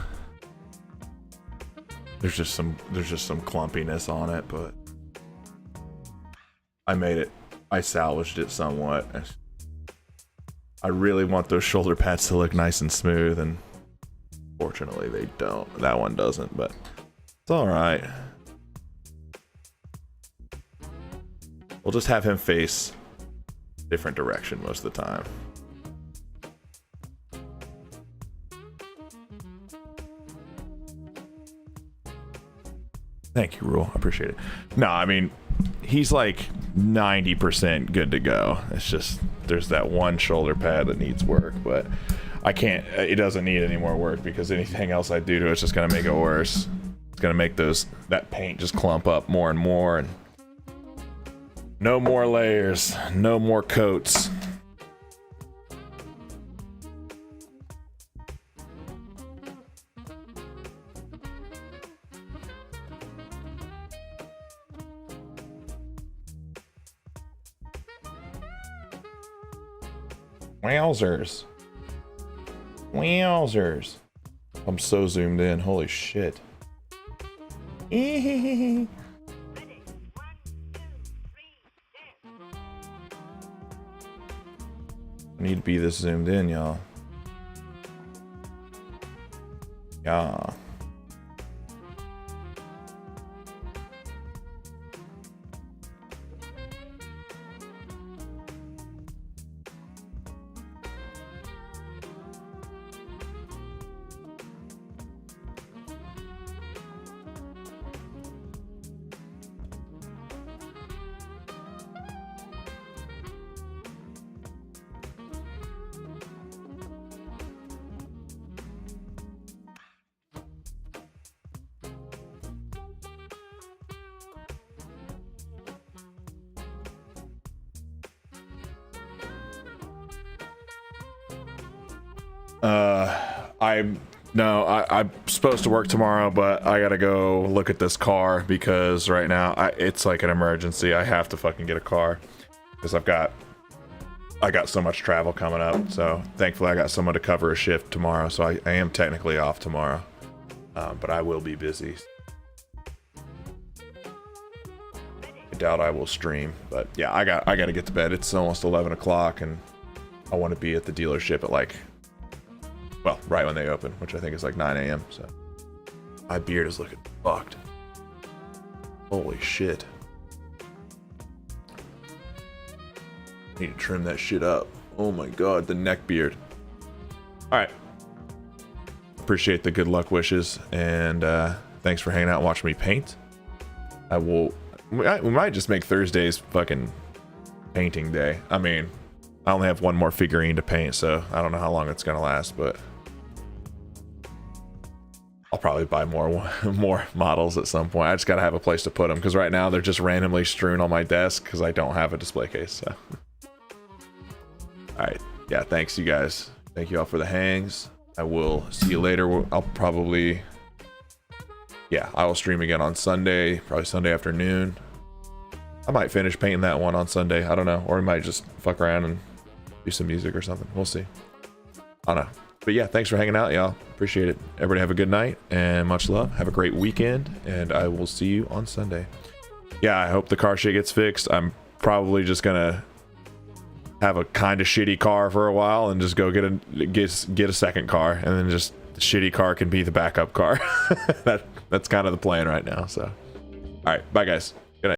There's just some clumpiness on it, but I made it. I salvaged it somewhat. I really want those shoulder pads to look nice and smooth, and fortunately they don't. That one doesn't, but it's all right. We'll just have him face a different direction most of the time. Thank you, Rule. I appreciate it. No, I mean, he's like 90% good to go. It's just there's that one shoulder pad that needs work, but I can't. It doesn't need any more work because anything else I do to it's just gonna make it worse. It's gonna make that paint just clump up more and more, and no more layers, no more coats. Wowzers. Wowzers. I'm so zoomed in. Holy shit. I need to be this zoomed in, y'all. Yeah. I'm supposed to work tomorrow, but I gotta go look at this car because right now it's like an emergency. I have to fucking get a car because I got so much travel coming up. So thankfully I got someone to cover a shift tomorrow, so I am technically off tomorrow, but I will be busy. I doubt I will stream, but yeah, I got to get to bed. It's almost 11 o'clock, and I want to be at the dealership at like, well, right when they open, which I think is like 9 a.m. So my beard is looking fucked. Holy shit. Need to trim that shit up. Oh my god, the neck beard. All right. Appreciate the good luck wishes, and thanks for hanging out and watching me paint. We might just make Thursdays fucking painting day. I mean, I only have one more figurine to paint, so I don't know how long it's gonna last, but I'll probably buy more models at some point. I just gotta have a place to put them, because right now they're just randomly strewn on my desk because I don't have a display case. So, all right, yeah, thanks you guys. Thank you all for the hangs. I will see you later. I'll probably, yeah, I will stream again on Sunday, probably Sunday afternoon. I might finish painting that one on Sunday. I don't know, or we might just fuck around and do some music or something. We'll see. I don't know. But yeah, thanks for hanging out, y'all. Appreciate it. Everybody have a good night and much love. Have a great weekend, and I will see you on Sunday. Yeah, I hope the car shit gets fixed. I'm probably just gonna have a kind of shitty car for a while and just go get a second car, and then just the shitty car can be the backup car. That's kind of the plan right now. So, all right, bye guys.